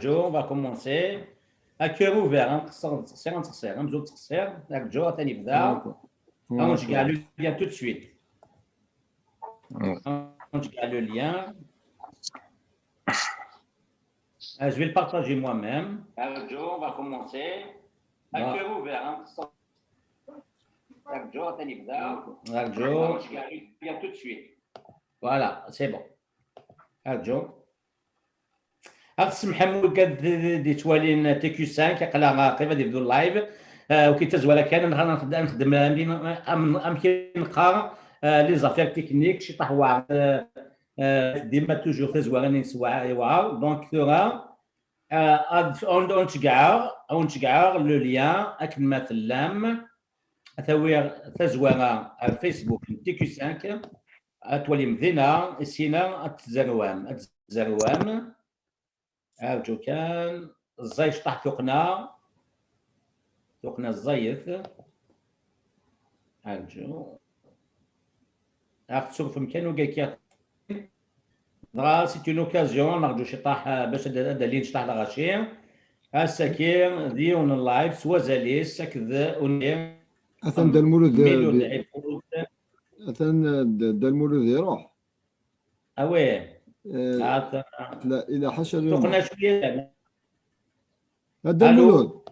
Joe, on va commencer. À cœur ouvert, نتصير نبداو التقصير. ياك جو ثاني بدا. نرجع le lien tout de suite. نرجع le lien. Je vais le partager moi-même. Joe, on va commencer. À cœur ouvert. Joe ثاني بدا. Joe, نرجع le lien tout de suite. Voilà, c'est bon. Joe. أقسم حمود قد دي توالين تي كيو 5 قلا قريبا يبدو اللايف وكي تزوال كان نخدم امكن نقرا لي زافير تكنيك شي طحوا ديما توجور تزوال نسوا واو دونك ثورا اون تشكار لو ليان اكلمه اللام ثوير تزوال الفيسبوك تي كيو 5 اتولي مدينه سينا التزروام جو كان الزاي شطح ثقنا الزايث جو تشوف في مكان وكاكيا دغا سي اون اوكازيون نرجو شطح باش دالين شطح لغاشي السكير ديون اللايف سوا زاليس كذا ونير اثن دا المولود اثن دا المولود يروح اوي لا الى حشر ثقنا شويه هذا المولود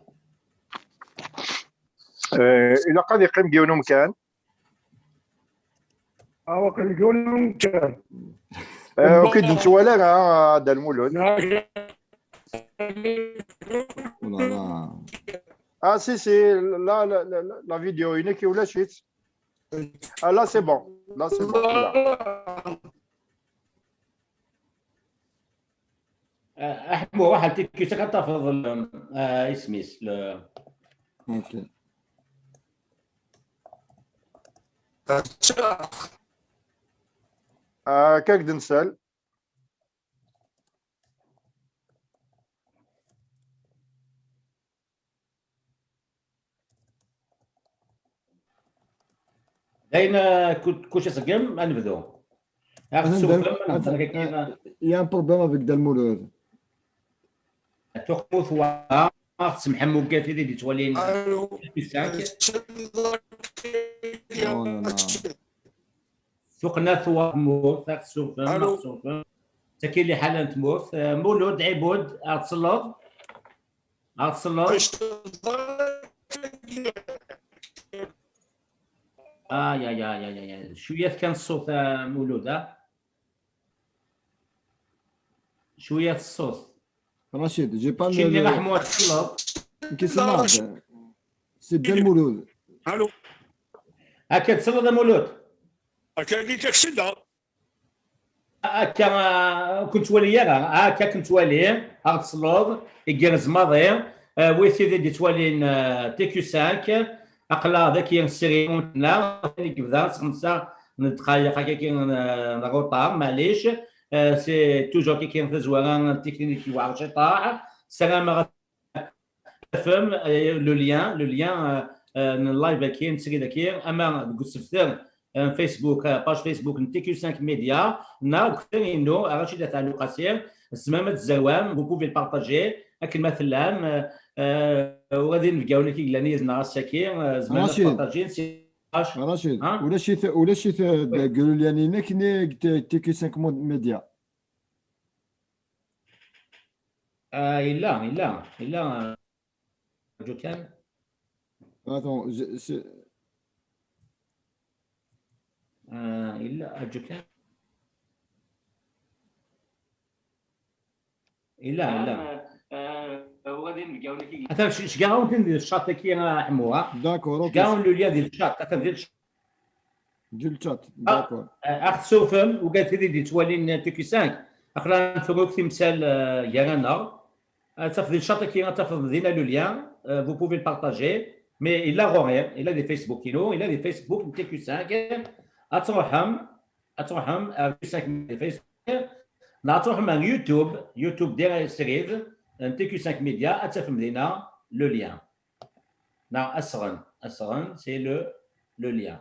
إلا قد يقيم ديونو مكان قد يقيم مكان وكيد نتوالا هذا المولود سي لا لا لا لا فيديو هناك ولا شيت لا سي بون لا سي بون احمو واحد كي تحتفظ اسميس اوكي كاك دنسال داين كلشي سقم نبداو Il y a un problème avec Dalmoulud. تخوث تسمح موكاتي دي تولين ثقنا ثوا موت سوفن تكي لي حاله تموت مولود عبود اتصلط يا شويه كان الصوت مولود شويه الصوت رشيد جي با شي اللي راح موت الصلط كي سمعت سي المولود الو هكا تصلط مولود هكا قلت لك سده هكا كنت وليا هكا كنت ولي تصلط يجرز ماضي ويثي دي توالين تي كيو 5 اقلا ذاك ينسري لا كبدا 5 دقائق هكا كي نغوطا معليش سي توجور كي كاين زواران تكنيك واعر شطاح سلام فهم لو ليان اللايف كاين نسري داكين اما قلت سفتر فيسبوك باج فيسبوك تي كيو 5 ميديا نا كثيرينو رشيد تاع لوقاسير الزمامه الزوام vous pouvez le partager كلمه اللام وغادي نلقاو لك كلانيز نهار السكير زعما بارطاجين سي رشيد ولا شي قالوا لي انا كني تي كي 5 ميديا الا جو كان اتون الا جو كان الا وغادي نلقاو لك حتى شكاو ندير الشات كي حموها داكور شكاو لو ليا ديال الشات حتى ندير ديال الشات داكور اخ سوفم وقالت لي دي توالين تيكي 5 اخلا نفروك تمثال يانا تفضل الشات كي تفضل دينا لو ليان vous pouvez le partager mais il a rien il a des Facebook il a des Facebook تيكي 5 اتروحهم 5 فيسبوك نعطوهم من يوتيوب ديال سريف تي كيو 5 ميديا اتفهم لينا لو ليان نا اسرن سي لو ليان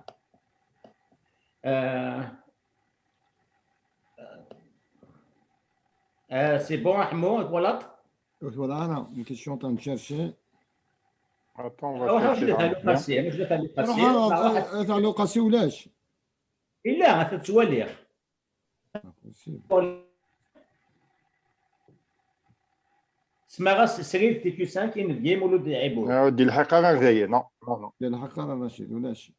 سي بون حمو غلط Voilà, je suis en train de chercher. Attends, on روح va واش chercher درتها dans le lien. لوقاسي واش درتها روح لوقاسي هذا لوقاسي ولاش. لا تتوالي سما سرير تي كيو 5 كاين في مولود عيبود ودي الحقيقة غير جاية نو نو ديال الحق راه رشيد ولاش.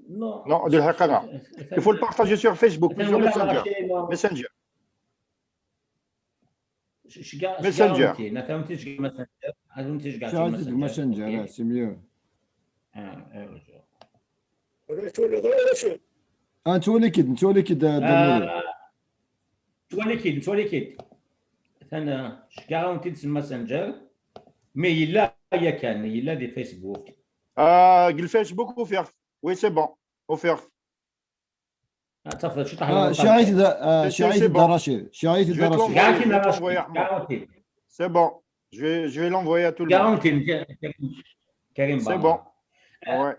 نو ديال الحقيقة il faut le partager sur Facebook ou sur Messenger. Messenger. Messenger. ماسنجر سي ميو. انت ولي كيد تولي انا شكاونتي الماسنجر مي يلا كان يلا دي فيسبوك الفيسبوك offert. Oui, c'est bon. Offert. تفضل شي شعيت الدراشيد garanti C'est bon. Je vais l'envoyer à tout le monde. كريم C'est bon. Ouais.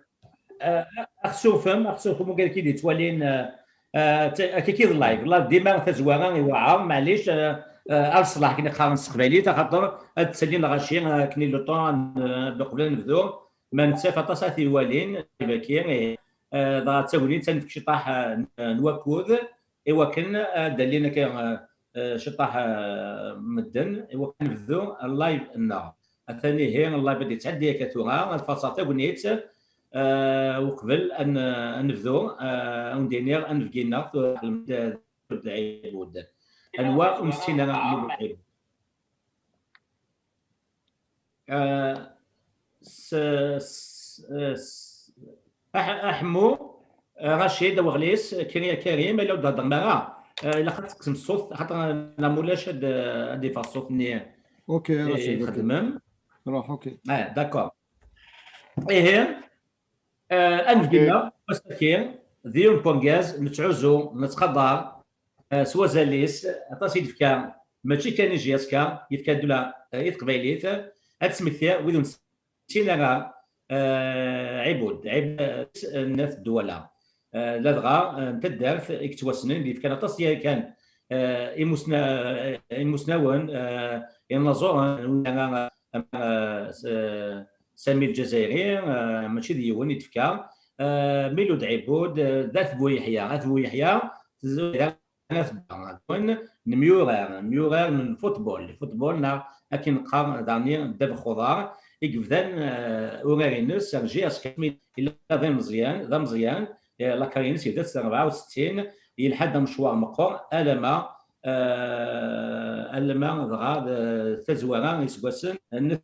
اخسوفهم وقال كي دي توالين كيكيد اللايف ديما تزوارا يوعر معليش الصلاح كنا قارن استقبالي خاطر تسلين الغاشي كني لو طون قبل نبدو ما نتسافى طاساتي والين باكي ضا تاولين تنفك شطاح نواكود ايوا كان دالينا كان شطاح مدن ايوا كان نبدو اللايف النار الثاني هي اللايف بدي تعدي كتوغا الفاصاتا بنيت وقبل ان نبدو وندير انفكينا العيبود انواع مستينا احمو رشيد وغليس كريم الا تهضر معاه الا خاصك الصوت خاطر انا مولاش هادي فالصوت ني اوكي رشيد يخدم روح اوكي داكور ايه انفكينا مسكين ديون بونغاز نتعوزو نتقدر سوا زاليس عطاسي دفكا ماشي كان يجي اسكا يفكا دوله يتقبيليت هاد سميتها ويدون سينا عيب الناس الدوله لا دغا تدارت اكتواسنين اللي كان عطاسي كان يمسناون ينظرون سامي الجزائري ماشي ديون يتفكا ميلود عيبود ذات بويحيى ميورير من الفوتبول لكن قام داني داب خضار يقفدان اورارينس جي اسكمي الا ذا مزيان لا كارينس يدات 64 يلحد مشوار مقر الما دغا تزوارا يسواسن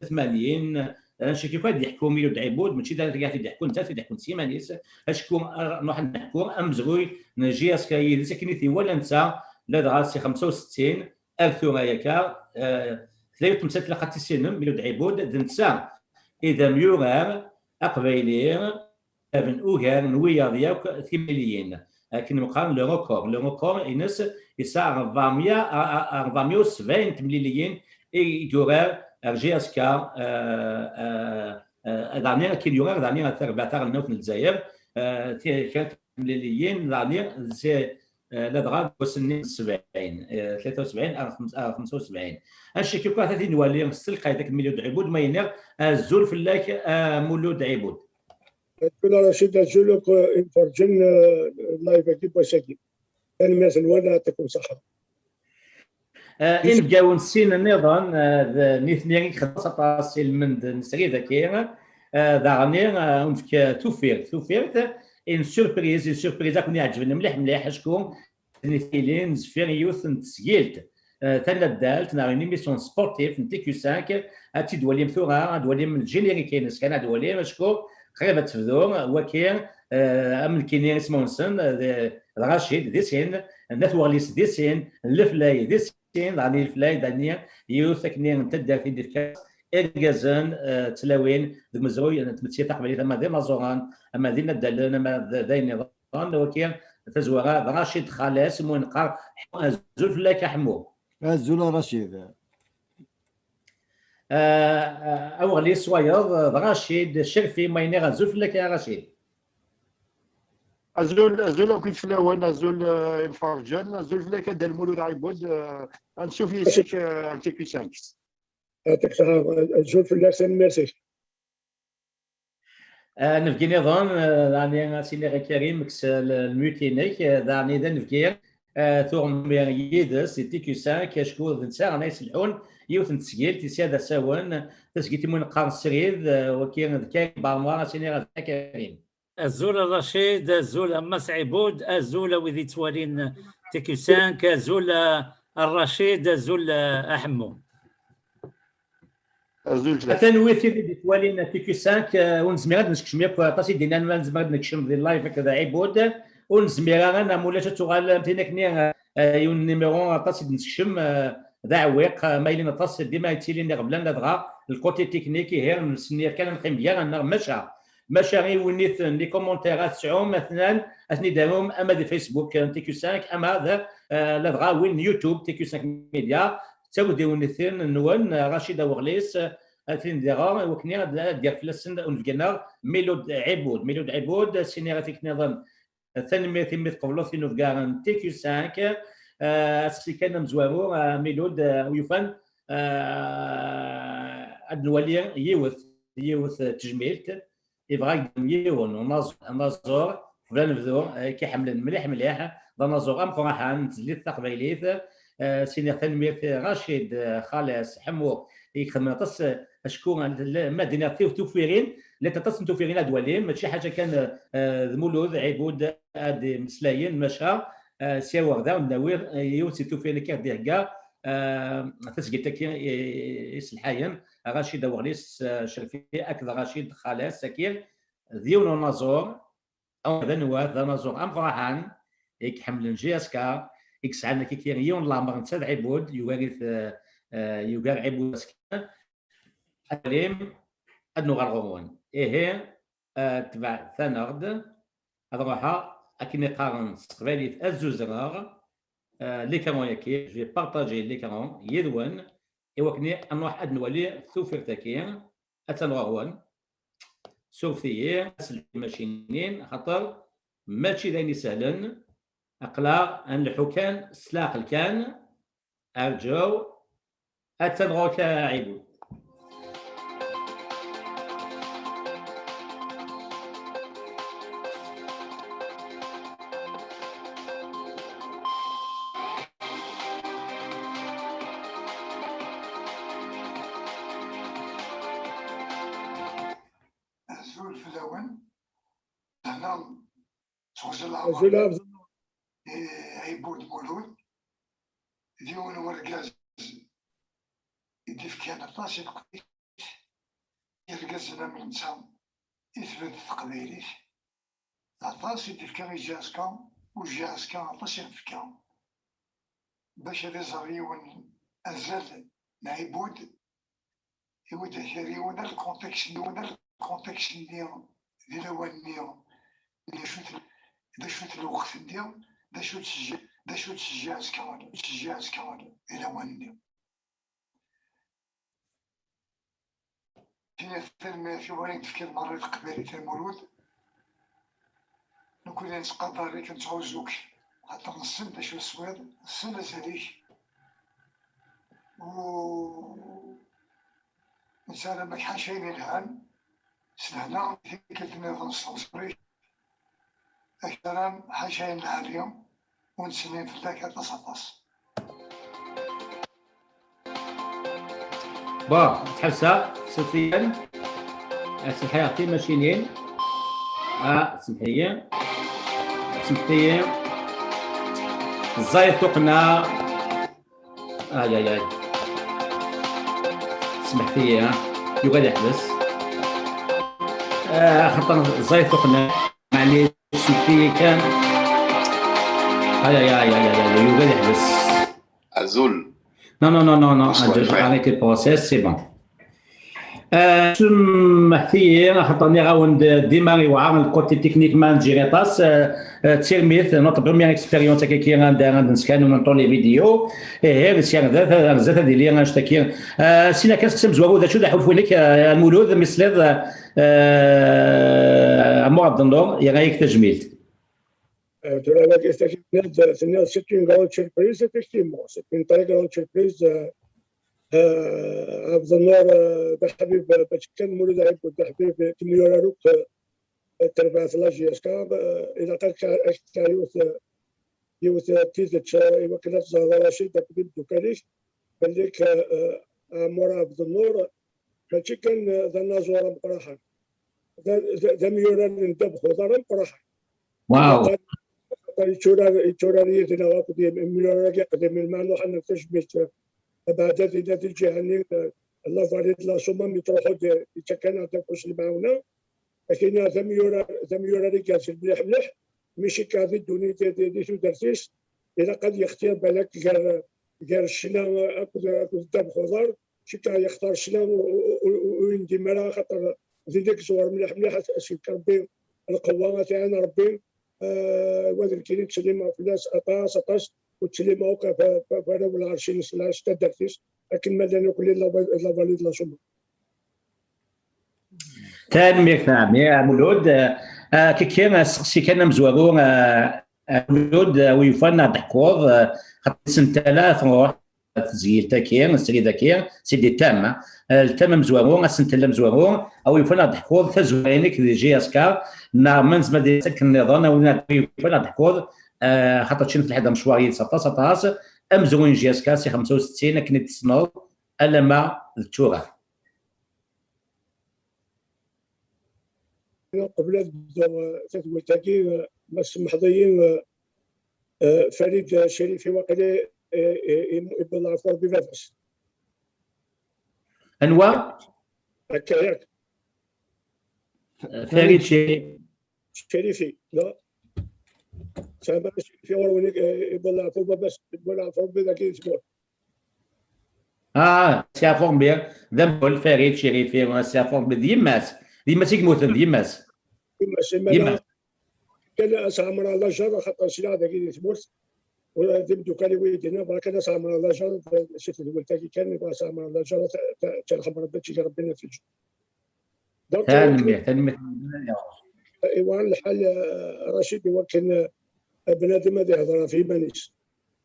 80 شي كيف يحكوا ميلود عيبود ماشي دا كاع يحكوا انت تحكوا سيمانيس اشكو نروح نحكوا امزغوي نجي اسكاي سكنيتي ولا انت لا دغا سي 65 الثورا ياكا ثلاثه تمثل لقات سينم ميلود عيبود دنسا اذا ميورار اقبيلي ابن اوغان نويا ديالك ثمانين لكن مقارن لو ريكور ينس يسع 470 مليون يجورار جي اس كا دانيير كيليورار دانيير 14 نوت من الجزائر كانت مليون دانيير سي لا دغا وصلني 70 73 75 هادشي كيف كانت نولي السلق هذاك مليون عبود ما ينير الزول فلاك مولود عبود كل رشيد الزولك انفرجن لايف كيف بشكل ثاني مثلا ولا تكون صحه إن جاون سين النظام نيثنيري خاصة سيل من نسري ذكير دارنير ونفك توفيرت إن سوربريز كوني عجبني مليح شكون نيثيلين زفير يوث نتسجيلت ثنا دالت ناريني ميسيون سبورتيف نتي كيو 5 هاتي دولي مثورة دولي من الجينيري كاينس كان دولي شكون قريبة تفذور وكير أمن كينير اسمه نسن رشيد ديسين نتورليس ديسين لفلاي ديسين داني الفلاي دانيا يوثكني نتدار في ديك إرجازن تلاوين دمزروي تمتسي تقبلي ثم دي مازوران أما دينا الدلنا ما داين نظام وكير تزورا رشيد خلاص منقر زول فلاك حمو الزول رشيد أولي سوايض رشيد شرفي ما ينير زول فلاك يا رشيد الزول كيف فلاوان الزول انفرجان الزول فلاك دال مولود عيبود نشوف يسك انتي كي 5 يعطيك الصحة. نشوف اللسان ميرسي. نفكي نظن يعني سيدي غير كريم كس الميوتينيك دعني ذا نفكي ثوغ يدس تيكو 5 كشكو نساء انا يسلحون يوث نتسجيل تيسيادا ساون تسقيتي من قارن السريد وكاين ذكاء بارما سيدي غير كريم. الزول رشيد، الزول مس عبود، الزول وذي توالين تيكو 5، الزول الرشيد، الزول احمو. تنوير دي توالين تيكو 5 ونزمير نكشم ياك طاسي دينا ما نزمر نكشم دي اللايف هكذا عبود ونزمير انا مولاش تغال متينك يون نيميرو طاسي نكشم ذا عويق مايلين طاس ديما يتيلين قبل ندغا الكوتي تكنيكي هير نسنير كان نقيم بيان انا ماشا غير ونيت لي كومونتيرات تاعهم مثلا اثني دارهم اما دي فيسبوك تيكو 5 اما ذا لدغا وين يوتيوب تيكو 5 ميديا تاودي ونثين نوان رشيد وغليس اثنين ديغا وكني دير فلسن ونفقنا ميلود عبود سيني غاتيك نظام ثاني ميت قبلو في نوفكار تيكو 5 اسكي كان مزوارو ميلود ويفان الولي يوث تجميلت يبغى يون ونازور بلا نبذو كيحمل مليح نازور ام فرحان تزليت تقبيليت سيني ثاني رشيد خالص حمو يخدم تص اشكون المدينه توفيرين لا تتصل توفيرين ادوالين ماشي حاجه كان مولود عبود ادي مسلايين مشى سي وغدا وناوير يوسي توفيرين كيرديه كاع تسقيت يسلحاين رشيد وغليس شرفي اكثر رشيد خالص سكير ديون نازور او ذا نوات ذا نازور ام فرحان يحمل جي اس كا يكسعنا كي يون لامبر نتسد عبود يوارث يوغار عبود عليم ادنو غرغون ايه تبع ثانرد اروحا اكني قارن قبالي الزوزرار ليكرون ياكي جو بارطاجي ليكرون يدون يوكني نروح ادنولي ثوفر تاكي اتنغرون سوفيي ماشينين خاطر ماشي دايني سهلا اقلا ان الحكام سلاق الكان ارجو اتنغوك عبود. الزول في الاول هنا توصل عيبود مولود ديون ورقاز يديف كان طاسي تقبيل يرقازنا من نسام يثبت تقبيليش طاسي يديف كان يجاسكا وجاسكا طاسي يفكا باش هذا زريون أزال عيبود يود شريون الكونتكست ديال الاول ديال دا شوت الوقت ديال دا شوت تشجاز كمان الاول ديال في وين تفكير مرة القبالي تاع المولود نكون نتقدر كنتعوزوك حتى السن دا شو السواد السن هذيك و إنسان ما حاشين الهان سنهنا كلتنا غنصبري أكثر حاشين اليوم ونسنين في ذاك تصطص. تحبسها سفيان سمحياتي ماشينين سمحية الزايد توقنا اي سمحتي يقعد يحبس خاطر الزايد توقنا معليش سمحتي كان يقعد يحبس عزول Non, j'ai arrêté le process, c'est bon. سمحتي خاطرني غاوند ديماري وعامل الكوتي تكنيك ما نجيري طاس تيرميت نوت بروميير اكسبيريونس كي غنسكان ونطول لي فيديو ايه سير ذات هذه اللي غنشتكي سينا كنسقسم زوارو ذا شو حول فينك المولود مثل معظم النور يغيك تجميل c'est une grande surprise, effectivement. C'est une très grande surprise عبد النور ده حبيب باش كان مولود عيب ده حبيب كميورا روك تربع في لاجي اسكا الى قال يوث تيزت وكلت زهر رشيد بديت دوكاليش بالك مورا عبد النور ماشي كان ذا نازورا مقراحا ذا ميورا ندب خضرا مقراحا واو يتشورا ريتنا واقدي ميورا قديم المعنى حنا تشبيت بعد ذات الجهه الله فريد لا سوما متروحو يتكنا تفوس المعاونه لكن ذا ميورا ريكاس مليح مليح ماشي كافي الدنيا دي شو درتيش اذا قد يختار بالك قال الشنا اكل داب خضر شي يختار الشنا ويندي مرا خاطر في ديك الصور مليح مليح اسيك ربي القوه تاعنا ربي وهذا الكريم تسليمه في الناس اطاس وتسليمه وقف فانا ولا عرشين سلاش تدرتيش لكن ماذا نقول لا فاليد لا سوما تنميك نعم يا مولود كي كان سقسي كان مزوارو مولود ويفانا ضحكوض خاطر سنة 3 نروح تزيل تاكير نسري ذاكير سيدي تامة التامة مزوارو سنة مزوارو او يفانا ضحكوض تزوينك دي جي اس كا نعم زعما دي سكن النظام ولا يفانا ضحكوض خاطر شنو في الحدا مشواري 19 امزوين جي اس كا سي 65 كنت تصنو الا ما التورا قبل تتقول تاكي بس محظيين فريد شريفي وقيل يبن العفور بفاس انواع هكا ياك فريد شريفي لا سامع شريفي ورونيك يبن العفور بس يبن العفور بذاك الاسبوع سيافون بير ذنب فريد شريفي سيافون بديماس ديماس يموت ديماس كان اسامر الله جار خاطر سلا هذاك اللي تموت ودبدو كان ويدنا برك كان اسامر الله جار شفت الولتاكي كان اسامر الله جار تاع الخبر باتشي ربنا في الجو تنمية ايوان الحال رشيد يمكن بنادم هذا يهضر في مانيش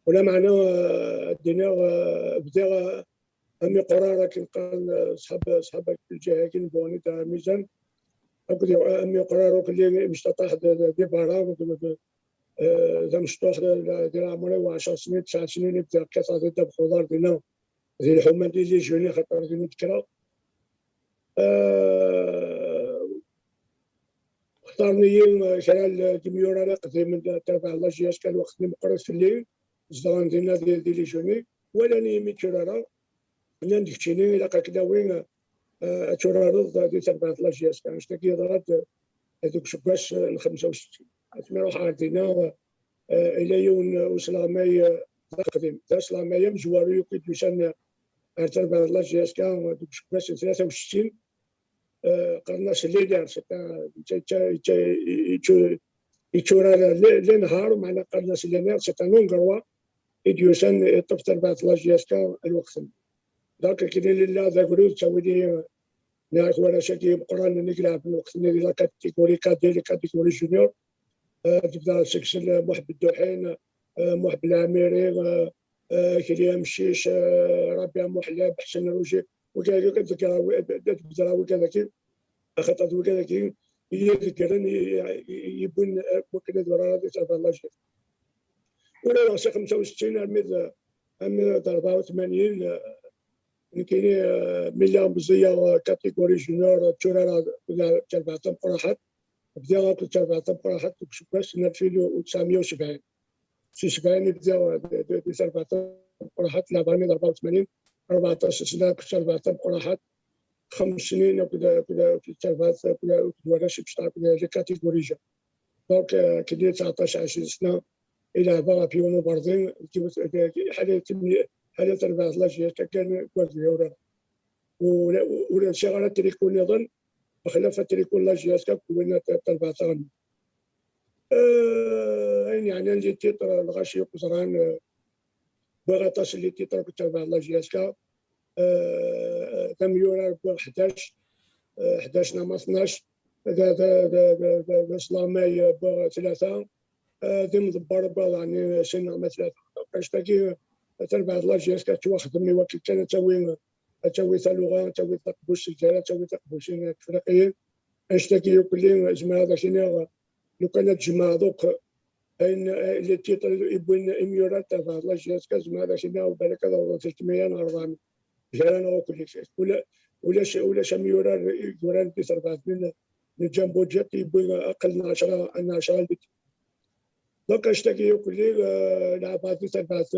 ولا معناه الدنيا بدا امي قرار كي قال صحابك في الجهه كي بوني تاع ميزان أقول أمي قرارك اللي مش تطاح دي بارا ذا مشطوح ديال عمري 10 سنين 9 سنين يبدا قطعة ديال بخضار ديالنا ديال الحومة ديالي جوني خاطر ديالي تكرا اختارني شحال ديميورا قديم تبع الله جياش كان وقتني مقرص في الليل الزران ديالنا ديالي جوني ولا نيمي تشرارا انا ندكتيني الا كدا وين تشرارض ديال تبع الله جياش كان شتاكي ضرات هذوك شباش ال 65 اسمي روح عندنا الى يوم وصل ماي قديم وصل ماي مجواري كنت مشان تبع الله جياش كان هذوك شباش 63 قرناش الليل يتشورا لنهار معنا قرناش الليل سيتا نونغروا يديوسان طفتر بعد لاجياسكا الوقت ذاك كي لله ذا قرود تسوي لي ناك ولا شكي بقران نقرا في الوقت اللي لا كاتيجوري كاديري كاتيجوري جونيور تبدا سكشن محب الدحين محب العميري كريم الشيش ربيع محلب حسن روجي وكذا تبدا وكذا خاطر وكذا يذكرني يبون وكذا دورات تبع الله جل ولا راسي 65 أمي 84 كاين مليون بزيه كاتيجوري جونيور تشورا تبع قراحات بدا تبع قراحات باش 1970 في 70 بدا تبع قراحات 84 14 سنه كنت تبع قراحات 5 سنين وكذا تبع ورش باش تعرف لي كاتيجوري جا دونك كي 19 20 سنه الى بقى في يوم باردين حالة تبع الله جياش كان كوارتيورا ولا شغاله تريكون يظن بخلاف تريكون الله جياش كون تبع ثاني يعني اللي تيتر الغاشي قزران بغطاس اللي تيتر تبع الله جياش تميورا 11 نما 12 ذا سلامي ب 3 ذي مدبر يعني سنة ما 3 باش تاكي تربع الله جيس كتواخدم يوكل كان تاوي لغه تاوي تقبوش الجاله تاوي تقبوشين افريقيين اشتكي يوكلين جماعه هذا شنو لو كانت جماعه دوك ان اللي تيطل يبون اميورات تربع الله جيس كجماعه هذا شنو بالك هذا 300 400 جانا وكل شيء ولا شميورا يوران في 4 من جنبو جات يبون اقل 10 دونك اشتكي يوكلي لعبات تبعت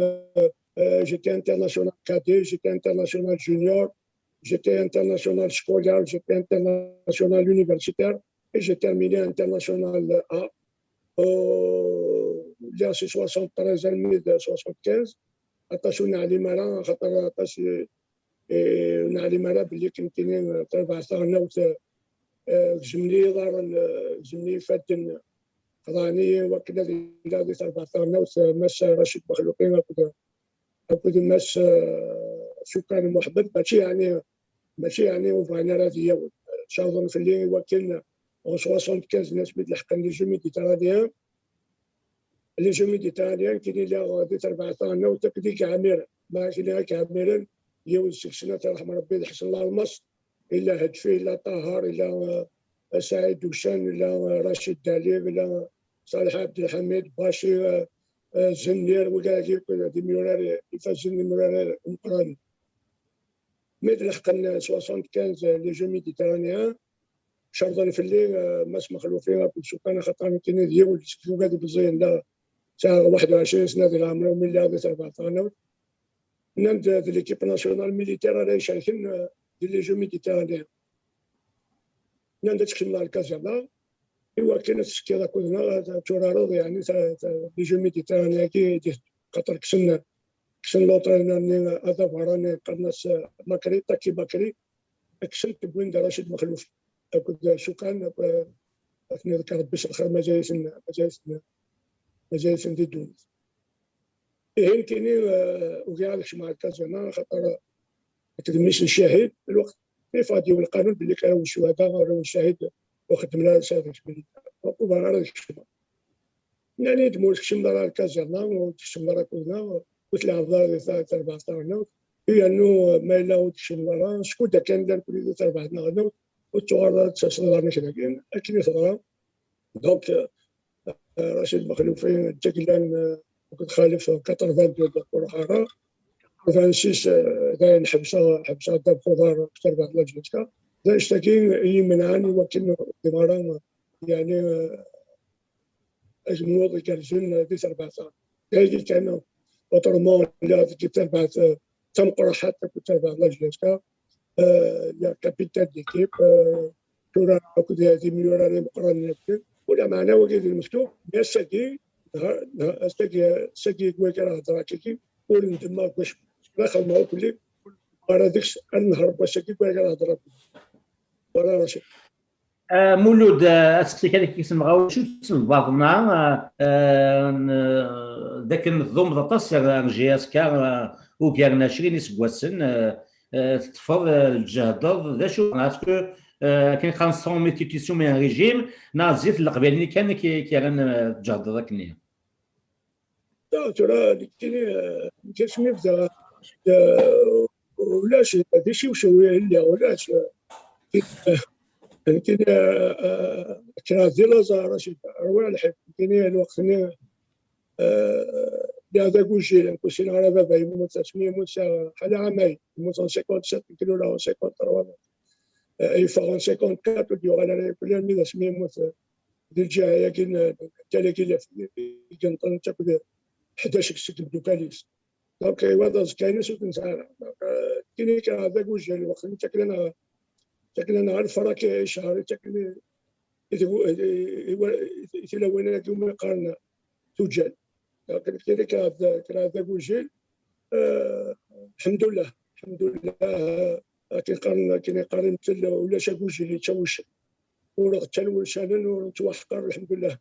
جيتي انترناسيونال كادي جيتي انترناسيونال جونيور جيتي انترناسيونال سكولار جيتي انترناسيونال يونيفرسيتير et j'ai terminé international A là c'est 73 2075 عطاشونا علي مرة خاطر عطاش نعلم على باللي كنتيني تربع ثارنا جملي دار جملي فاتن قضاني وكذا اللي تربع ثارنا مس رشيد مخلوقين أكد مس سكان محبب ماشي يعني وفانا راضية شاظن في اللي وكلنا 75 ناس بالحق اللي جو ميديترانيان اللي جو ميديترانيان كاين اللي غادي تربع ثارنا وتكديك عامر ما كاين عامرا يوم السكسنات رحم ربي يحسن الله المصر الا هدفي الا طاهر الا سعيد دوشان الا رشيد دالي الا صالح عبد الحميد باشي زنير وكاع دي ميورار يفاز الميورار المقران ميد لحقنا 75 لي جو ميديترانيان شرطا في الليل ماس مخلوفين بالسكان خاطر كاين ديال السكسو قاعد بزين لا ساعه 21 سنه ديال عمرهم من اللي غادي 14 نند ليكيب ناسيونال ميليتير راهي شاركين دي لي جو ميديترانيان نند تكلمنا على الكازابا ايوا كاين السكيره كلنا تورارو يعني لي جو ميديترانيان كي خاطر كسن لوطرينر هذا فراني قناص ماكري تاكي باكري كسن تبوين رشيد مخلوف كنت سكان نذكر باش الخير مجالس دي تونس هين كاينين وكاع مع الكازانا خاطر تلميش الشاهد الوقت كيف غادي القانون باللي كانوا الشهداء راهو الشاهد وخدم لها شهاده وكبار هذا الشيء يعني دموش كشم راه الكازانا وكشم راه كلنا وتلعب دار 14 هي انه ما الا تكشم راه شكون كان دار كل 14 وتوارد تصل مش لكن اكيد صدرا دونك رشيد مخلوفين تكلان وكنت خالف 80 ديال القرعه 26 داين حبسه داب خضار اكثر بعد لاجلتك دا اشتكي يمنعني وكن دمارا يعني اجنوض كارجن دي 14 هذه كان اوترومون اللي كنت تبعت تم قرحات كنت تبع لاجلتك يا كابيتان ديكيب تورا كنت هذه مليون مقرن ولا معنا وكيد المفتوح يا ساكي ساكي كويكرا هضراكي وندما باش داخل معو كلي راه ديك النهار باش كويكرا هضرا ورا رشيد مولود اسقسيك هذيك كيسمى غاو شو تسمى بعضنا ذاك النظام ضطس جي كا وكان 20 سكواسن تفض الجهد ذا شو باسكو كاين 500 ميتيتيسيون من ريجيم نازيت القبيلين كان كيغن الجهد ذاك النية ترى كاش مبدا ولا شي هذا شي وشويه لا ولا كاين كان ديال زهره شي ولا الحب كاين الوقت هذا كلشي كلشي على بابا يموت 800 يموت حاله عامين يموت 57 كيلو لا 53 اي فغان 54 ديال على كل ميدا 800 يموت ديال الجهه كاين 30,000 كنطن تاكل 11 سكت دوكاليس دونك هذا كاين سوق نسعى كاين هذا كلشي الوقت تاكلنا على الفراك شهر تاكل يتلون يوم قارنا تجال كذلك كان هذا كلشي الحمد لله كاين قارن مثل ولا شاكوشي اللي تشوش ورغتل شانن ونتوحقر الحمد لله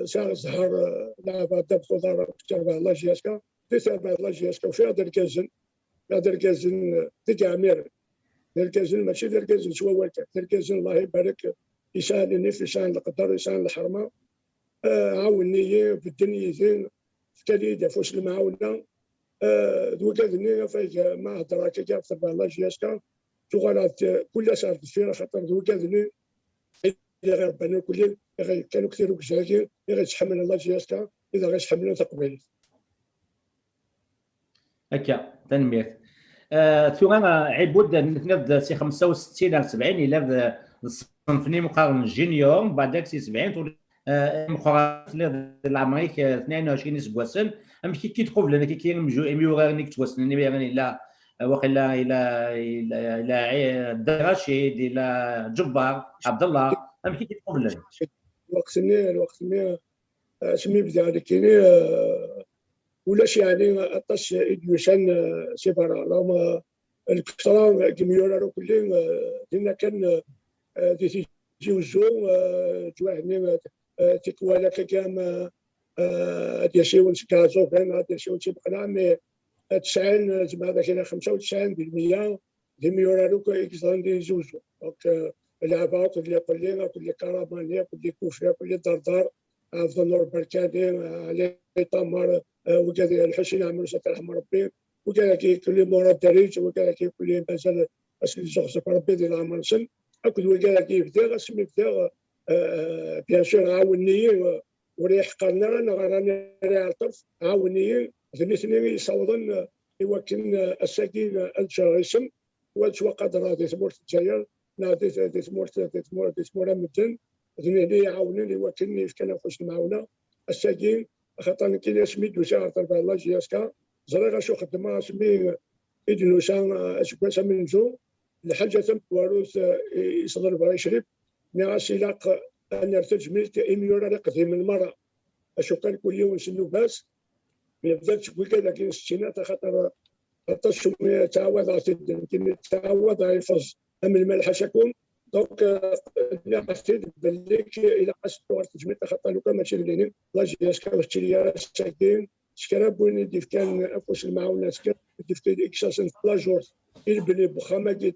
ساعة الزهر لعبة داب خضار كتاب الله جياسكا تسابع الله جياسكا وفي هذا الكازن تجي عمير الكازن ماشي الكازن سوا والك الكازن الله يبارك يسهل النفس يسهل القدر يسهل الحرمه عاوني في الدنيا زين في كليده فوش المعاونه دوكادني فايك ما هضره كي في الله جياسكا تغالات كل ساعه في خاطر دوكادني غير ربنا كل كانوا كثير كجاكين غيتحمل الله جياسكا اذا غيتحملوا تقبل هكا تنمير ثم عبود نتنض سي 65 على 70 الى صنفني مقارن جونيور بعد سي 70 مقارنه الامريك 22 سبواسن ام كي تقول لنا كي ميورانيك توسن يعني لا وقيلا الى رشيد الى جبار عبد الله ام كي تقول لنا الوقت ني سمي بدا كاينين ولاش يعني عطاش ايديوشان سيبارا راهم الكثرة كميورا كلين دينا كان دي تيوزو توحني تكوالا كام ديال شي ونس كازو فين ديال شي ونس بقنا مي 90 زعما هذا كاين 95% دي ميورا اكزون دي زوزو دونك العباط اللي قلنا كل كرامانيه كل كوفيه كل دردار عبد النور بركادي علي طمر وكذا الحسين عمرو سترحم ربي وكذا كل مورا الدريج وكذا كل مازال اسم الشخص ربي ديال العمر سن اكد وكذا كيبدا اسمي بدا بيان سور عاوني وريح قرنا انا راني على الطرف عاوني ثني يصوضن يوكل الساكين الجريسم وقدر هذه ثمورت الجزائر نادي ثمورت مدن ثني يعاونني يوكلني في كنفس المعاونه الساكين خاطر كاين سميتو شهر تبع الله جياسكا زريغا شو خدمه سمي ادنو شان اسكو من جو الحاجه تم واروس يصدر بها شريف ناسي لاق انا تجميل اميورا قديم المراه اشو كان كل يوم شنو باس بدات تقول كذا كاين الستينات خاطر شو تعوض يمكن تعوض يفز من الملح شكون دونك لا حسيت بالك الى قصدوا تجميل خاطر لو كان ماشي لينين الله جياسكا واش ليا ساكين شكرا بوني ديف كان افوش المعاونه شكرا ديف كان اكساسن لاجور البني بخامه ديال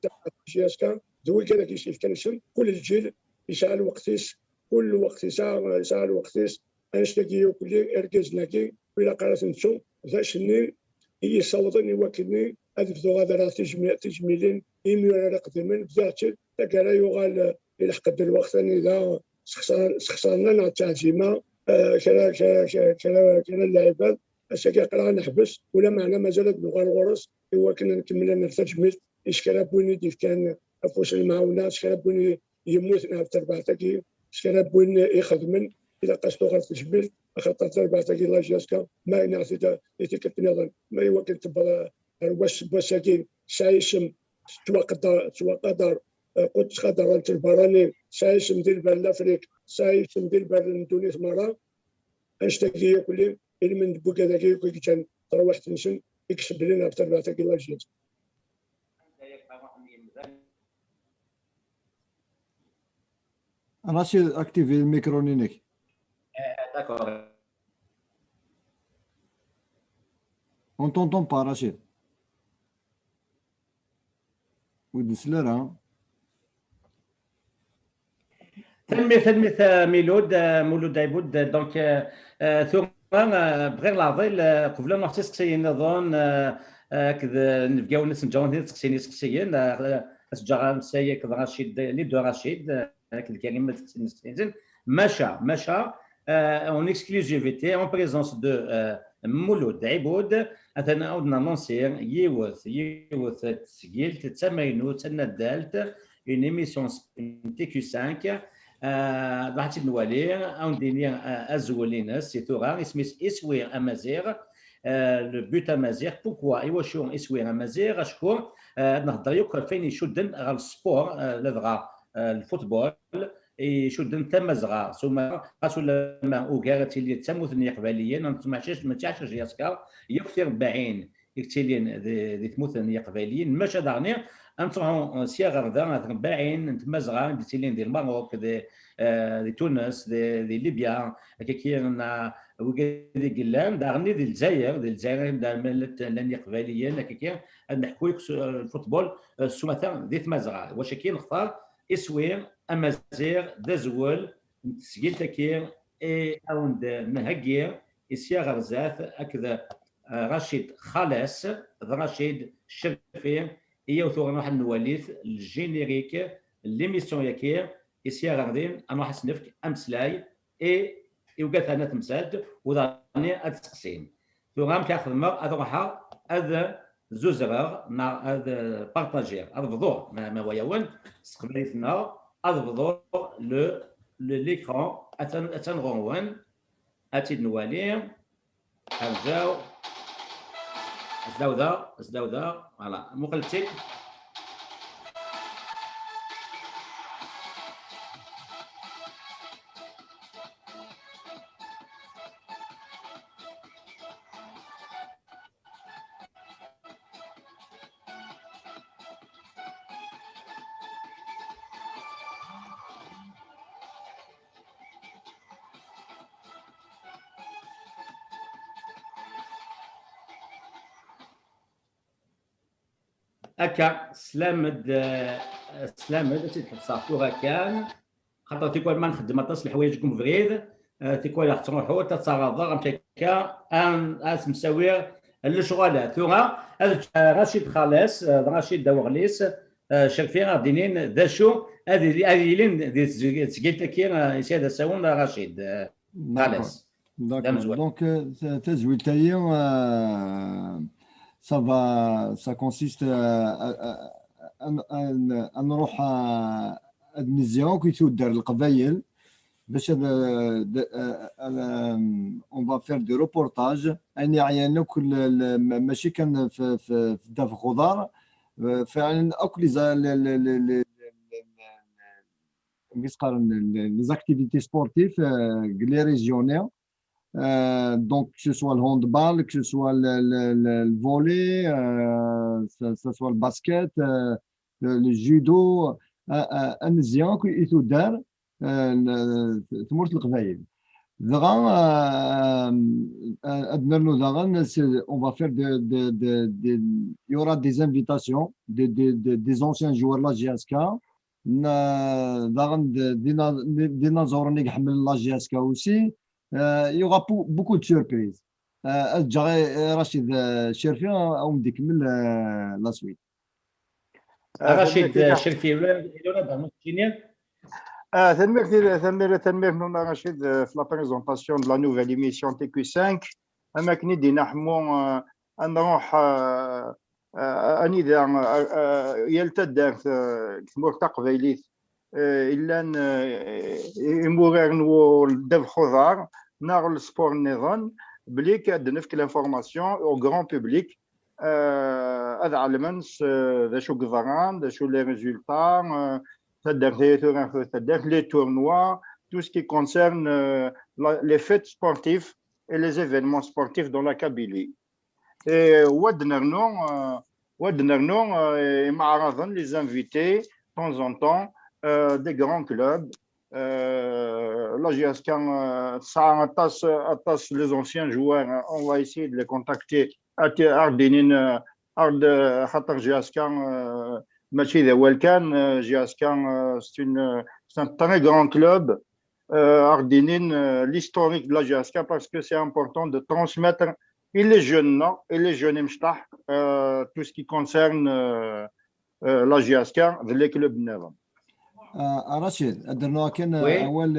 جياسكا دوي كذا كيشوف كان كل الجيل يسال وقتيس كل وقت يسال وقتيس انشتكي كل اركزناكي ولا قرات نشو فاشني هي صوتني يوكلني هذيك هذا راه تجميلين يمير قديما بذاتي تاكا يغال الى حق الوقت اذا سخسرنا نتاع التعزيمه كلا اللاعبات اشكي قرا نحبس ولا معنا مازال نغار غرس هو كنا نكمل انا التجميل اشكال بوني ديف كان افوش المعاونه اشكال بوني يموت نهار تربعتك اشكال بوني يخدمن الى قصدو غير تجميل خاطر تربعتك الله جاسكا ما ينعطي يتكت نظن ما يوكل تبا وساكين سايسم توقدر قدس خضر انت البراني سايسم ديال بال الافريق سايسم ديال بال تونس مره اشتكي كل من بو كذا كي كان تروح تنسن يكسب لنا بتربعتك الله جاسكا رشيد اكتيفي الميكرو نينك داكور On t'entend pas, Rachid. ودسلرا تلميذ مولود عبود دونك ثم بغير العضيل قبل ما نحسس نظن كذا نبقاو الناس نجاو تسقسيين اشجار مسايا كذا رشيد لي دو رشيد الكلمه تسقسيين مشى en exclusivité en présence de مولود عبود أثناء عودنا ننصير يوث تسجيل تتسمينو تندالت une émission TQ5 راح نولي أو ندير أزولين سيتورا اسمه إسوير أمازيغ لو بوت أمازيغ بوكوا إيواشو إسوير أمازيغ أشكر نهضر يوكل فين يشدن غير السبور لدغا الفوتبول يشدن تمازغا ثم قاسوا لما اوكارتي اللي تموثني قباليين ما تعرفش جياسكا يكثر باعين يكتلين ذي تموثني قباليين ماشي دارني انتم سياغ غدا باعين تمازغا ديتيلين ديال المغرب دي تونس دي ليبيا كيكينا وكذي قلان دارني ديال الجزائر لاني قباليين كيكي نحكوا الفوتبول سمثا دي تمازغا واش كاين نختار اسوير امازيغ دازول تسجيل تكير اي اوند نهجير اسيا غرزات هكذا رشيد خلاص رشيد الشرفي هي وثوغ واحد النواليث الجينيريك ليميسيون ياكي يسيا غادين انا واحد سنفك امسلاي اي وقالت انا تمساد وضاني اتسقسين ثوغام كاخدمه اروحها هذا زوزرغ مع هذا بارطاجير هذا فضوع ما وياون سقبليتنا هذا فضوع ليكرون اتنغون اتيد نوالي هاو ازداودا فوالا مقلتك هكا سلامد تحصاتوها كان خاطر تيكون ما نخدم اطاس الحوايجكم فريد تيكون تروحوا تتصرضوا هكا ان مساوير الشغلات ثم رشيد خلاص رشيد داوغليس شرفي غاديين ذا شو هذه لين تسقيت كي يسيد ساون رشيد خلاص دونك تزويد تايا ça consiste à نروح نزيون كي تودر القبايل باش on va faire des reportages يعني عيانا كل ماشي كان في داف خضار فعلا اكل les activités sportives les régionnaires. Donc, que ce soit le handball, que ce soit le volley, que ce soit le basket, le judo, un زيان كي يتودار تمورت القبايل. دغا أدنرنو دغا on va faire il y aura des invitations des anciens joueurs de la GSK. دغا دينا زورني حمل لا GSK aussi. Il y aura beaucoup de surprises. Rachid Cherfi, on dit que la suite. Rachid Cherfi, Rachid, la présentation de la nouvelle émission TQ5. أماكن دينا حمو نروح أنيدا يلتد مرتق قبيليت إلا يمورغنو الدب خضار نار السبور النظام بلي كدنفك لانفورماسيون او غران بوبليك هذا علمنس ذا شو قضران ذا شو لي ريزولتا تدر لي تورنوا tout ce qui concerne les fêtes sportives et les événements sportifs dans la Kabylie. Et ودنا معرضا les invités de temps en temps des grands clubs. La GSK, les anciens joueurs, on va essayer de les contacter. Ardinin, Khatar GSK, Machi de Welkan, GSK, c'est un très grand club. Ardinin, l'historique de la GSK, parce que c'est important de transmettre et les jeunes, tout ce qui concerne la GSK, les clubs neufs. رشيد درنا كان اول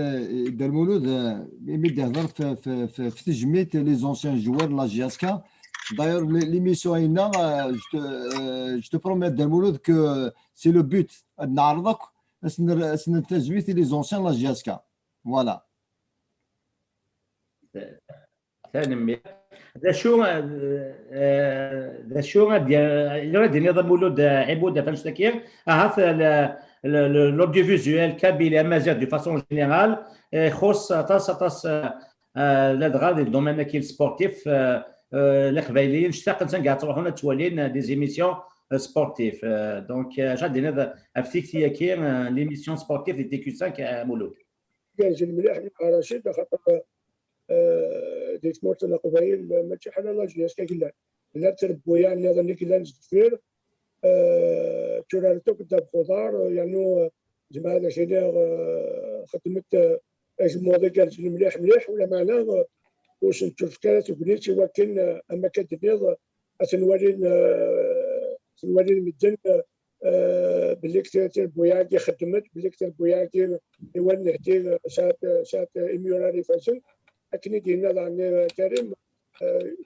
دار مولود يمد يهضر في تجميع لي زونسيان جوار لا جياسكا داير ليميسيون هنا جو تو بروميت دار مولود كو سي لو بوت نعرضك اسن تزويت لي زونسيان لا جياسكا فوالا ثاني ذا شو ديال نظام مولود عبود فانشتكير هذا l'audiovisuel kabyle amazigh de façon générale خص طاس لدغا دي الدومين كي السبورتيف القبايليين اشتاق كاع تروحوا توالين دي زيميسيون سبورتيف دونك جادين هذا افتيكتي كي ليميسيون سبورتيف دي تي كيو 5 مولود كان المليح مع رشيد خاطر دي تمورت القبايل ماشي حنا لا جياس كاين لا تربوا يعني هذا اللي كاين نزفير تورالتو كتاب خضار يعني جماعة العشيرة خدمت الموضوع كانت مليح ولا معناه واش نشوف كانت بنيتي ولكن اما كتبيض تنولي المدن باللي كثير بوياكي خدمت باللي كثير بوياكي يولي نهدي شات اميوراري فاشن لكن دينا لعني كريم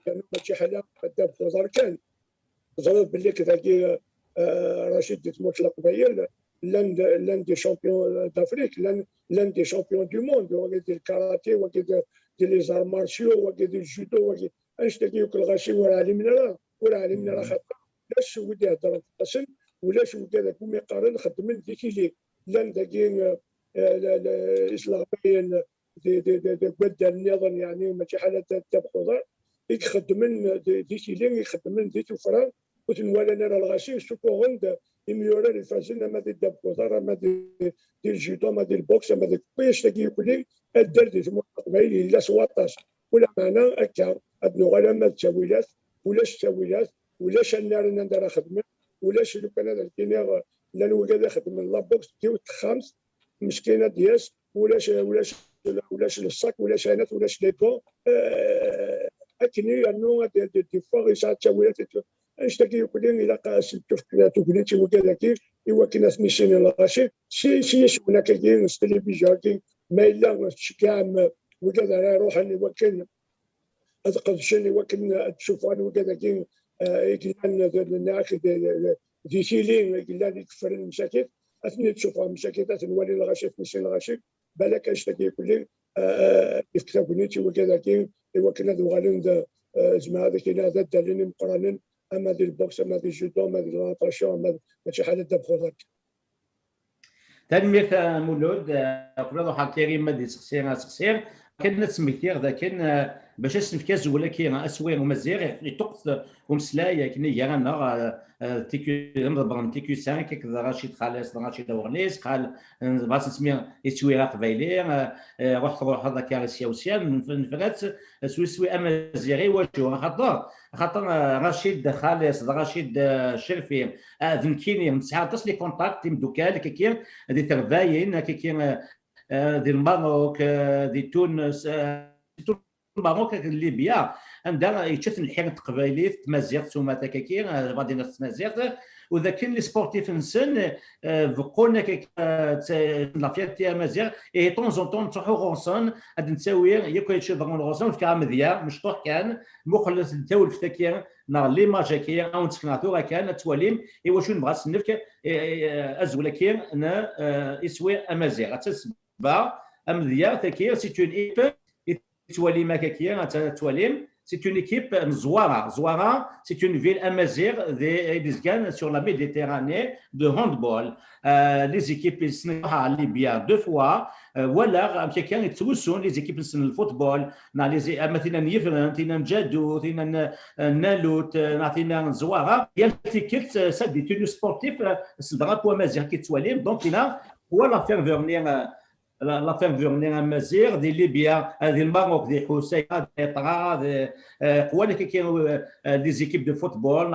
كانوا ماشي حاله قدام خضر كان ظرف باللي كذاكي رشيد تموت القبيل l'un des champions d'Afrique, l'un des champions du monde, وقت الكاراتيه وقت les arts martiaux وقت الجودو وقت اش تلقى كل غاشي ورا علمنا راه خاطر لاش ودي يهضر في القسم ولاش ودي هذاك يقارن خدم ديك اللي لان داكين الاسلاميين دي بدا النظام يعني ماشي حاله تاع خضر يخدم ديك اللي يخدم ديك الفران وتنوالى انا الغاشي سوكو غند يميورا الفاشن ما دي دابوزار ما دي الجودو ما دي البوكس ما دي كلشي تاكي يقولي الدار دي المقبل لا 17 ولا معنا هكا هاد النغاله ما التاويلات ولاش التاويلات ولاش النار ندير خدمه ولاش لو كان هذا الكينير لا الوكاله خدم لا بوكس كيو خامس مسكينه دياس ولاش الصاك ولاش هنات ولاش ليكو اكني انه دي فوغ يساعد التاويلات اش تاكي يقولين الى قاس التفكيرات وكليتي وكذاكي ايوا كي ناس ميشين الغاشي شي شونا كاين نستلي بيجاكي ما الا كاع وكذا راه يروح اني وكن اتقد شني وكن تشوف انا وكذاكي كلان ناخذ دي شيلين كلان يكفر المشاكل اثني تشوفها مشاكل تنولي الغاشي ميشين الغاشي بالك اش تاكي يقولين يكتبونيتي وكذاكي ايوا كنا دوغالين جماعه كاين هذا الدليل مقارنين اما ديال البوكس اما ديال الجودو اما ديال الناطاسيون اما ماشي حاجه دابا خضر تنميك مولود قبل روح كريم ما دي سقسير كان تسميتير ذا كان باش اسنفكاز ولا كاين اسوير ومزير يطقط ومسلايا كني يانا تيكو نضرب تيكو 5 كذا رشيد خالص رشيد ورنيس قال باش نسمي يتسويره قبيلي روح هذا كارسيا وسيان نفرات سويسوي امازيغي واجو خاطر رشيد خالص رشيد شرفي ذنكيني مسحه تصلي كونتاكت مدوكال كي دي ترفاين كي دي الماروك دي تونس الماروك ليبيا عندها يتشثن الحين تقبايلي تمازيغ ثم تكاكين غادي نتمازيغ وذا كاين لي سبورتيف نسن بقولنا لا فيرتي مازيغ اي طون زون طون تروحوا غونسون غادي نساوي ياك يشي ضمن غونسون في كامديا مشطوح كان مخلص نتاول في تاكيا نا لي ماجاكيا او تسكناتو كان تواليم ايوا شنو نبغى نسنفك ازولا كاين يسوي امازيغ تسبا امديا تاكيا سي اون ايب تواليم هكاكيا تواليم c'est une équipe Zouara. Zouara, c'est une ville amazigh des sur la Méditerranée de handball. Les équipes à Libye deux fois. Voilà, quelqu'un est tous les équipes de football. مثلا يفرن تينا نجادو تينا نالوت نعطينا زوارا. Il y a l'équipe ça des tenues sportives c'est drapeau amazigh qui تواليم donc il a voilà faire venir la faire venir à Mazir, des Libyens, des Maroc, des Hussein, des Tra, des équipes de football,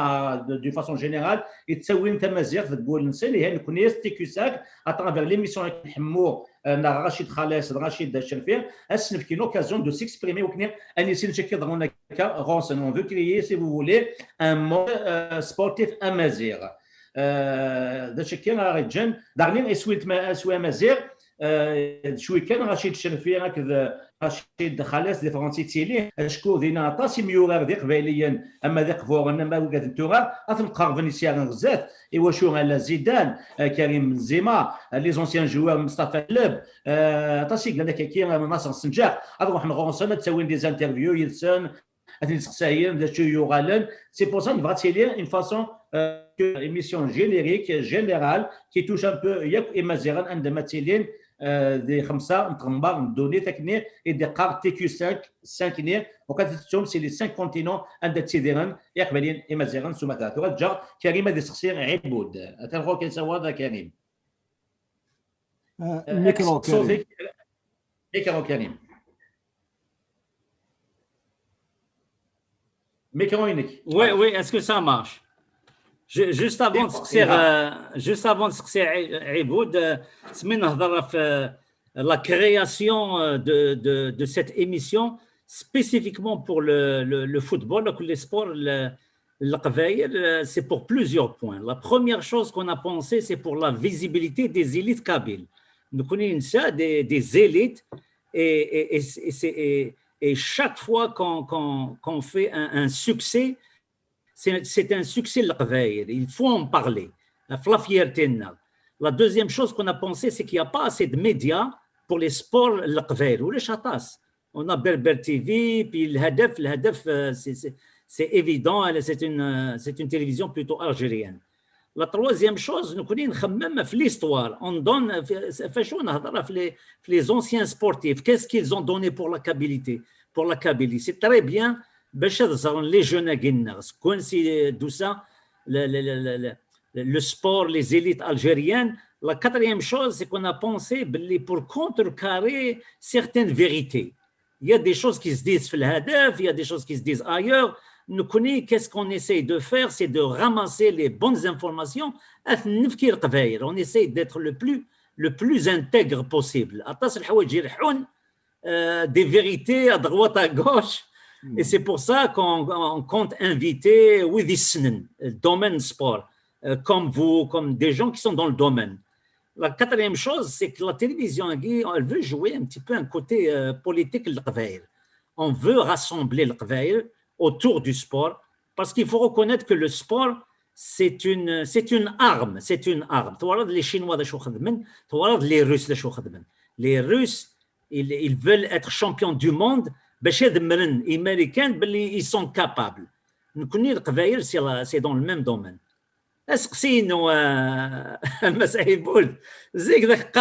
d'une façon générale, et Tsawin Tamazir, de Boulensel, et nous connaissons TQSAC à travers l'émission avec Hammour, Rachid Khalès, Rachid Dachelfir, est-ce qu'il y a une occasion de s'exprimer au Kenya, et on veut créer, si vous voulez, un monde sportif à Mazir. Dachelfir, Arjan, Darlin et Souit Mazir, شوي كان رشيد الشرفي هكذا رشيد خلاص دي فرنسي تيلي شكو دينا طاسي ميورار دي قبيليا اما ذي قفور انما وقات التوغا اثم قرب نسيان غزات ايوا شو على زيدان كريم بنزيما لي زونسيان جوار مصطفى لب طاسي قال لك كي ناصر السنجاق اروح نغونسون تسوي دي انترفيو يلسن اثني سقسايين دا شو يوغالن سي بور سا نبغى تيلي اون فاسون émission générique générale qui touche un peu ياك امازيغان عندما تيلين دي خمسه نتغمر ندوني تكني اي دي قار تي كيو 5 ني وكتتهم سي لي 5 كونتينون عند تيديرن يقبلين امازيغان ثم ثلاثه رجع كريمه دي سقسير عبود تلغو كيسوا هذا كريم ميكرو كريم ميكرو كريم ميكرو ينك oui est-ce que ça marche juste avant de سقسي عبود سمي نهضر في la création de cette émission spécifiquement pour le football, les sports, c'est pour plusieurs points. La première chose qu'on a pensé, c'est pour la visibilité des élites kabyles. Nous connaissons des élites et chaque fois qu'on fait un succès, c'est un succès l'Qbaïl. Il faut en parler. La deuxième chose qu'on a pensé, c'est qu'il n'y a pas assez de médias pour les sports l'Qbaïl ou les chatas. On a Berber TV, puis le Hadef, c'est évident, c'est une télévision plutôt algérienne. La troisième chose, nous connaissons même l'histoire. On donne, les anciens sportifs, qu'est-ce qu'ils ont donné pour la Kabylie. C'est très bien. Les jeunes d'où ça, le sport, les élites algériennes. La quatrième chose, c'est qu'on a pensé pour contrecarrer certaines vérités. Il y a des choses qui se disent في الهدف, il y a des choses qui se disent ailleurs. Nous connaissons qu'est-ce qu'on essaye de faire, c'est de ramasser les bonnes informations. On essaye d'être le plus intègre possible. Des vérités à droite, à gauche. Et c'est pour ça qu'on compte inviter le domaine sport, comme vous, comme des gens qui sont dans le domaine. La quatrième chose, c'est que la télévision, elle veut jouer un petit peu un côté politique de l'Qbaïl. On veut rassembler l'Qbaïl autour du sport, parce qu'il faut reconnaître que le sport, c'est une arme. C'est une arme. Les Chinois, les Russes, les Russes, ils veulent être champions du monde. Les Américains, ils sont capables. Nous connaissons l'Qbaïl, c'est dans le même domaine. اسقسينو مسعيبول زيك ذاك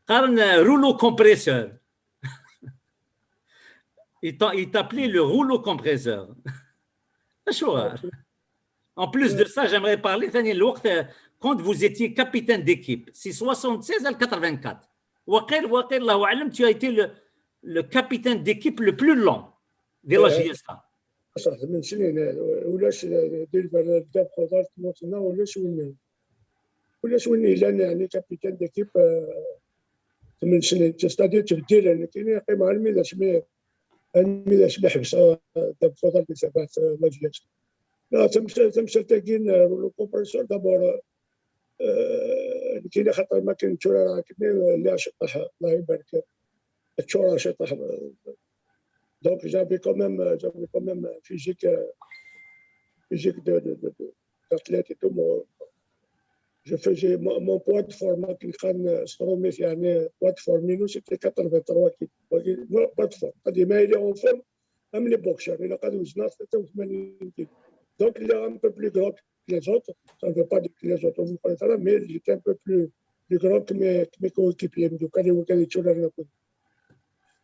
قارن rouleau compresseur. Il t'appelait le rouleau compresseur. En plus de ça, j'aimerais parler quand vous étiez capitaine d'équipe. C'est 76 à 84. Tu as été le capitaine d'équipe le plus long de la JSK. صح 8 سنين ولاش دير بدا بخضر تموتنا ولاش وين لان يعني كابيتان ديكيب 8 سنين تستادي تبديل يعني كاين قيمه على الميلاش ما حبس دا بخضر ديال سبعات لاجياس لا تمشى تاكين لو كومبريسور دابور كاين خاطر ما كاين تشورا كني اللي شطح الله يبارك التشورا شطح. Donc j'avais quand même physique d'athlète et tout. Je faisais mon poids de forme qui poids de forme c'était 83 kilos. Pas de forme. Mais il est en forme, même les boxeurs. Il a 83 kilos. Donc il est un peu plus grand que les autres. Ça ne veut pas dire que les autres vous prenez ça, mais il était un peu plus grand que mes coéquipiers. Donc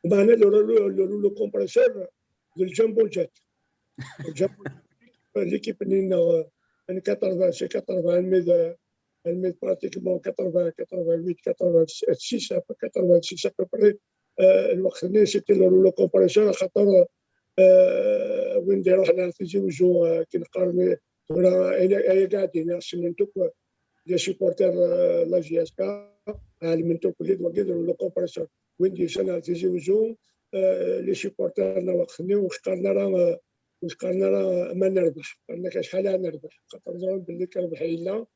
معنا لو كومبريسور ديال جامبو جات ليكيب اللي 80 الميد براتيكمون 88 86 ابري الوقت اللي سيتي لو كومبريسور خاطر وين نديرو حنا تيجيو كنقارنوا ولا قاعدين سننتوك لي سيبورتير لا جي اس كا علمنتوك اللي دوكيدرو لو كومبريسور وين دي سنه تيجيو لي سيبورتير وقتني وشقالنا راه ما نربح قالنا شحال نربح خاطر نظن باللي كنربح الا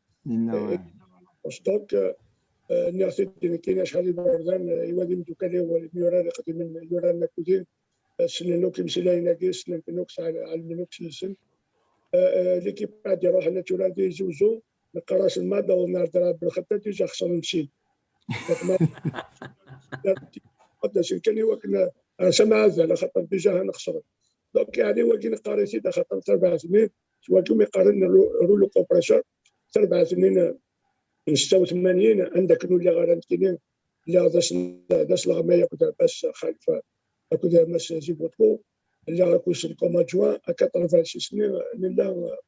دونك الناس اللي كاين شحال يبردان يوالي مدوكا اللي هو الميورا قديم يورا كودين سنينو كيمشي لينا كيس نوكس على المنوكس يسن ليكيب غادي يروح انا تولادي زوزو نقراش الماده ونهضر بالخطه تيجي خصنا نمشي قداش كان يوكل سمع زال خاطر ديجا نخسر دونك يعني واكين قاري سيده خاطر 4 سنين واكين يقارن رولو كومبريسور 4 سنين من 86 عندك نولي غارنتيني اللي داس الغمايه كنت باش خليفه كنت باش جيبوتكو اللي غاكوش الكوما جوان 86 سنين لا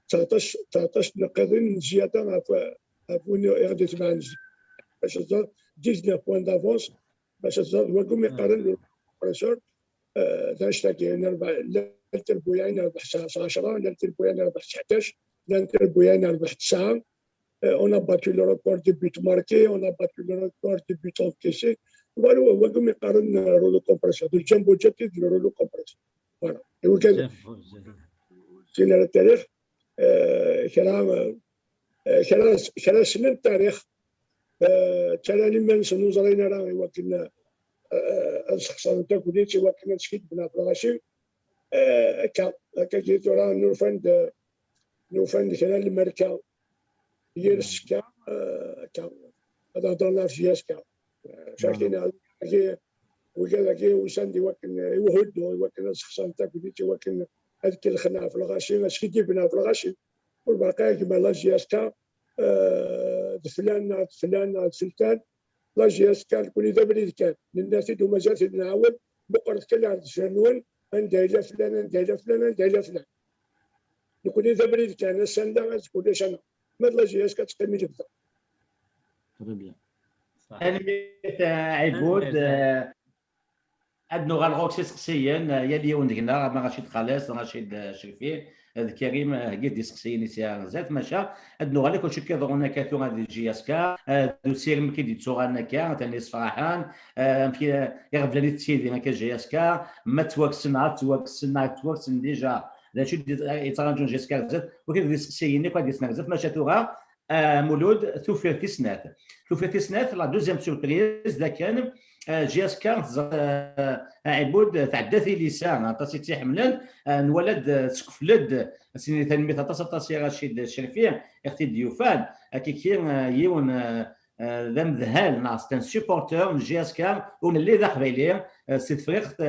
19 نقاذين زياده وين غادي تبع باش 19 بوان دافونس باش واكم يقارن البريسور تنشتكي نربح لا تربويا نربح 10 لا تربويا نربح 11 لا تربويا نربح 9. On a battu le record de buts marqués, on a battu le record de buts encaissés. هو قام يقارن رولو كومبريسور الجامبو جديد رولو كومبريسور فوالا هو كان سينا التاريخ كلام سنين التاريخ تراني من سنو زرينا راه وكنا الشخصان نتاعك وليتي وكنا تشكيت بنات الغاشي هكا جيتو راه نوفند كلام الماركه هي السكا هذا هضرنا في جياسكا شاكين وقال لك وساندي وكن يوهد وكن الشخصان نتاعك وليتي وكن هذيك الخناقه في الغاشي تشكيت بنات في الغاشي والباقي كما لا جياسكا فلان سلطان لا جياسكا كل ذا بريد كان للناس اللي مازال نعاود بقرة كل عرض شنون ندعي لا فلان ندعي لا فلان ندعي لا فلان يكون ذا بريد كان السنة تقول ليش أنا ما لا جياسكا تقيمي لبدا تري بيان أنا عبود عندنا غالغوك سقسيين يا ديون دينا ما غاشي خلاص غاشي شرفي هذا كريم قد يسقسيني سي زاد ماشا عندنا غالي كلشي كيضرنا كاتو غادي جي اس كا دو سير كي دي تسوغانا كا تاني صراحان يغفل لي تسيدي ما كجي اس كا ما توكسن ديجا لا شي يترانجون جي اس كا زاد وكيف يسقسيني كوا ديسنا زاد ماشا توغا مولود توفي في سنات لا دوزيام سوربريز ذا كان جي اس كا عبود تعدى في لسان تاسيتي حملان نولد سكفلد سيني تنميت تاسي رشيد الشرفي اختي ديوفان كي يون ذا مذهل ناس تن سوبورتور جي اس كا ونلي ذا قبيلي سي فريخت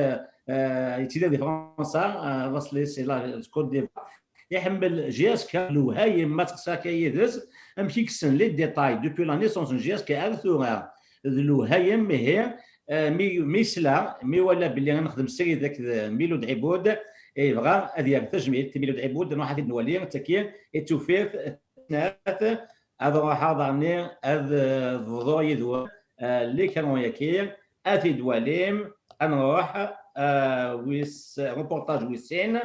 يتيدا دي فرنسا وصلي سي لا كود دي يحمل جي اس كا لو هاي ما تقسا كيدز ام كيكسن لي ديتاي دوبي لا نيسونس جي اس كا ارثورا ذلو هاي مي ميسلا مي ولا باللي غنخدم سيري ذاك ميلود عبود يبغى هذه تجميل ميلود عبود نروح هذه نولي تكين توفير نات هذا راح حاضرني هذا الضوء يدو اللي كانوا ياكين اثي دواليم نروح ويس روبورتاج ويسين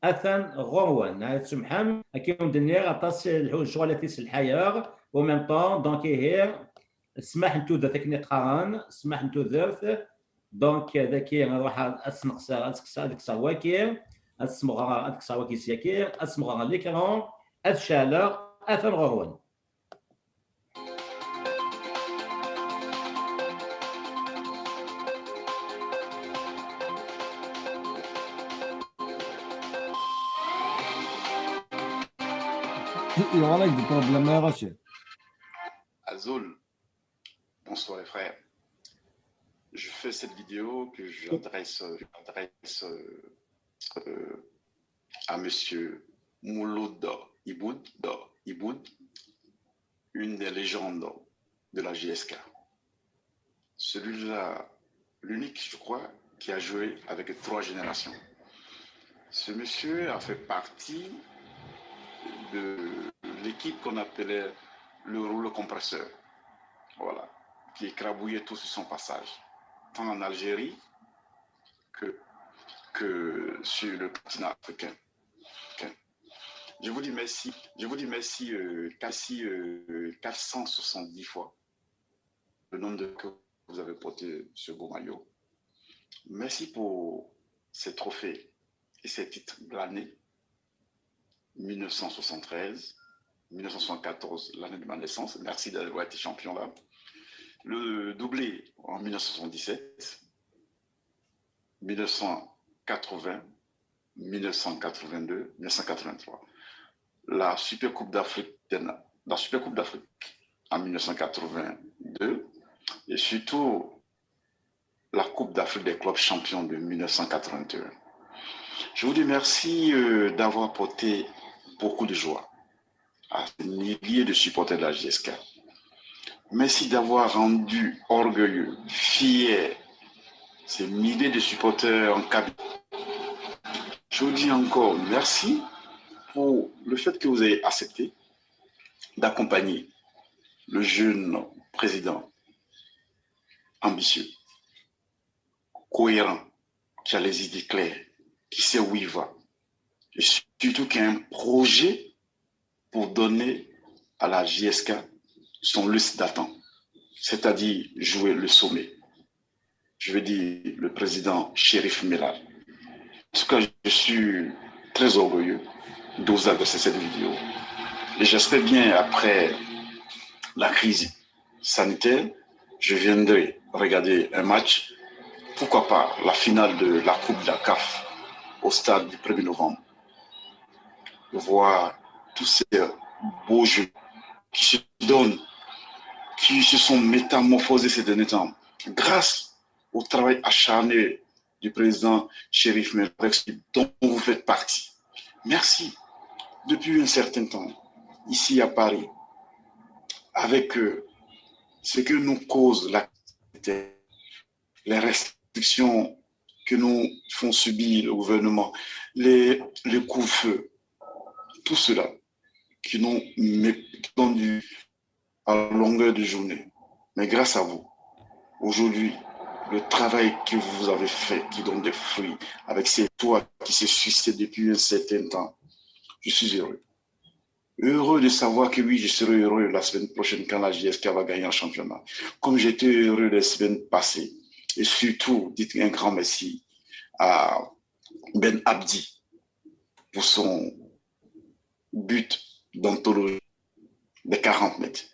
اثن غروان هذا سمحان كيما دنيا غطاس الشغل في الحياه وميم طون دونك هي سمح نتو ذا تكني قران سمح نتو ذرث دونك ذاكي نروح اسقسا ديك السواكي اسمغ ديك السواكي سياكي اسمغ ليكرون اتشالا اثن غروان Il y aura des problèmes à Rachid. Azul, bonsoir les frères. Je fais cette vidéo que j'adresse à monsieur Mouloud Iboud, une des légendes de la JSK. Celui-là, l'unique, je crois, qui a joué avec 3 générations. Ce monsieur a fait partie de l'équipe qu'on appelait le rouleau compresseur, voilà, qui écrabouillait tout sur son passage, tant en Algérie que sur le continent africain. Je vous dis merci 470 fois le nombre de que vous avez porté ce beau maillot. Merci pour ces trophées et ces titres de l'année 1973, 1974, l'année de ma naissance. Merci d'avoir été champion là. Le doublé en 1977, 1980, 1982, 1983. La Super Coupe d'Afrique en 1982 et surtout la Coupe d'Afrique des clubs champions de 1981. Je vous dis merci d'avoir porté beaucoup de joie à des milliers de supporters de la JSK. Merci d'avoir rendu orgueilleux, fiers ces milliers de supporters en cabine. Je vous dis encore merci pour le fait que vous avez accepté d'accompagner le jeune président ambitieux, cohérent, qui a les idées claires, qui sait où il va, et surtout qui a un projet pour donner à la JSK son lustre d'attente, c'est-à-dire jouer le sommet. je veux dire le président Chérif Mellal. En tout cas, je suis très orgueilleux d'oser adresser cette vidéo. Et j'espère bien, après la crise sanitaire, je viendrai regarder un match, pourquoi pas la finale de la Coupe de la CAF au stade du 1er novembre. Voir tous ces beaux jeux qui se donnent, qui se sont métamorphosés ces derniers temps, grâce au travail acharné du président Chérif Mellal, dont vous faites partie. Merci. Depuis un certain temps, ici à Paris, avec ce que nous cause l'activité, les restrictions que nous font subir le gouvernement, les couvre-feu, tout cela qui nous met à longueur de journée. Mais grâce à vous, aujourd'hui, le travail que vous avez fait, qui donne des fruits, avec ces toits qui se suicident depuis un certain temps, je suis heureux. Heureux de savoir que oui, je serai heureux la semaine prochaine quand la JSK va gagner un championnat. Comme j'étais heureux les semaines passées. Et surtout, dites un grand merci à Ben Abdi pour son but d'anthologie des 40 mètres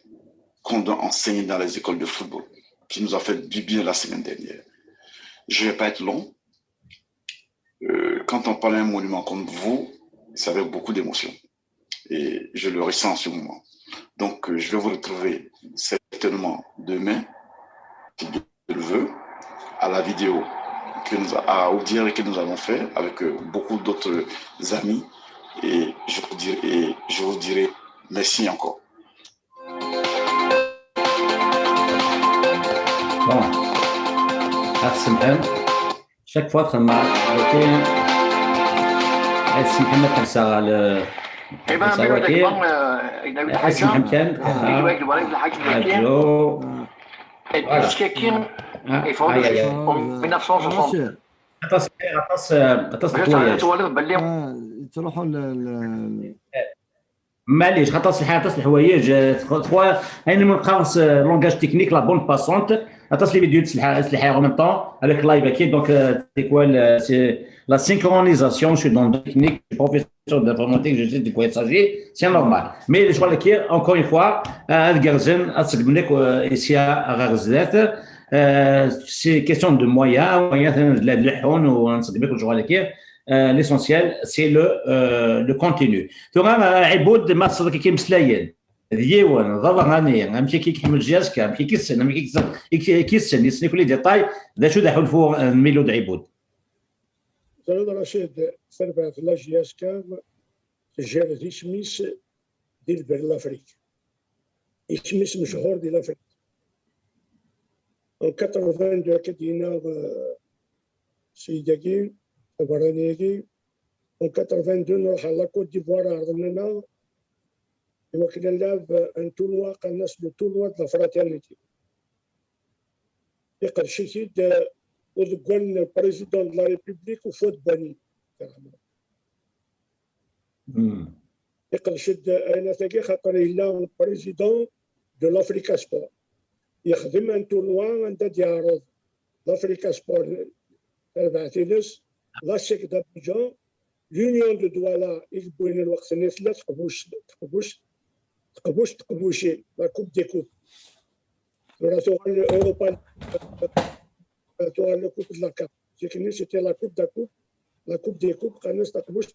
qu'on doit enseigner dans les écoles de football, qui nous a fait du bien la semaine dernière. Je ne vais pas être long. Quand on parle d'un monument comme vous, c'est avec beaucoup d'émotion. Et je le ressens en ce moment. Donc, je vais vous retrouver certainement demain, si Dieu le veut, à la vidéo, au direct que nous avons fait avec beaucoup d'autres amis. Et je vous dirai merci encore. Bon, merci Mohamed. Chaque fois, ça m'a bloqué. Merci Mohamed comme ça. ايضا بما تكبر اجنبي الحاجه يجوا يقبل الحاجه جو الشكاكين يفوز من 1960 غطاس الحوايج تروحوا معليش غطاس الحوايج انا من نقص لونغاج تكنيك لا بون باسونت غطاس لي فيديو تسلحها en même temps avec live aquí donc c'est quoi la synchronisation je suis dans le technique je suis professeur d'informatique je sais de quoi il s'agit c'est normal mais je vois que encore une fois الجرزن اتصدمنك ici à غرزات c'est question de moyens de اللحون ونصدمك وجوا لك l'essentiel c'est le contenu تمام عبود ما تصدق كي مسلايين ديوان ضرب غني امشي كي كيحمل جهازك امشي كيسن امشي كيسن يسني كل ديتاي ذا شو دحول فوق ميلود عبود زاد رشيد سربع في لاجياسكا جار دي شميس ديال بر لافريك شميس مشهور ديال لافريك en 82 كدينا سيداكي برانيكي en 82 نروح على كوت ديفوار عرضنا وكنا نلعب ان تورنوا قالنا اسمو تورنوا د فراترنيتي يقر شيكيد وذكرنا البريزيدون د لا ريبوبليك وفوت باني يقر شد انا ثقي خاطر الا البريزيدون دو لافريكا سبور يخدم ان تورنوا عند ديارو لافريكا سبور تبع تينس لا شيك دابجان لونيون دو دوالا يجبوين الوقت الناس لا تقبوشي لا كوب دي كوب ولا توغل اوروبا توغل لا كوب د لا كاب سيكني سيتي لا كوب دا كوب لا كوب دي كوب قال الناس تقبوش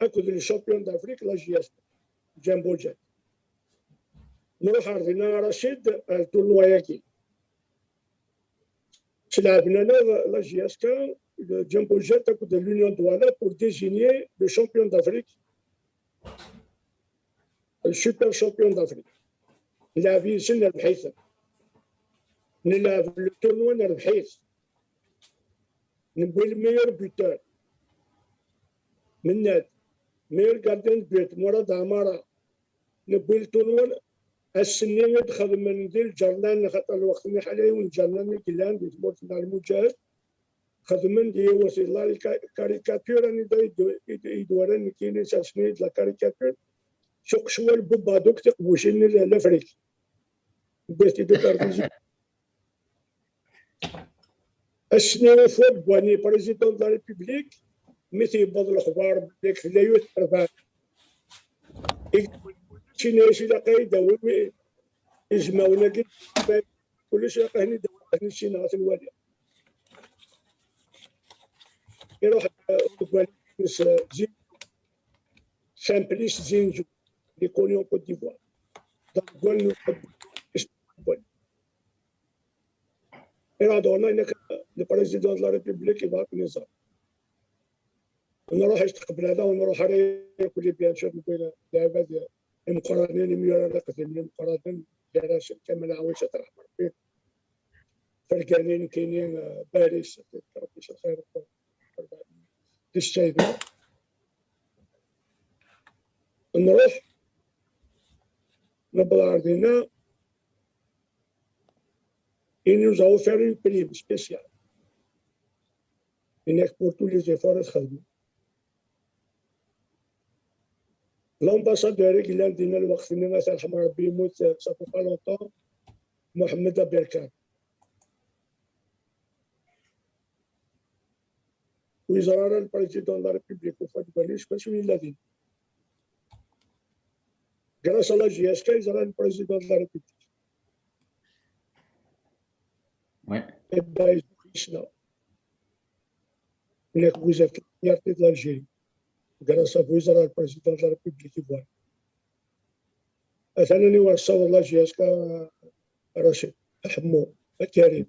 اكو لي شامبيون دافريك لا جي اس جامبو جات نروح عرضنا رشيد التورنوا ياكي لعبنا لا جي اس كا جامبو جات اكو د لونيون دوالا بور ديزينيي لو شامبيون دافريك السوبر شامبيون دافريك نلعب سنة البحيث نلعب التورنوا نربحيث نبوي الميور بوتور من ناد ميور كاردين بيت مراد عمارة نبوي التورنوا السنين ندخل من ذي الجرنان خاطر الوقت اللي حاليا والجرنان كلان بيتموت مع المجاهد خدمن دي وسيل لا كاريكاتور اني يدورن كاين سميت لا كاريكاتور سوق شوال بوبا دوك تقبوشين لافريك بس دوك السنة فوق بواني بريزيدون دو لا ريبوبليك مثل يبض الأخبار بديك لا يترفع شي ناس إلا قايدة يجمعونا كي كلش هني دوني شي ناس الوالي يروح زين سامبليس زينجو اللي كونيون كوت ديفوار دونك إرادونا إنك البريزيدون دو لا ريبوبليك يبغى نظام ونروح يستقبل هذا ونروح عليه كل بيان شوف نقول العباد المقرنين ميورا قتل من المقرنين جراش كما عاوش ترحم ربي فرقانين كاينين باريس ربي يشفي خير تشتايدو نروح نبدا عندنا et nous avons fait une prime spéciale. Pour tous les efforts خدموا. L'ambassadeur qui l'a dit le وقت اللي مثلا رحم ربي يموت ça fait pas longtemps محمد بركان. وزراء البريزيدون لا ريبوبليك وفات باليش باش وين الذين. Grâce à la GSK وزراء البريزيدون لا ريبوبليك. Ouais. Et bien, ils ont fait vous êtes la fierté de l'Algérie. Grâce à vous, le président de la République ivoirienne. أثنني وصل الله جيسك رشيد حمو كريم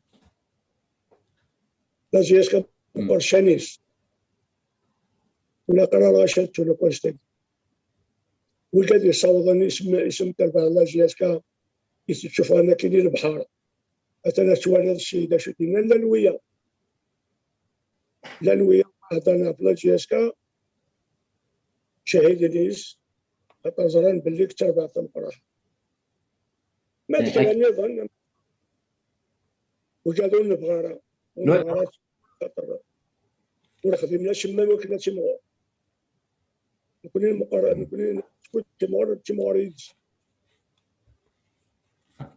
لا جيسك برشانيس ولا قرار غشت ولا كوستك وقد يصوضني اسم تبع الله جيسك يشوف أنا كيدي البحر أتنا سؤال هذا الشيء إذا شدينا لانوية هذانا بلا جيسكا شهيد ليس خاطر زران باللي كتر بعض المقراح ما تكلمني ظن وجادوا البغارة والبغارات خاطر ونخدمنا شمام وكنا تيمغور نكونين المقرا نكونين تيمغوريدز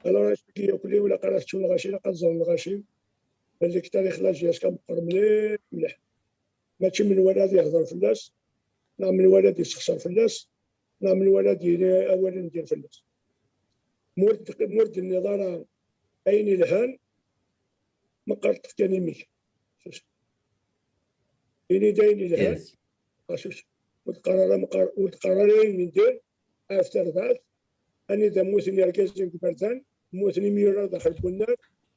انا راشتكي كلي ولا قرات شو الغاشي لا قزر الغاشي اللي تاريخ لا جياش كنبقر مليح ماشي من ولد يهضر في الناس لا من ولد يسخسر في الناس لا من ولد اولا ندير في الناس مورد النظاره اين الهان ما قرت ثاني ميك إني داين الهان شوف والقرارين ندير افتر ذات أنا إذا موثني ركزين كبرتان موثني ميرا داخل بنار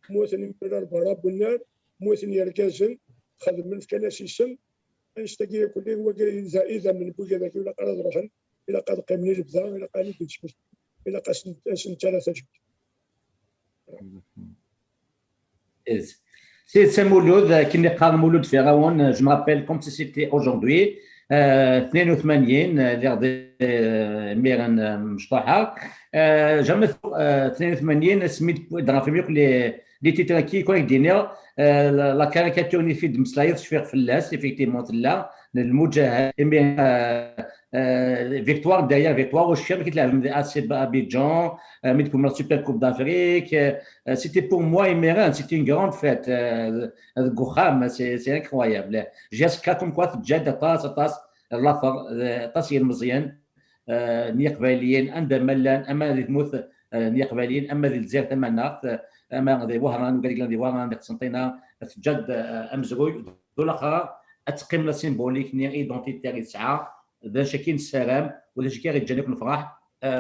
موثني ميرا برا بنار موثني ركزين خدم من كناسي سن نشتكي كل هو إذا من بوجا ذاك ولا قرض روحن إلا قد قيمني البذا إلا قال لي إلا قاس ثلاثة جبت. C'est Mouloud qui n'est pas Mouloud Ferraoun, je me rappelle comme si c'était aujourd'hui. 82 اللي ميران مشطوحه جمع 82 سميت درا في ميوك لي تيتر كي كون دينير لا كاريكاتور في دمسلايط شفيق فلاس ايفيكتيمون تلا المجاهد فيكتوار داير فيكتوار والشام كيتلعب اسي ابيجان ميتكم لا سوبر كوب دافريك سيتي بور موا ميران سيتي اون غراند فيت الكوخام سي انكرويابل جاسكا كوم كوا تجاد طاس اللافر طاسي المزيان نيقباليين عند ملان اما الموت نيقباليين اما الجزائر تمنى اما ذي وهران وقال لك ذي وهران قسنطينه تجد امزروي دوله اخرى اتقيم لا سيمبوليك ني ايدونتيتير تسعه ذا شكين السلام ولا شكي يجانيك الفرح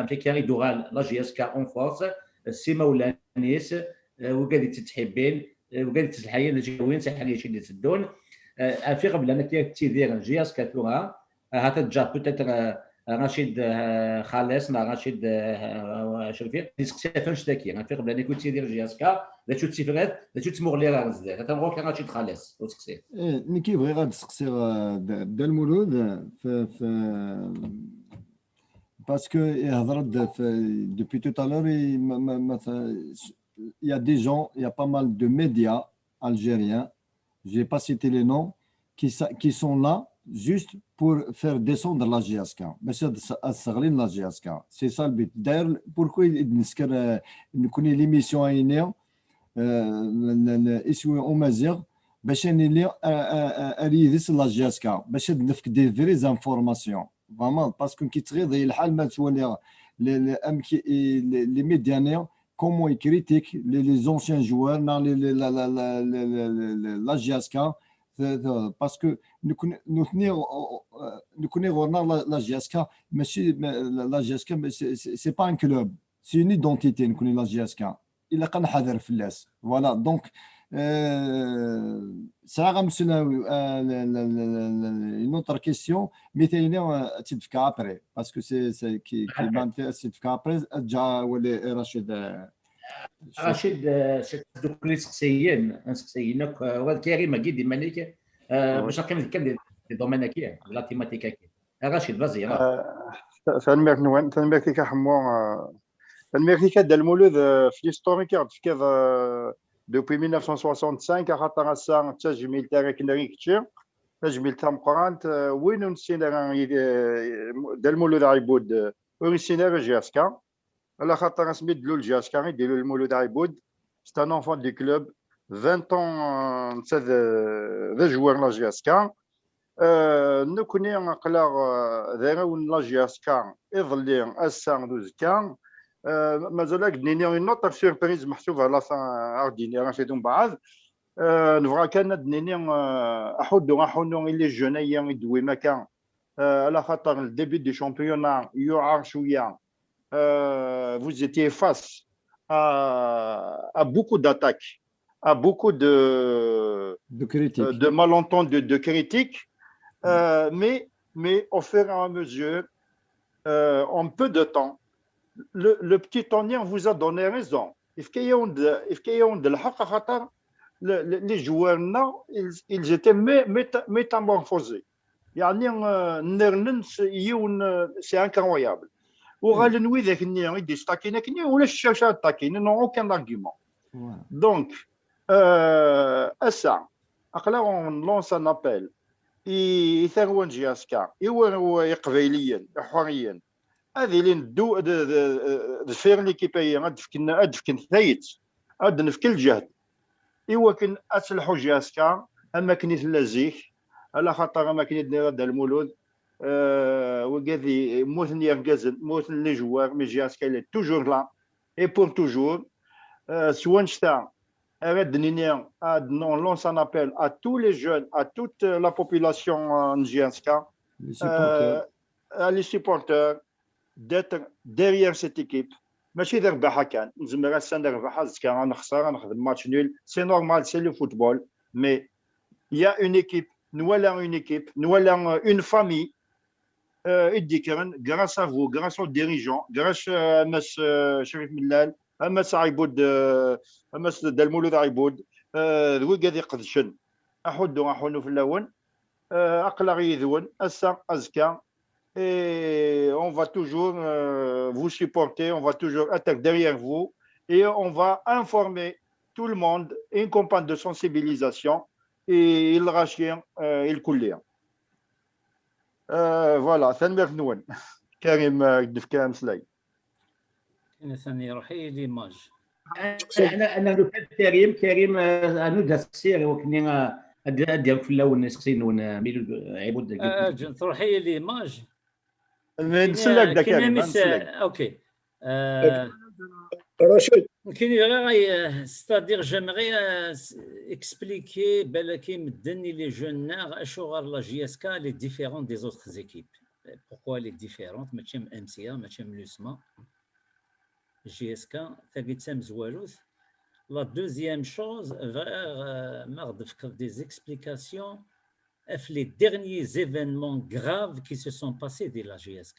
كي دوغال لا جي اس كا اون فورس سي مولانيس وقال تتحبين وقال تسحيين الجوين سحري شي اللي تدون في قبل انا كي تيدير جي اس كا توها هذا جا بوتيتر رشيد خالص مع رشيد شرفي ديسكسي فاش تاكي في قبل انا كنت تيدير جي اس كا لا تشوت سيفرات لا تشوت مغلي راه زاد هذا نروح رشيد خالص وتسكسي مي كيبغي غاد تسقسي دا المولود في باسكو يهضر depuis tout à l'heure il y a des gens il y a pas mal de médias algériens je vais pas citer les noms qui sont là juste pour faire descendre la GSK باش تستغلين la GSK c'est ça le but d'ailleurs pourquoi نسكر نكوني ليميسيون عينيه اسمه امازيغ باش نلي اريدس لا جي اس كا باش نفك دي فري زانفورماسيون فريمون باسكو كي تغيض الحال ما تولي لي ميديانير comment ils critiquent les anciens joueurs dans la GSK parce que nous connaissons la GSK, mais la GSK c'est pas un club, c'est une identité. Nous connaissons la GSK. Il a qu'un hadar flas. Voilà, donc ça a une autre question, mais tu as après, parce que c'est qui m'intéresse après, déjà Rachid. رشيد دوك اللي سقسيينك وهذا كريم اكيد ديما ليك باش نقيم كان دي دومين كي لا تيماتيكا كي رشيد فازي فالميرك نوان فالميرك كحمو فالميرك ديال المولود في ليستوريك كيف دوبي 1965 خاطر الساعه تجميل تاع كناري كثير تجميل تاع مقرانت وين نسينا ديال المولود عيبود وريسينا جاسكا على خاطر سميت له الجاسكا يديروا المولود عيبود سي ان انفون دي كلوب 20 ans ذا جوار لا جاسكا نكوني نقلا ذاون لا جاسكا يظلي اسان دوزكا مازال دنيني نوتر سيربريز محسوبه على ارديني راه شي بعض نفرا كان دنيني احودو اللي جونايا يدوي مكان على خاطر الديبي دي شامبيونا يعار شويه vous étiez face à beaucoup d'attaques, à beaucoup de critiques, de malentendus, de critiques, mais au fur et à mesure, en peu de temps, le petit Tonien vous a donné raison. Les joueurs, ils étaient métamorphosés. C'est incroyable. وغالنوي ذاك النية يدي ستاكينا كني ولا الشاشة تاكينا نو اوكان ارغيومون دونك اسا اقلا اون لونس ان ابل يثروان جياسكا يورو قبيليا حريا هذه اللي ندو دفير ليكيبايا ادفكن ثايت ادنف كل جهد ايوا كن اسلحو جياسكا اما كنيت لازيك على خاطر ما كنيت ديال المولود وقاذي موثن يرقزن موثن لي جوار مي جياسكا اللي توجور لا اي بور توجور سوا نشتا اراد نينيا on lance un appel à tous les jeunes, à toute la population njianska, les supporters d'être derrière cette équipe. ماشي ربحها كان نزمر السنه نربحها زكا غنخسر غنخدم ماتش نول سي نورمال سي لو فوتبول مي il y a une équipe nous allons une équipe nous allons une famille grâce à vous, grâce aux dirigeants, grâce à M. Sherif Millal, à M. Aïboud, à M. Delmoulou d'Aïboud, وقاعد يقدشن أحدو في اللون أقلعي ذون أسا أزكا et on va toujours vous supporter, on va toujours être derrière vous et on va informer tout le monde, une campagne de sensibilisation et il rachien il coulait. فوالا ثاني نون كريم دفكان سلاي انا ثاني روحي ليماج انا لو كريم انو داسير وكني ديال في الاول نسقسي نون ميلو عيبود تروحي ليماج نسلك دا كريم اوكي رشيد c'est-à-dire j'aimerais expliquer بالكي مدني لي جونار اشو غير لا جي اس كا لي ديفيرون دي زوتر زيكيب pourquoi les différentes ماشي ام سي ا ماشي لوسما جي اس كا تاقي تسام زوالوث لا دوزيام شوز ماغد فكر des explications في les derniers événements graves qui se sont passés de la GSK.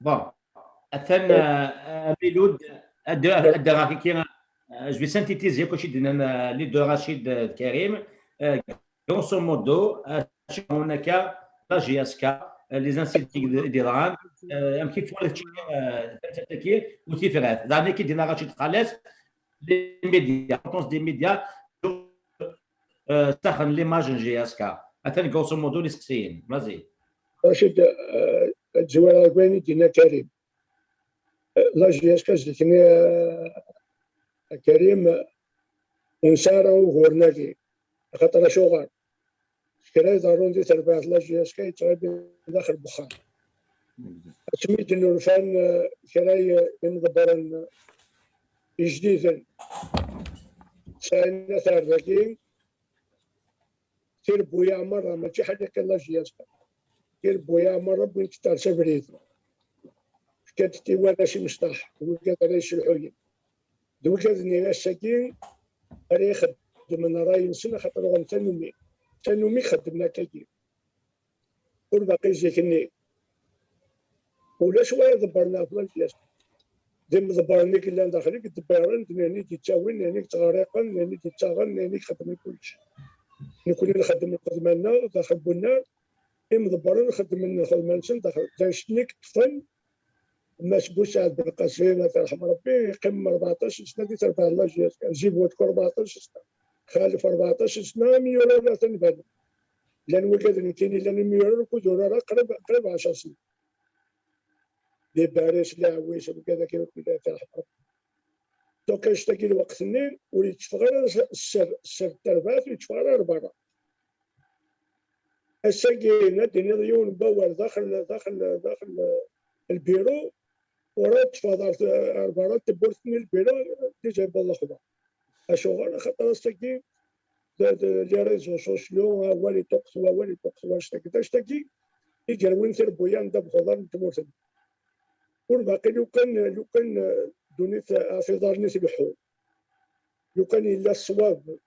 Bon, Miloud, je vais synthétiser les deux Rachid Karim. Grosso modo, on a la GSK, les instituts d'Iran, un petit peu de différents. Dans l'équipe de Rachid Khalès, les médias, des médias, تاخذ ليماج جي اس كا ثاني grosso modo اللي سقسيين مازي رشيد الجوال الكويني دينا كريم لا جي اس كا جاتني كريم ونسارو غورناكي خاطر شغال كراي ضروري دي تربع لاجياس كاي تغيب داخل بخار سميت انه الفن كراي ينضبر جديدا ساينا ثاركي تير بويا مرة ما تجي حاجة كلاجياس تير بويا مرة بوين تختار سبريد كانت تيوانا شي مصطح وكانت رئيس الحوية دوكا ناس ساكين راه يخدم من راي نسنا خاطر غن تنومي خدمنا كاكي والباقي زيكني ولا شويه دبرنا في الجلاس ديما دبرني كلا داخلك دبرن ناني تتاوين ناني تغريقن ناني تتاغن ناني خدم كلشي نكون نخدم الخدمه داخل بنا مدبرين نخدم من الخدمه داخل داشنيك طفل مسبوس عاد بالقصيم الله يرحم ربي يقيم 14 سنه دي تربع الله جيب ودك 14 سنه خالف 14 سنه ميورو لا تنبان لان وكاد كاين لان ميورو كدور قريب 10 سنين لي باريس لا عويس وكذا كيما كل ترحم ربي دوكا اشتكي الوقت النيل وليت تفغر السر التربات ويتفغر برا الساقينا ديني ضيون باور داخل البيرو ورات فضلت أربعة تبرتني البيرو ديجا بالله خبا أشوغل خاطر استكي لي ريزو سوسيو والي توقف اشتكي يجر وين تربويا ندب خضر نتموت والباقي لو كان دونيت في دار ناس بحول لو كان الا الصواب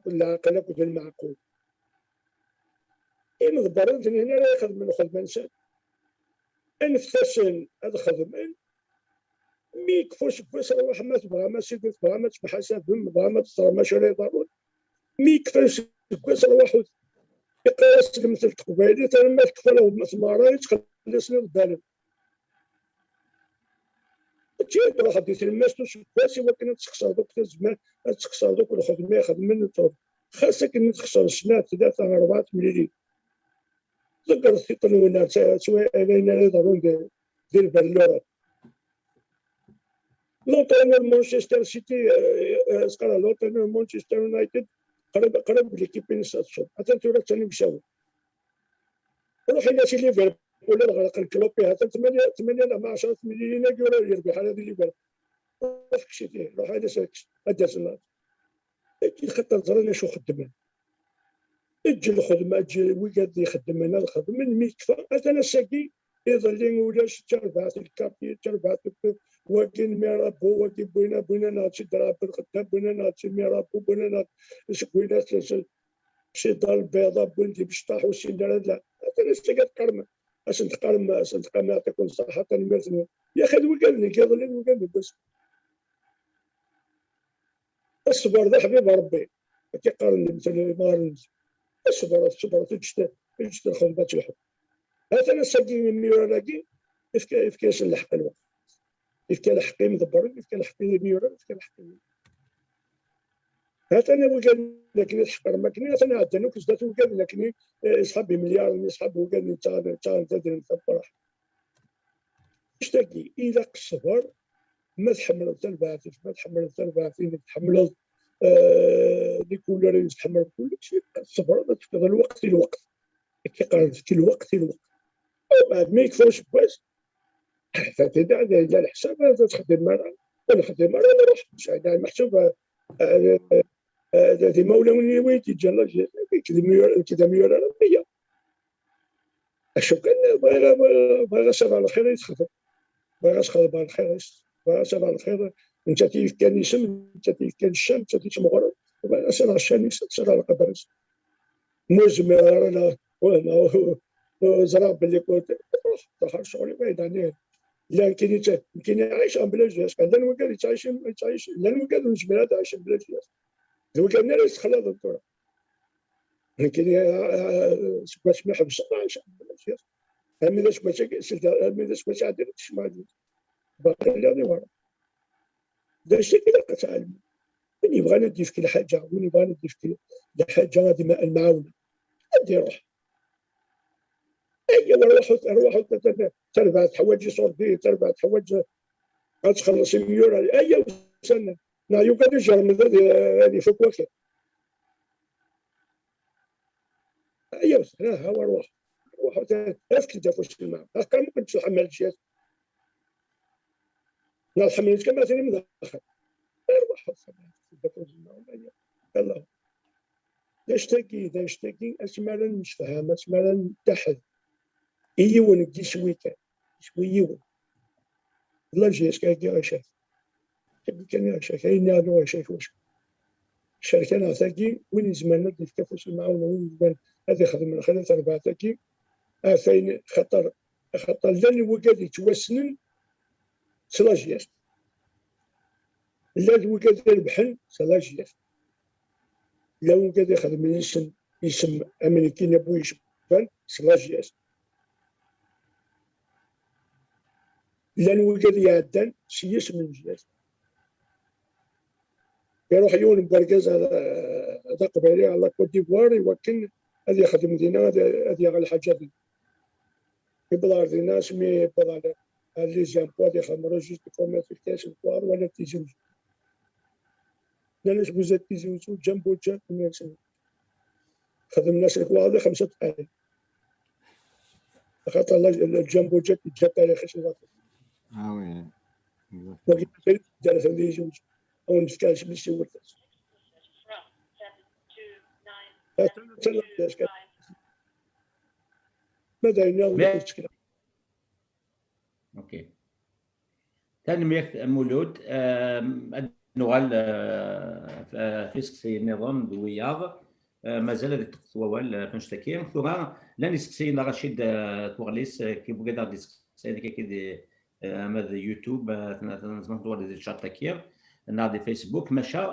العقل كود المعقول إن ضبرت هنا لا ياخذ من خدمه انسان انفتشن هذا خدم مي يكفوش بس روح ما تبغى ما سيدي تبغى ما تسمح حسابهم تبغى ما تصير مشاريع ضروري مي يكفوش بس روح يقاس مثل تقبايلي ترى ما تكفى له مسمارة يتخلي سنين بالهم تجي واحد يتلمس كويس ولكن تخسر دوك الزمان تخسر دوك الخدمه يخدم خاصك ان تخسر سنه 3 4 مليون تقدر تطلعوا سواء علينا ضروري دير باللورات لوطون مانشستر سيتي سقرا لوطون مانشستر يونايتد قرب ليكيب نساتشو حتى انتو ثاني مشاو روح الى شي ليفربول ولا الغرق الكلوبي حتى 8 لا 10 مليون يورو يربح هذا ليفربول روح كشتي روح هذا ساكس هذا سنه كي خطر زرنا شو خدمنا اجي الخدمه اجي ويقعد يخدم لنا الخدمه من ميكفى انا ساكي يظل ولاش تربعت الكابي تربعت وكين ميرابو وكين بوينا ناتشي دراب الخدام بوينا ناتشي ميرابو بوينا ناتشي بوينا شي دار البيضاء بنتي بشطاح وشي لا انا استقعد قرمه اش نتقرم يعطيكم الصحه نمرتني يا اخي وقالني كيظل وقالني بس الصبر ذا حبيب ربي كيقارن مثل ما الصبر تجد الخدمه الحب هذا انا ساكي ميوراكي كيف كاش نلحق الوقت كيف كان الحقي مدبر كيف كان الحقي ميورا كيف كان الحقي هذا انا وقال لكن الحق ما كني انا عدنا كزدات وقال لكن صحابي مليار صحابي وقال لي انت تدري نتبرح اشتكي الى الصبر ما تحمل البعث ما تحمل البعث تحمل لكل رئيس تحمل كل شيء الصبر ما تفقد الوقت كيقارن في الوقت بعد ما يكفوش كويس فتدع الى الحساب تخدم مرة ونخدم مرة نروح مش يعني محسوب هذا مولا وين تيجي كذا ميول ربية اشوف كان بغا صباح الخير يتخدم بغا صباح الخير بغا صباح الخير انت كيف كان يسم انت كيف كان الشام انت كيف مغرب بغا صباح الشام يسال على القدر مزمر انا زراب اللي كنت روح شغلي بعيد عليه لكن يمكن يعيش بلا جهاز كان لان وكان يعيش لان وكان الجبلات عايشين بلا جهاز لو كان ناس خلاص الدكتور يمكن باش ما يحبش عايش بلا جهاز هم اذا باش عاد ما باقي لا ورا دا الشيء اللي لقيت علم من يبغى ندي في كل حاجه وين يبغى ندي في كل حاجه هذه المعاونه ادي روح اي روحوا تربع حوايج صوردي تربع حوايج غتخلص مليون اي سنه نعيو كان الجرم هذه فوق وكل يوس لا هو روح افكي تفوش الماء كان ممكن تحمل الشيء لا حملت كما تاني من الاخر روح تفوش الماء يلا داشتكي اسمالا مش فاهم اسمالا تحت يون كي شويكا شويون لا جيش كاكي عشاك كان عشاك اين نادو عشاك واش الشركه نعطاكي وين زماننا كيف كفوش المعاونه وين زمان هذه خدم من خلال 4 تاكي فين خطر لان وقاد يتوسنن سلاجياس لا وقاد البحن سلاجياس لا وقاد يخدم اسم امريكي نبوي يشبان سلاجياس لا وقاد يعدان سياس من جياس يروح يون بركاز هذا قبيلي على كوت ديفوار يوكل هذه يخدم دينا هذه على الحاجات يبلغ دينا سمي يبلغ لي زامبو هذه خمرة جوج كومير في الكاس الكوار ولا تيزوج لا بوزات تيزوج جنبو جا خدم الناس الكوار 5 دقائق خاطر الجنبو جا تاريخ شي وي وكيف دار هذه جوج او نفكاش باش يورث ماذا ينال المشكله اوكي تنمية مولود نوال في النظام دوياض مازال هذيك التطوال فنشتكي ثم لا نسكسينا رشيد تورليس كي بغيت ديسكسي كي ماذا يوتيوب نزمن دور دي شات تكير نادي فيسبوك مشى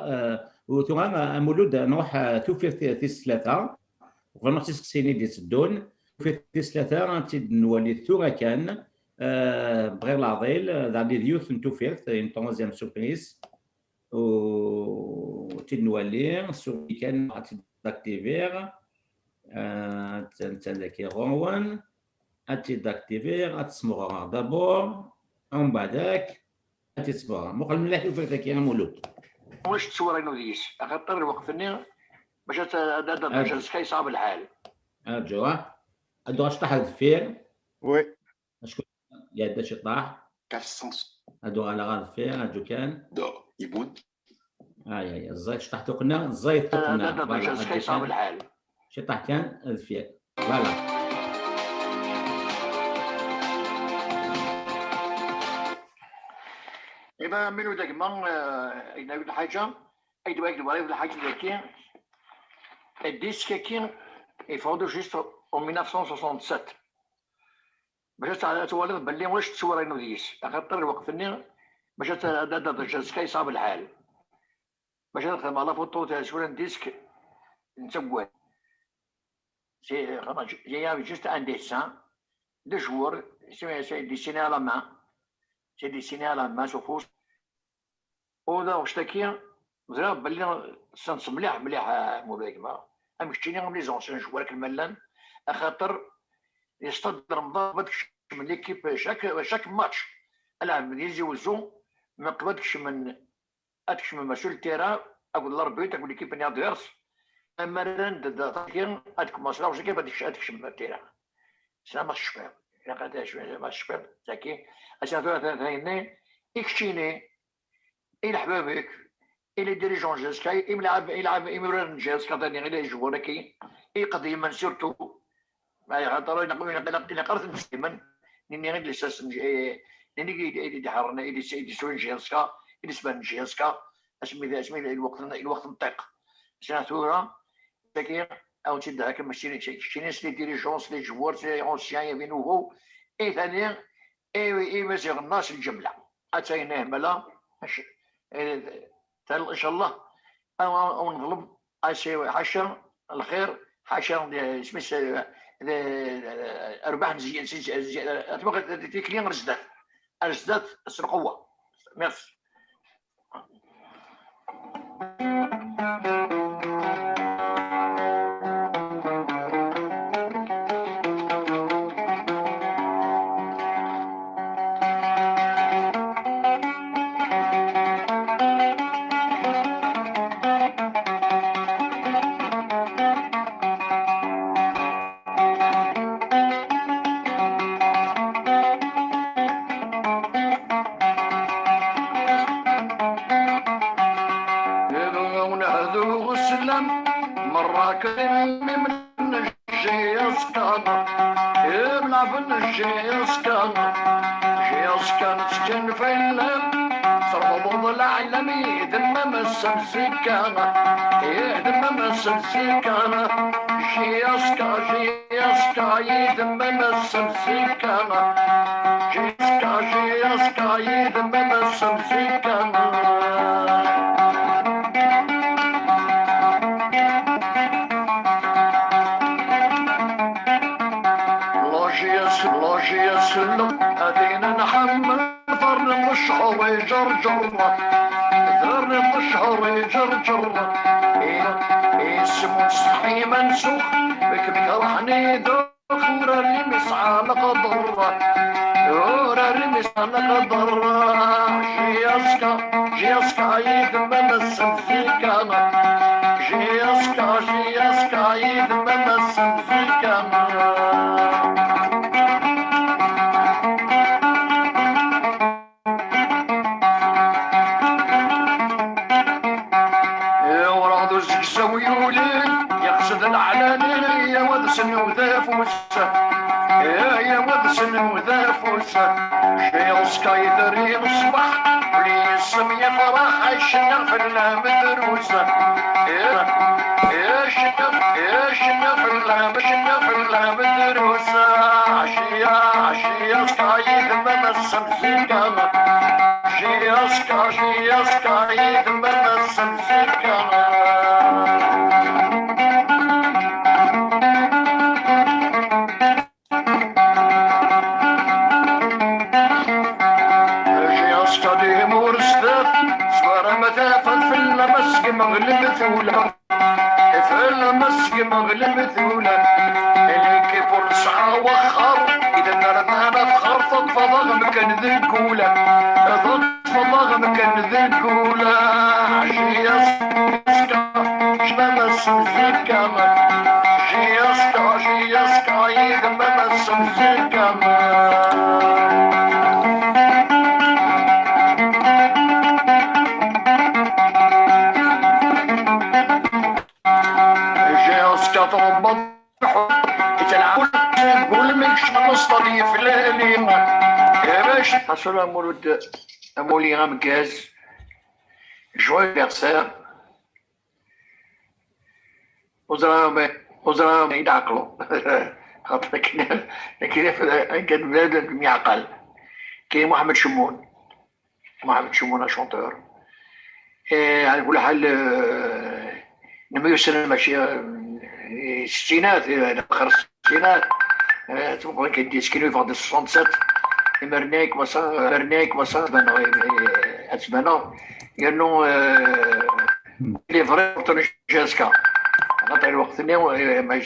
وثم مولود نروح توفي في 3 وفريمون تسكسيني ديال الدون في 3 تيد نولي ثورة كان بغير العضيل ذا لي ديوث نتوفيرت اون طونزيام سوربريز و تيد نولي سوري كان تاكتيفير تاعك روان تاكتيفير تسموها دابور ومن بعدك تسموها مقل ملاح وفرتك يا مولود واش تصور انه ديس خاطر الوقفني باش هذا سكاي صعب الحال جوا ادو اشطح الفير وي شكون يا شي طاح 400 ادو على غاد الفير ادو كان دو يبود يا الزيت شطح توقنا الزيت توقنا هذا سكاي صعب الحال شي طاح كان الفير فوالا إذا منو ذاك ما إذا قلت حاجة أيدو أكيد ولا يقول حاجة ذاك الديسك كين يفوضوا جيست en 1967 باش تولد باللي واش تصور انه ديس خاطر الوقفني باش هذا سكاي صعب الحال باش نخدم على فوتو تاع شويه ديسك نسوي j'ai juste un dessin de jour c'est dessiné à la main c'est dessiné à la main sur فوس وذا واش تاكي زرا باللي سنس مليح مولاي كما امشتيني غير لي زونسيون جوار الملان خاطر يصطاد رمضان بدكش من ليكيب شاك ماتش العب يجي وزو ما قبدكش من مسؤول التيران اقول لربي تقول ليكيب نيا ديرس اما راند داكين ادك مصرا واش كيف ادكش من التيران سلام الشباب يا قاعد شويه مع الشباب تاكي عشان ثاني يكشيني الى حبابك الى ديريجون جاسكاي يلعب يمرن جاسكا ثاني غير يجوا كي يقضي من سيرتو ما خاطر انا قررت نسلم ني غير لساس ني يدحرنا يدسون جاسكا يدسبان جاسكا اسمي الوقت نطيق سنه ثوره تاكي او تدعك ماشي شي ديريجونس لي جوار سي اونسيان يا نوفو اي ثاني اي ماشي الناس الجمله اتيناه ملا ان شاء الله او نظلم حاشا الخير حاشا سميت ارباح مزيان اتبقى كلين رزدات القوه ميرسي راكن من الجياس كان يبلع من الجياس كان جياس كان سكن في الليل صربوا العالمي دمم السمسكان يدمم السمسكان جياسكا جياسكا يدمم السمسكان جياسكا جياسكا يدمم السمسكان لوجيس هذين نحمل ضرن الشهر يجرجر ضرن الشهر يجرجر اسمه صحي منسوخ بك رحني دخل الرمس على قدر الرمس على قدر جياسكا جياسكا يدمم السمسكان جياسكا جياسكا يدمم السمسكان يقصد العلانية ودسن وذافوسة يا ودسن وذافوسة جياسكا يدري الصبح ليسم يفرح الشنف المدروسة يا شنف المدروسة جياسكا يدمم السمسكان جياسكا يدمم السمسكان مغلب ثولة في المسك مغلب ثولة اللي كيف الساعة وخر إذا نرمانا تخرطط فضغ مكان ذكولة فضغ مكان ذكولة جياسكا شمام السمسكة جياسكا يدمم السمسكة مصطلي فلاني يا باشا حصل مولود مولي غامكاز جوي بيرسير وزرا يدعقلو خاطر كاين كان بنادم يعقل كاين محمد شمون شونتور على كل حال نميو سنة ماشي الستينات اخر الستينات تبغى كديس كيلو يفضل 67 مرناك وصا أتبانا لأنه لي فري جاسكا خاطر الوقت ما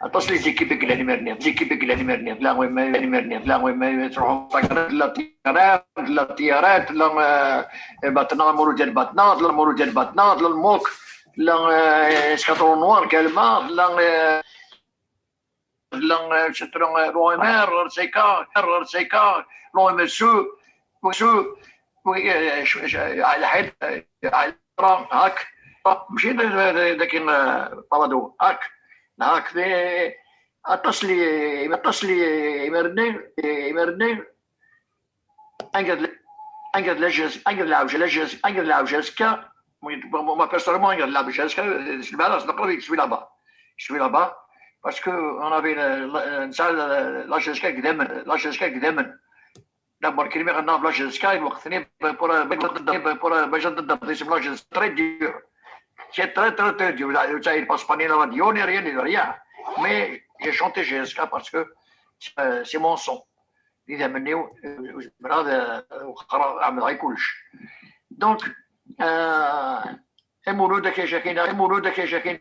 اتصلي زيكيبك لاني مرني لا وين تروحوا لا طيارات لا باتنا مورو ديال باتنا لا الموك لا اسكاترون نوار كالما لا شترون رويمر رسيكا لومسو على حد على هاك مشيت ذاك بابادو هاك اتصلي مرنين انقد لا جاسكا ما personnellement انقد لا جاسكا بالانس نقرا شوي لابا باسكو انا بين نسال لا جاسكا قداما دابا كلمه غنضرب بلا جاسكا وقتني بور باش نضرب اسم لا جاسكا تري ديور سي تري ديور تاع الاسباني لا راديوني ريان مي j'ai chanté GSK parce que c'est mon son. إذا مني هذا وقرا عمل غير كلش. دونك مولودة كي جاكين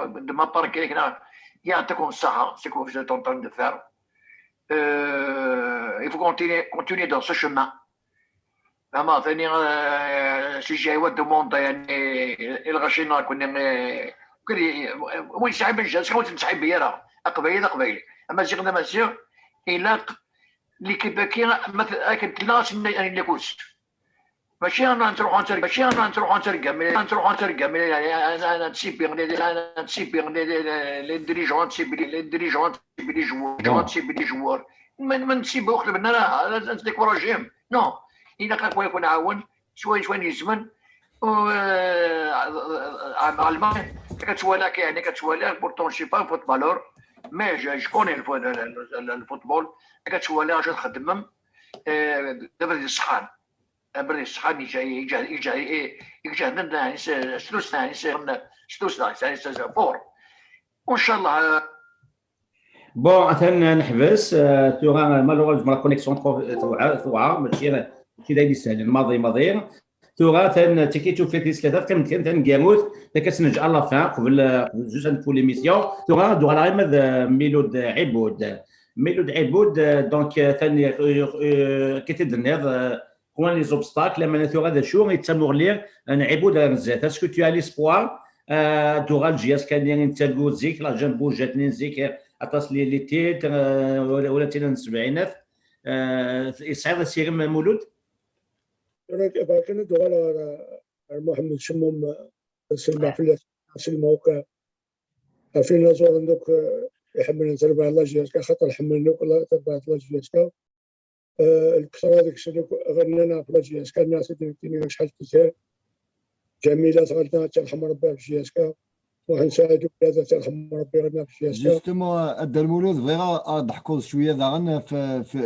دما بارك هنا يعطيكم الصحة c'est que vous êtes en train de faire. Il faut continuer dans ce chemin. أما ثاني شي جاي ودو يعني الغشينا كنا وين سحب الجاز كنت نسحب بيا راه قبيلي اما زيغنا ماشي الا اللي كيبكي مثلا كنت لا اللي كوس ماشي انا نروحو نترقى ماشي انا نروحو نترقى نروحو نترقى انا نسيبي لي ديريجون نسيبي لي ديريجون نسيبي لي جوار نسيبي لي جوار ما نسيبو وقت بنا لا نديكوراجيهم نو الا كان يكون عاون شويه يزمن علما كتوالى يعني كتوالى بورتون شي با فوت بالور مي جو كوني الفوتبول كتوالى اجي تخدم دابا السخان بري السخان يجي عندنا سلوس فور وان شاء الله بون مثلا نحبس توغا مالوغوزمون لا كونيكسيون ثوعه ماشي داير يسهل الماضي توغا تكي تشوف في ثلاثه كنقاموث كتسنج على فان قبل جوج نفو ليميسيون توغا دوغا غير ميلود عبود دونك ثاني كي تدنيض كوان لي زوبستاكل لما توغا ذا شو يتسموغ لي انا عبود نزات اسكو تو علي سبوار توغا الجياس كان نتلقو زيك لا جنبو جاتني زيك اطاس لي تيت ولا تينا السبعينات يصعد السير مولود كان دوغا محمد شموم سلمى في الموقع في نزور عندك يحمل تربع الله جياسكا خاطر حملنا ولا تربع الله جياسكا الكثرة ديك الشيء غنينا في جياسكا الناس اللي شحال كثير جميلة غنى ترحم ربي في جياسكا وغنساعدو بلاد ترحم ربي غنى في جياسكا جوستومون أدى المولود بغينا ضحكوا شوية داغن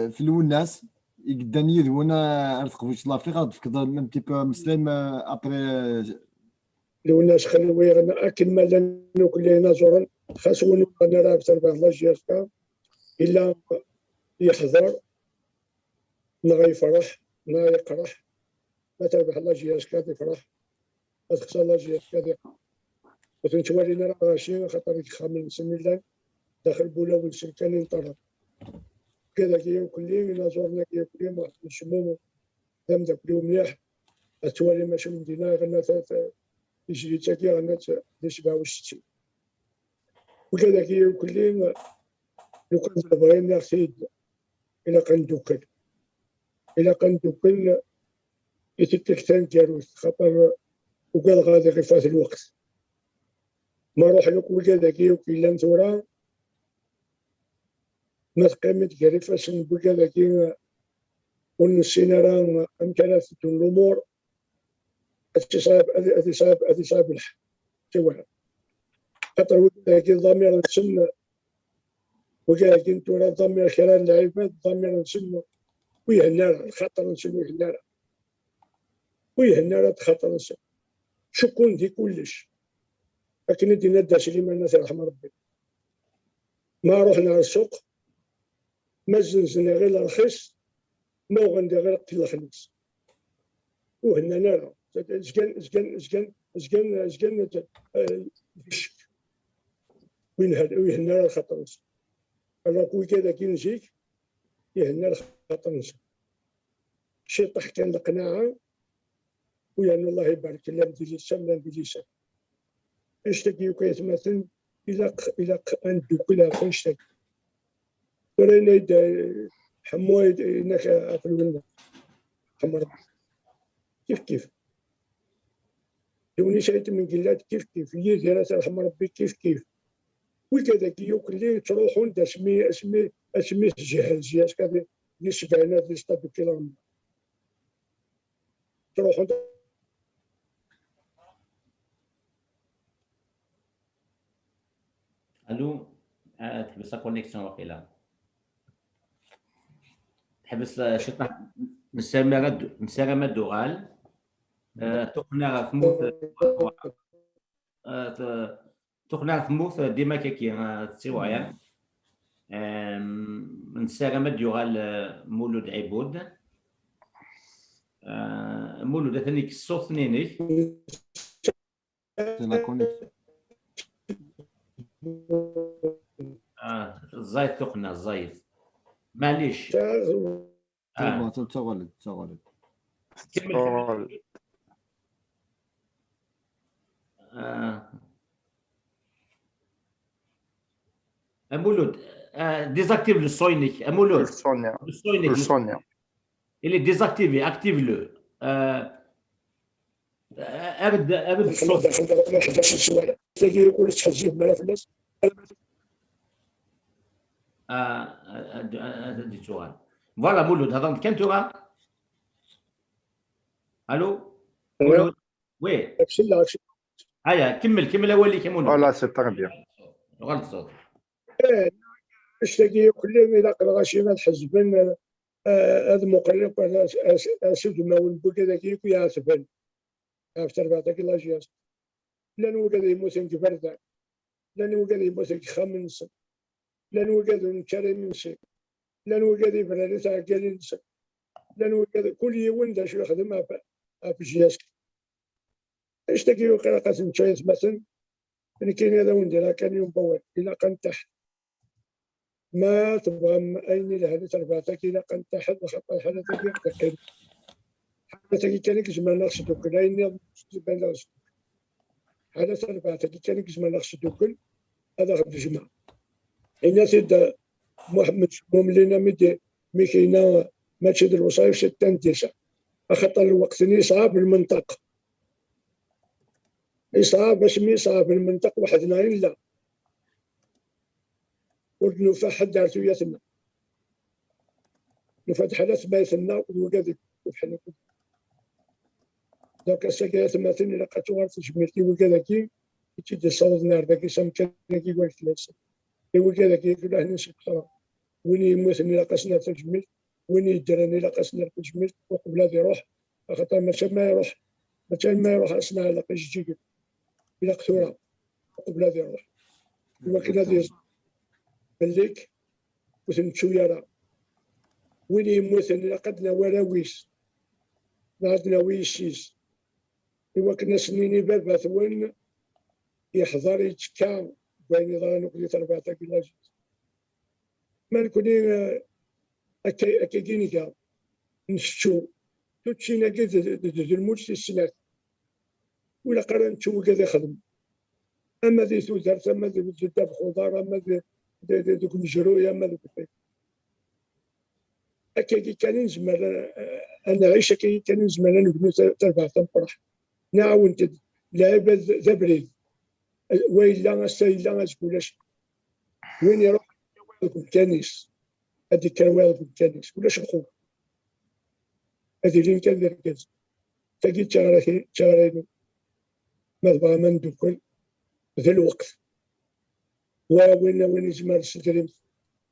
في الوناس يقداني يدونا ارتقوا في الله في غاد فكذا من تيبو مسلم ابري الوناس خلوي غنى اكل مالا كل نازورا خاصو غنى راه تربع الله جياسكا الا يحضر نا يفرح نا يقرح ما تربح الله جياسكا يفرح ما تخسر الله جياسكا وتنتوالينا راه غاشي خاطر يخمم بسم الله داخل بولا والسكان ينطرد كذا كي كلين نازورنا كي كلين واحد الشموم دام داك مليح التوالي ماشي من دينا غنى يجري تاكي غنى تشبع وشتي وكذا كي كلين لو كان بغينا سيد إلا كان دوكل يتكتان كاروس خاطر وقال غادي غير فات الوقت ما روح لك وكذا كي وكيلان ثورة ما تقيمت كاري فاش نقول كذا كي ونسينا راه امكانات الامور هذه صعب الحل سواء خاطر وكذا كي الضمير نسن وكذا كي انتو راه الضمير خلال العباد الضمير نسن ويهنا الخطر نسن ويهنا خاطر نسن شكون في كلش لكن دينا داش لي ما الناس يرحم ربي ما رحنا للسوق ما زنزنا غير الرخيص ما غندير غير قتل الخنيس وهنا نرى زكان الشك ويهنا الخطر نسن انا كوي كذا كي نجيك يهنا الخطر نسن شي طح كان القناعه ويعني الله يبارك لا ندير السم لا ندير السم اشتكي وكيتمثل الى ندوك الى كنشتكي ورينا حموايد انك في الولد حمر كيف دوني شريت من قلات كيف هي دايره الحمر ربي كيف وكذا كي يوكل تروحون اسمي جهاز كذا دي السبعينات دي ستاد كيلو تروحون الو تحبس كونيكسيون واقيلا تحبس شطح مسامة الدغال تقنع ثموث ديما كي تسيوايا مسامة الدغال مولود عبود مولود ثاني كالصوت نينيك الزايد تقنع الزايد معليش تغلط مولود désactive le Sonic مولود le Sonia il est désactivé active-le ابد الصوت. داخل 11 سؤال تلاقي يقول تحجيب مال فلوس. هذا سؤال. فوالا مولود هضرت كم ترى؟ الو مولود وي داكشي لا هيا كمل اولي كمل فوالا سي تري بيان. غلط الصوت. باش تلاقي يقول لي الا قرا شي ما تحجبن هذا مقرب اسد ما ونقول كذاك يا سفن عرفت ربعتك الله جاز لان وقد يموت كبردا لان وقد يموت خمس لان وقد نشري نسي لان وقد يبرد تاع قال نسي لان وقد كل يوم دا شو يخدم في جياس ايش تجي قراءة نشايس مثلا اللي كاين هذا ونديرها كان يوم بوال الى كان تحت ما تبغى اين لهذا ربعتك الى كان تحت خطر حدثك يقتل حدثك كان يجمع نقص دوك لين بان هذا ربعتك كان يجمع نقص دوك هذا غير الجمع الناس سيد محمد شموم لنا ميكينا مسجد الوصايف 6 خاطر الوقت يصعب المنطقة يصعب باش مي يصعب المنطقة وحدنا لا ولد حد دارتو ياسنا نفتح على سبايثنا وكذا وحنا دوك السكيات مثلا الا قاتو تجميلتي وكذا كي تيجي صوت نار داك يسمى كي قلت ثلاثه وكذا كي يقول له نسيت خرا وين يموت الا قاسنا تجميل وين يدرني الا قاسنا تجميل وقبل هذا يروح خاطر ما يروح اسمع لا يجي الى قتوله وقبل هذا يروح ولكن هذا بالليك وثنتشو يرى وين يموت الا قدنا وراويس عندنا ويشيس إوا كنا سنيني بابا ثوان يحضر يتكا بين يضرا نقضي 4 كيلاج ما نكوني أكاكيني كا نشتو توتشينا كذا الموت في السنات ولا قرا نشوف كذا خدم أما ذي ثوثرت أما ذي بالجدة بخضار أما ذي دوك المجروية أما ذوك أكاكي كان نزمر أنا عايشة كان نزمر نبنو 4 فرح نعاون لعبة ذبريد ويلا سيلا تقولاش وين يروح الكنيس هذيك كان واقف الكنيس ولاش الخوف هذه اللي كان دركز تجي شهرين ما تبغى من دوكل ذا الوقت وين يزمر السدريم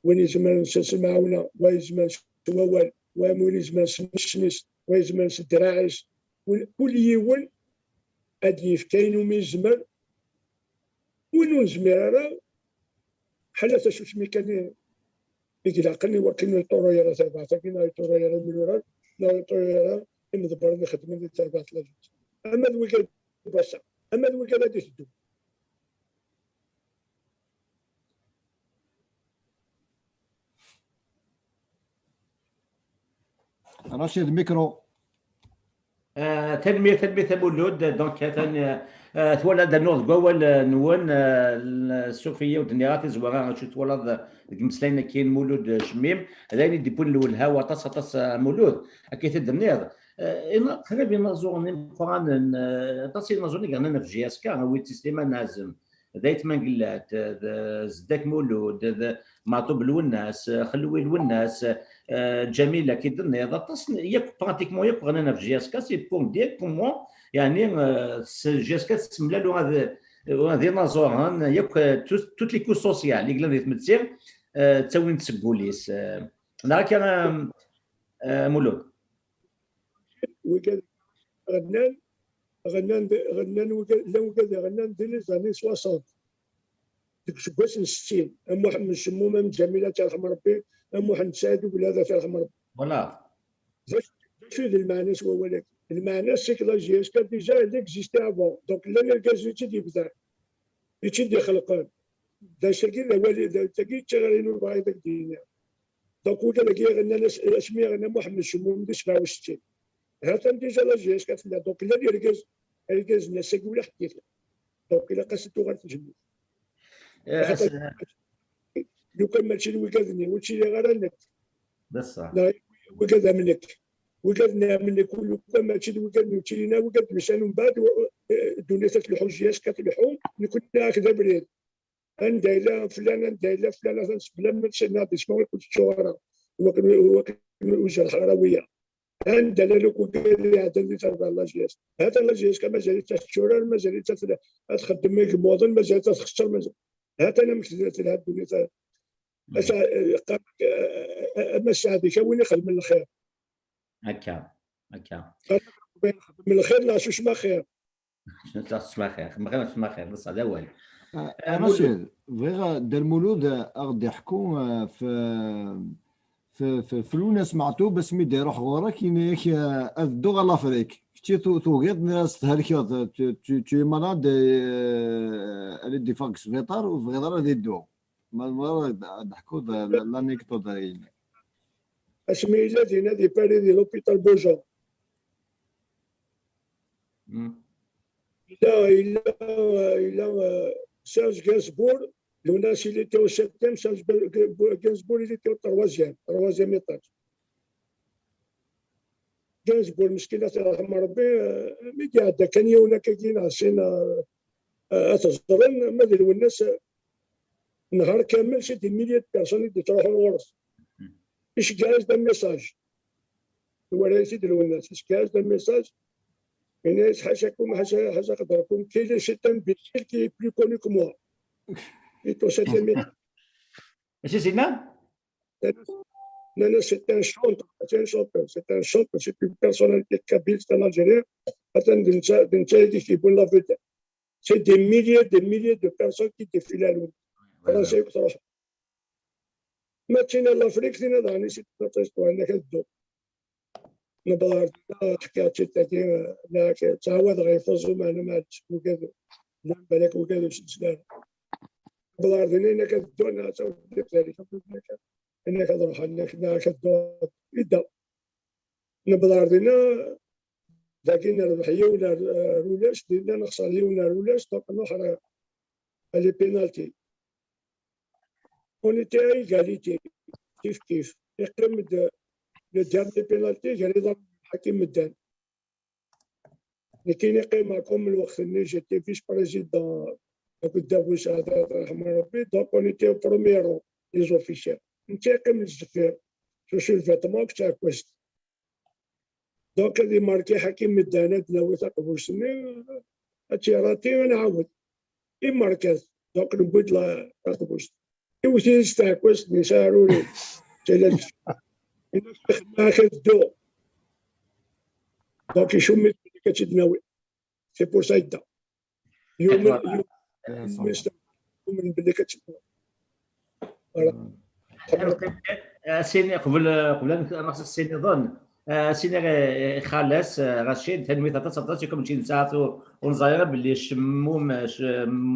وين يزمر نسمعونا وين يزمر توال وين يزمر الشنيس وين يزمر الدراعش كل يوم هادي كاين وميزمر وين نزمر راه حالة شوش ميكاني يقلقني وكن الطورية راه تبعتها كاين الطورية راه من ورا لا الطورية راه مدبر نخدم اللي تبعت لاجل اما الوكال باشا اما الوكال غادي تدو رشيد ميكرو تنمية مولود دونك تولد النوض قول نون السوفيه والدنيا زوارا شو تولد مسلينا كاين مولود شميم هذا ديبون الهوا طاس مولود اكيد الدنيا انا قريب نزورني قران تصير نزورني قرنا في جي اس كا ويت سليمان نازم دايت ما قلات زداك مولود معطوب الوناس خلوي الوناس جميله كي درنا هذا تصن ياك براتيكمون ياك غنينا في جي اس كا سي بور دير بور موا يعني جي اس كا تسمى له هذا نازور ياك توت لي كو سوسيال اللي قلنا تمثل تسوي تسبوليس انا كان مولود وكذا غنان لو كذا غنان ديال لي 60 ديك باش 60 ام محمد شموم ام جميله ترحم ربي ام محمد سعد وبلاد ترحم ربي فوالا شو المعنى هو ولكن المعنى سيكولوجي كان ديجا اللي اكزيستي افون دونك لا الكاز تيجي يبدا يتشدي خلقان دا شكل والد تاكي تشغلين باغي داك الدنيا دونك ولا كي غنى اسمي غنى محمد شموم 67 هذا ديجا لا جي اس كتلا دونك لا الكاز الناس كولا حكيت دونك الا قصدتو غتجمع لو كان ماشي الوكادني وشي غير النت بصح لا وكذا منك وقد نعمل لكل كما تشد وقد نوتينا وقد لسان من بعد الدنيا تتلحو جياس كتلحو نكون هكذا بريد اندايلا فلان اندايلا فلان بلا ما تسنى تسمع كل الشوارع وكن وجه الحراويه اندايلا لك وقال هذا اللي ترضى الله جياس هذا الله جياس كما زالت تشورر ما زالت تخدم المواطن ما زالت تخسر ما زالت هذا انا مثلت لها الدنيا اما السعادة وين يخدم من الخير هكا من الخير لا شو اسمه خير شنو تسمع خير ما تسمع خير بس هذا اول رشيد فيغا دار مولود غادي يحكوا في لونا سمعتو بس مي يروح غورا كاين ياك الدو على لافريك كتي توغيط ناس هلكا تي مالاد اللي دي فاكس فيطار وفيطار دي دو ما نحكوا لانيكدوت هاي اسميلا دينا دي باري دي لوبيتال بوجون إلا Serge Gainsbourg, Jonas il était au 7e, Serge Gainsbourg il était au 3e étage. Gainsbourg مسكين الله يرحم ربي مي قاعد كان يونا كاين عشينا تزرن ما ديروا الناس نهار كامل شي دي مليون بيرسون اللي تروحوا للغرس ايش جاز دا ميساج ولا يديروا الناس ايش جاز دا ميساج يعني حاجه قدركم كاين شي تم بالليل كي بلو كوني كو موا ايتو سيتي ماشي سيدنا Non, c'est un chanteur, c'est une personnalité kabyle, c'est un Algérien. C'est des milliers de personnes qui défilent à l'eau. Maintenant, l'Afrique, c'est une année, c'est une histoire, c'est un dos. نبغى حكاية تتاكي لا تعود غيفوزوا معنا مع وكذا لا بالك وكذا سلسلة نبغى ردينا كدونا تعود ذلك انك تروح انك كدو يدا نبغى ردينا لكن الربحية ولا رولاش دينا نخسر لي ولا رولاش طاق نخرى لي بينالتي اونيتي ايغاليتي كيف يقيم le dernier pénalty j'allais dans Hakim Meddan. لكن يقيم معكم الوقت اللي جيتي فيش بريزيدون كنت دابو شهادة رحمة ربي دونك اون ايتي برومييرو لي زوفيسيال انت يقيم الزفير شو الفيتمون كنت عكوست دونك اللي ماركي حكيم مدان هاد ناوي تقبوسني هادشي راتي ونعاود اي ماركاز دونك نبود لا تقبوست يوتي تاعكوست نسارو لي جلال هاكا الدو دونك يشوف ملي كتدناوي سي بور سا يدا يوم من بلي كتدناوي سيني قبل نقص السيني ظن سيني خالص رشيد تنمية 13 كم شي نساعتو ونزايره باللي شموم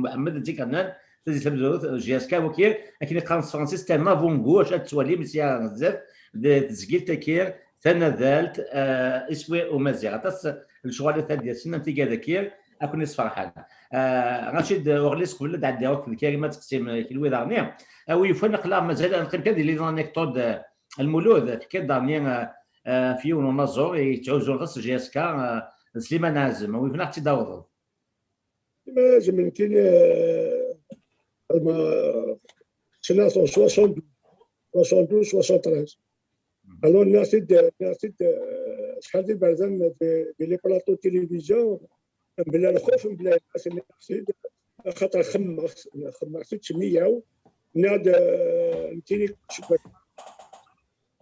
محمد تيكانان تزيد جياسكا وكير لكن قرنص فرانسيس تاع نافونغو اش تسوالي مزيان بزاف تسجيل تكير تنازلت اسوي ومزيغ تاس الشغل تاع ديال سنه تيكا ذكير اكون نصفر حاجه رشيد اغليس قبل تاع ديوك الكلمات تقسيم كيلوي دارني وي فنق لا مازال نقيم كان لي زانيكتود المولود كي دارني في ونظور يتعوزوا غص جياسكا سليمان عازم وي فنق تداوض لازم يمكن سنه 72 73 Alors, شحال ديال بعدا في لي بلاطو تيليفزيون بلا الخوف بلا الناس خاطر خمخت تسميه ناد نتيني شبك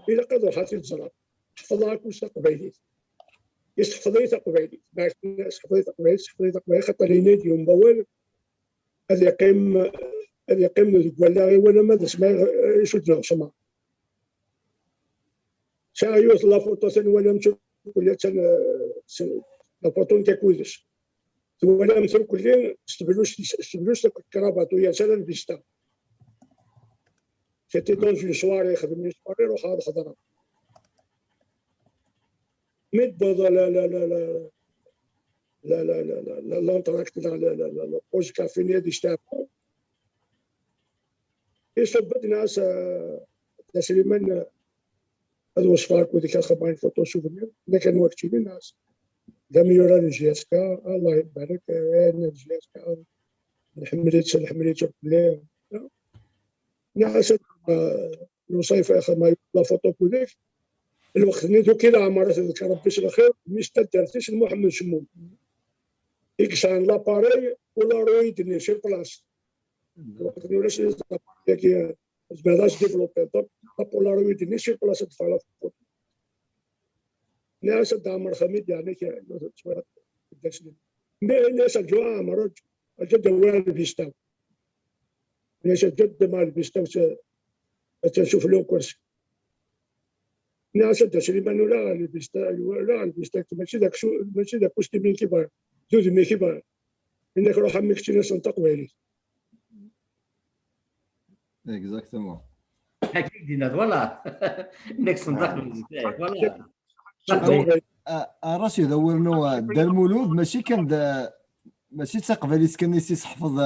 إلا قدروا حاتي الزرار حفظها كوسا قبيلي يحفظي تقبيلي باش الناس حفظي تقبيلي خاطر ينادي يوم بوال هذا يقيم ولا ولا ماذا سمع يشد سما شايوس لا فوتو سن ولا مشو كل سن لا فوتو نتا كويس ولا مشو كل استبلوش كرافات ويا سنه فيستا سيتي دون جو سواري خدمني سواري روح هذا خضره ميت بوضا لا l'entracte dans le projet caféiné du Stapon. Et ce bête nas Suleiman هذا وصفاك وديك 40 فوتو سوفينير اللي كانوا واكتين الناس داميورا الجياسكا الله يبارك الجياسكا الحمريت بلي ناس نصيف اخر ما لا فوتو كوديك الوقت اللي دوك الى عمرت ذكر ربي الخير مشتا دارتيش محمد شموم يكسان لاباري ولا رويد اللي شي بلاص الوقت اللي ولاش لاباري زباداش ديفلوبي لابولارويد اللي شي بلاصه تفعل فوتو ناس دامر خميد يعني شويه ناس الجوع مرات جد وين بيستو ناس جد ما بيستو تشوف له كرسي ناس تشريبان ولا اللي بيستو ولا بيستو ماشي داك واش تبين كيبان زوج مي كيبان انك روح عمك شي ناس تقوى اكزاكتومون اكيد دينا فوالا نكس ندخل فوالا رشيد اولنو دا المولود ماشي تقبل كان يحفظ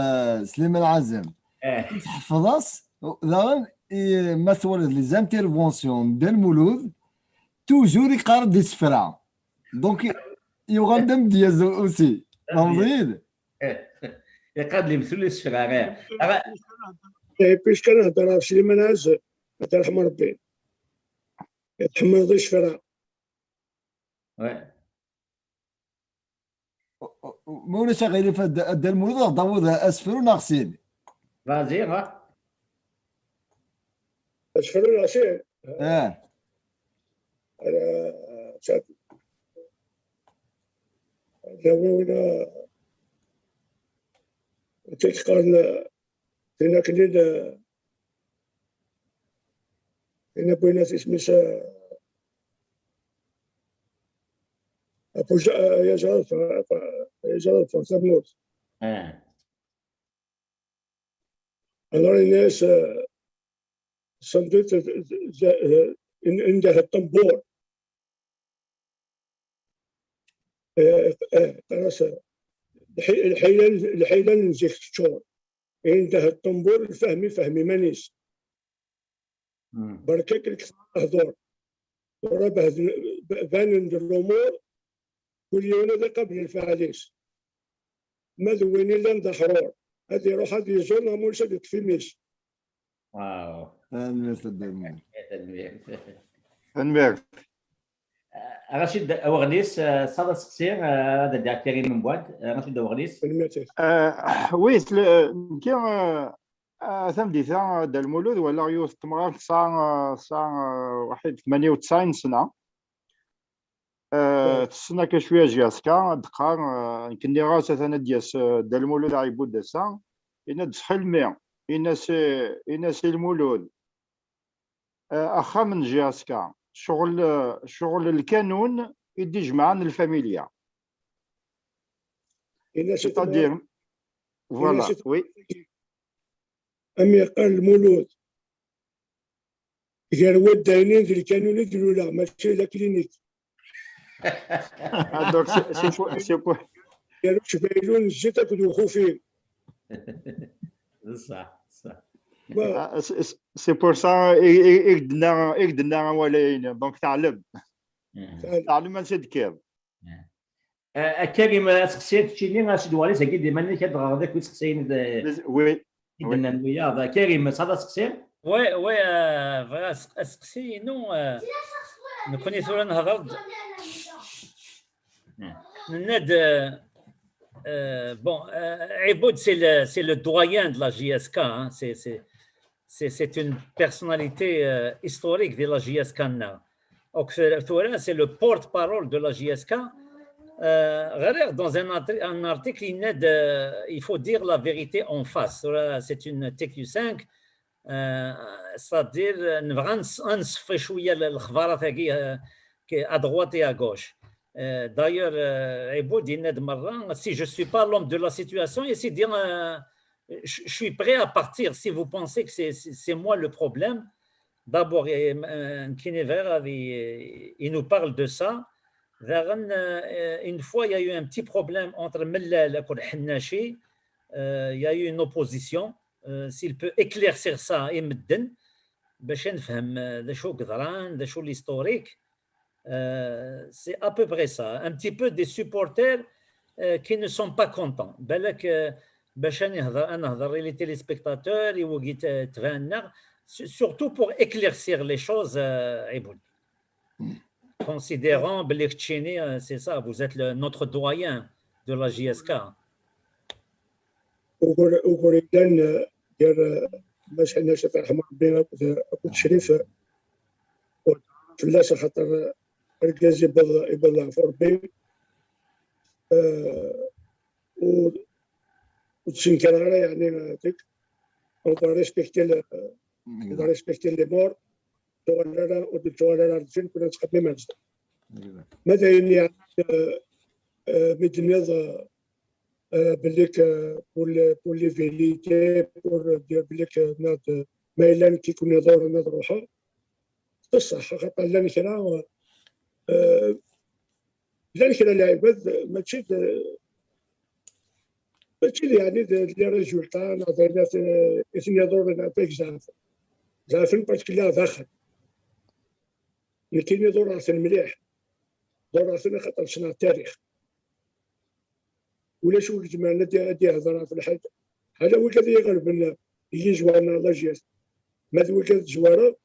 سليمان عازم يحفظاس داغن مثلا لي زانترفونسيون دا المولود توجور يقارب دي سفرا دونك يغندم دياز اوسي مزيد يقاد لي مثل السفرا باش كان هضر سليمان عازم هضر رحم ربي يتحمل السفرا مولا شغالين في دا المولود ضوض اسفل وناقصين فازي ها اسفل وناقصين شاف جاونا تيقارن هنا كلين هنا بوينا اسميش يا جلال فرنسا بنوت alors الناس صندوق عندها الطنبور خلاص الحيلة نزيك تشور عندها الطنبور الفهمي مانيش بركاك لك هضور وراه بان الامور كل يوم هذا قبل الفعاليش ما ذوين الا ندحرور هذه يروح هذه يزورنا مولش هذه تفيميش واو تنبيك رشيد أوغليس صدى سقسير هذا داع كريم من بعد رشيد أوغليس وي كي ثمدي ثا دا المولود ولا يوث تمغاك ساعة واحد 98 سنة تسنى كشويه جياسكا دقار يمكن لي غاسه انا دياس دا المولود عيبود دسا ان دسحلمي ان سي المولود اخا من جياسكا شغل الكانون يدي جمعان الفاميليا تادير فوالا وي امي قال المولود قال وداينين في الكانون يديروا لا ماشي لا كلينيك donc c'est pour قالوا شبايلون جيتك وخوفين صح c'est pour ça إقدنا ولاين دونك تعلم ماشي دكير كريم سقسيت تشيني غاسي دواليس اكيد ديما كتغا غاديك وتسقسين وي عندنا الوياض كريم صدا سقسير وي سقسي نو نكوني ثورا نهضر Ned, bon, Iboud, c'est le doyen de la JSK. Hein. C'est une personnalité historique de la JSK. Donc, c'est le porte-parole de la JSK. Dans un article, il faut dire la vérité en face. C'est une TQ5. C'est-à-dire, à droite et à gauche. D'ailleurs, Iboud, si je ne suis pas l'homme de la situation, et c'est dire, je suis prêt à partir. Si vous pensez que c'est moi le problème, d'abord, il nous parle de ça. Une fois, il y a eu un petit problème entre Mellal et Hannachi. Il y a eu une opposition. S'il peut éclaircir ça, il me donne. باش نفهم ذا شو قدران ذا شو l'historique. C'est à peu près ça. Un petit peu des supporters qui ne sont pas contents. بالك باش انا نهضر لي téléspectateurs يوقي تفانا surtout pour éclaircir les choses. عيبون considérant بلي Tchini, c'est ça, vous êtes notre doyen de la JSK. وكوريدان ديال باش حنا شي رحمه ربنا كنت شريف فلاش خاطر الكاز يبلع في ربي وتشنكر يعني ديك on doit respecter les morts. توالى الفيلم كنا نتقدم مع الجدة ماذا يعني مدنيض بليك بول لي فيليتي بور دير بليك ناد ميلان كي كنا دور ناد روحها بصح خاطر لان كرا لان كرا العباد ماشي يعني لي ريزولتا نعطينا اثنين دور نعطيك زعفن بارتكلير داخل لكن يدور راسنا مليح دور راسنا خاطر صنع التاريخ ولا شو جمعنا دي هضره في الحاجه هذا هو كذا يغلب لنا يجي جوارنا لا جيس ما هو كذا جواره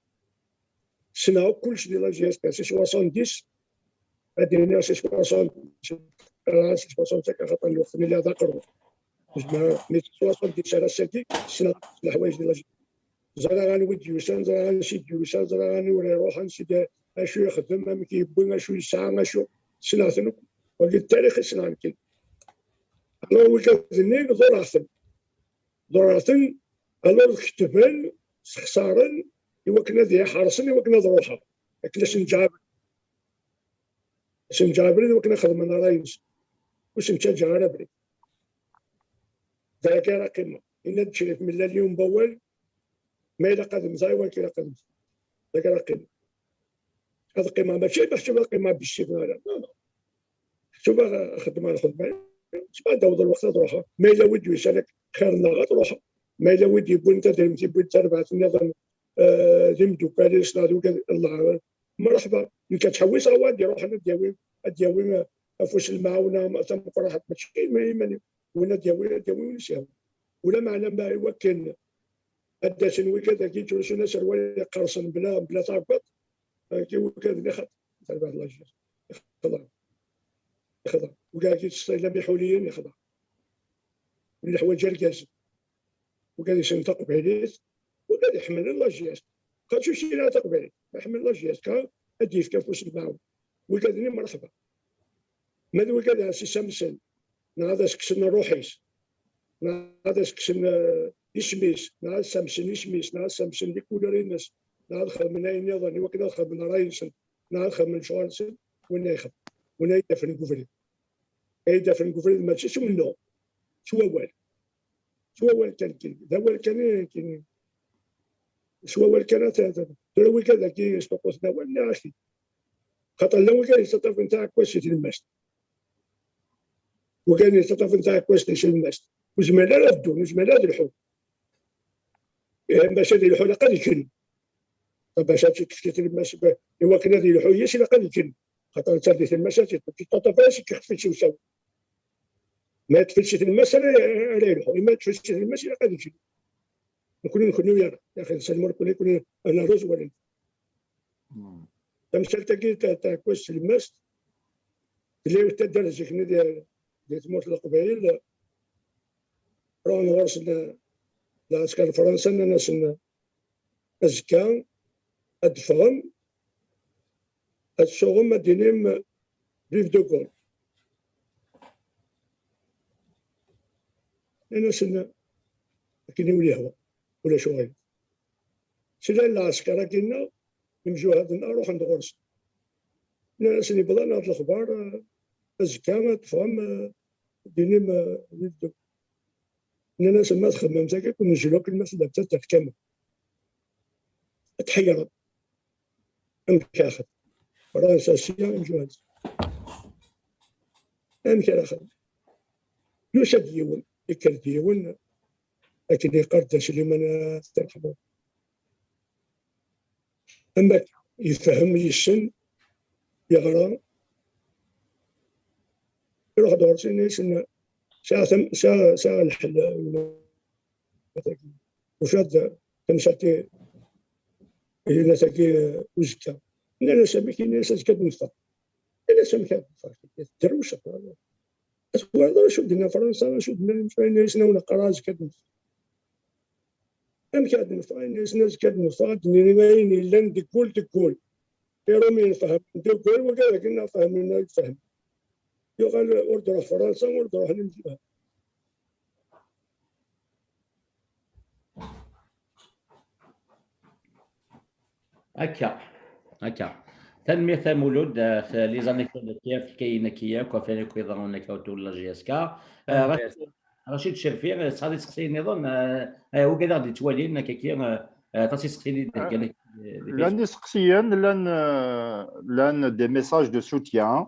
صنعوا كلشي ديال لا جيس سي 70 هادي سي 60 خاطر الوقت اللي ذكروا جمع 70 على سيتي صنع الحوايج ديال لا جيس زرا غنودي يوسان زرا غنشد يوسان زرا غنوري روح نشد اشو يخدم ما كيبغي اشو يسعى اشو سناتن ولكن التاريخ يصنع كي انا ولكن ضراسن الو كتبن خسارن يوكنا ذي حرسن يوكنا ضروحه كلاش نجابر اسم جابر يوكنا خدمنا رايس واسم جابر ذاك رقم ان تشرف من اليوم باول ما إلا قدم زايوان كي قدم ذاك رقم هذا قيمة ماشي باش تبقى قيمة بالشيء لا شوف خدمة الخدمة شبا داود الوقت تروحها ما إلا ودي يسالك خير الله تروحها ما إلا ودي يبون أنت يبون تربع النظام زمدو كاليس نادو الله مرحبا إن كتحوس غوادي روح أنا دياوي أفوس المعاونة ما تم فرحة ماشي ما ولا دياوي ونساو ولا معنى ما هو كان الداشن وكذا كي تجلسوا ناس روايه قرصن بلا طاقات كي وكذا اللي خط تبع الله يخضع وكاع كي تستلم حوليا يخضع من الحوايج الكاس وكذا يسنطق بعيد وكذا يحمل الله جياس قال شو شي لا تقبل يحمل الله جياس كان اديف كفوس المعاون وكذا مرحبا ماذا وكذا سي سمسن هذا سكسن روحيس هذا سكسن يشميس نهار سامسون يشميس نهار سامسون اللي كولر الناس نهار خدم من اين يظن وكذا خدم من رايس نهار خدم من شوارسن وين يخدم وين يدفن الكفري يدفن الكفري ماشي شو منه شو اول كان ذا اول كان شو اول كانت هذا اول كذا كي يستقص اول ناشي خاطر الاول كان يستطيع نتاع كويس المشت وكان يستطيع نتاع كويس المشت وزملاء ردوا وزملاء الحب باش هذه الحوله قد يكون باش تكفيت الماس هو كان هذه الحويه شي قد يكون خاطر ترديت المساجد في طفاش كيخفي شي وساو ما تفلش الماس على الحويه ما تفلش الماس قد يكون نكونوا يا اخي سلموا نكون انا روز ولا تمثل تاع كويس الماس اللي تدرج كنا ديال تموت القبائل راه ورثنا العسكر فرنسا ناس أزكى أدفغم الشغل مدينيم ريف دوغول ناس كاين وليها ولا شغل سيدا العسكر كاينة نمشيو هاد النهار نروح عند غرس ناس اللي بضانا هاد الأخبار أزكى أدفغم مدينيم ريف دوغول الناس ما تخدم مساكن كون نجلوك الناس اللي تتكمل تحيرت امكاخد فرنسا سيا مجوز امكاخد يوسف ديون يكر ديون لكن يقردش اللي من ترحمه أما يفهم يسن يقرا يروح دور سنة ساعة الحل وشاد تمشاتي إلى ساكي وزكا لا سامي ناس كتنفع لا سامي كتنفع دروشه أسوار شو دينا فرنسا شو دينا ناس نقراز كتنفع أم كتنفع ناس كتنفع دنيا لان تقول يرومي نفهم تقول وقال لك إنه فهمنا يفهم يقال ورد روح فرنسا ورد روح نمشي هكا تنمية مولود في لي زانيكدوت ديالك كاينه كياك وفين كيظهرون لك ولا جي اس كا رشيد شرفي صحابي تسقسيني نظن هو كذا غادي توالي انك كي تسقسيني قال لان سقسيا لان دي ميساج دو سوتيان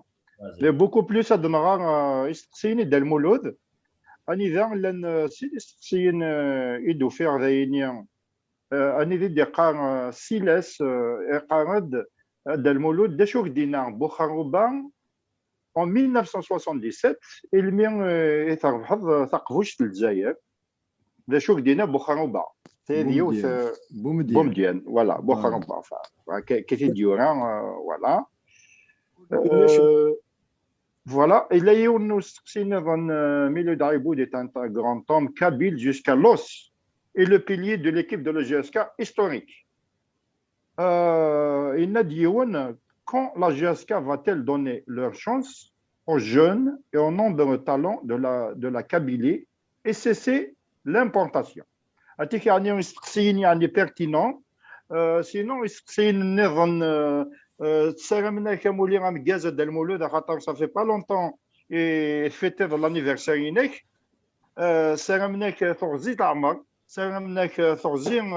مي بوكو بلوس هاد النهار يسقسيني ديال المولود اني ذا لان سقسيين يدو فيغ ذاينيا اني ذي قار سيلاس قارد ديال المولود دا شوك دينا بوخاروبا en 1977 ilmi يتربحض ثقفوش الجزائر ذا شوك دينا بوخاروبا هذه يوث بومديان فوالا بوخاروبا كي ديوران فوالا voilà il a eu nous سقسينا dans milieu d'Aïboud est un grand homme kabyle jusqu'à l'os et le pilier de l'équipe de l'GSK historique. Il n'a dit quand la GSK va-t-elle donner leur chance aux jeunes et au nombre de talents de la Kabylie et cesser l'importation. C'est pertinent. Sinon, ça fait pas longtemps et fêter l'anniversaire. سرمناك ثورزين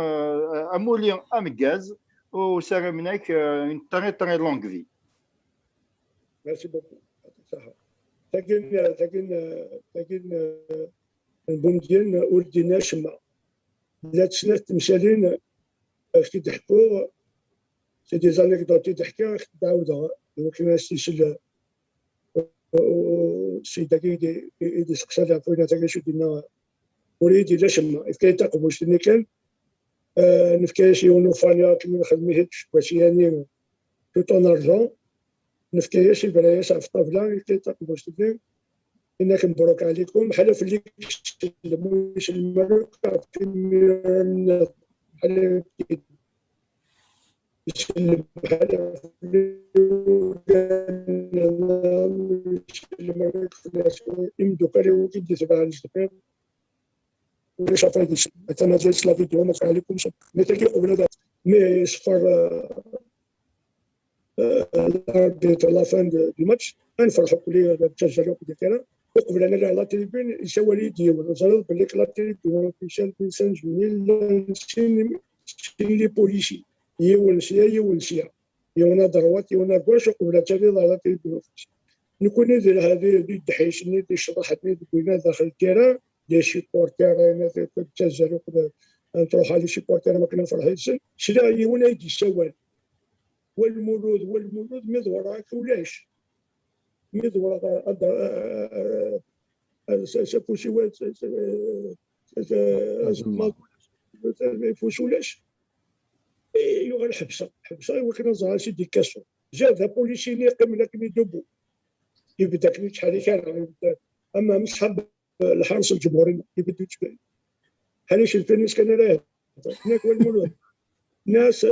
أمولين أمجاز وسرمناك une très très longue vie. Merci beaucoup. لكن البومديان ولدينا شما لا تسنى تمثالين كي تحكوا سي دي زانيكدوت تحكي تعاودها ولكن السيسل السيدة كي يدي سقسالها فوينا تاكي شو دينا وليدي لا شما إفكاي تقبوش لأني كان نفكاي شي ونوفانيا كمي نخدميهش باش يعني توت اون ارجون نفكاي شي براياش في الطابلة إفكاي تقبوش لأني إنك مبروك عليكم بحال في اللي كيسلموش الملوك في ميران بحال يسلم بحال الملوك في الناس يمدو كاريو كيدي تبع الجبال وليش عفايد أنا جاي سلافي دوما عليكم مثل كي قبل مي صفر l'arbitre à la fin du match نفرحوا كلي تسجلوا كذا وقبل انا لا تليفون يسوى لي ديال وصلوا بالك لا تليفون في سانجويل لي بوليسي يونسيا يونا دروات يونا كواش وقبل تالي لا تليفون نكون ندير هذه الدحيش اللي شرحتني بينا داخل الكيران دي سيبورتير انا تسجلوا كذا نروح على سيبورتير ما كنا فرحين شرا يونا يدي سوال والمولود مدورة كولاش مدورة سفوسيوات فوسولاش يوغا الحبسة وكنا زهر سيدي كاسو جا ذا بوليسيني قبل كني دوبو يبدا كني شحال كان اما مسحب الحرس الجمهوري يبدو تبان حاليش الفينيس كان راه هناك هو المولود ناس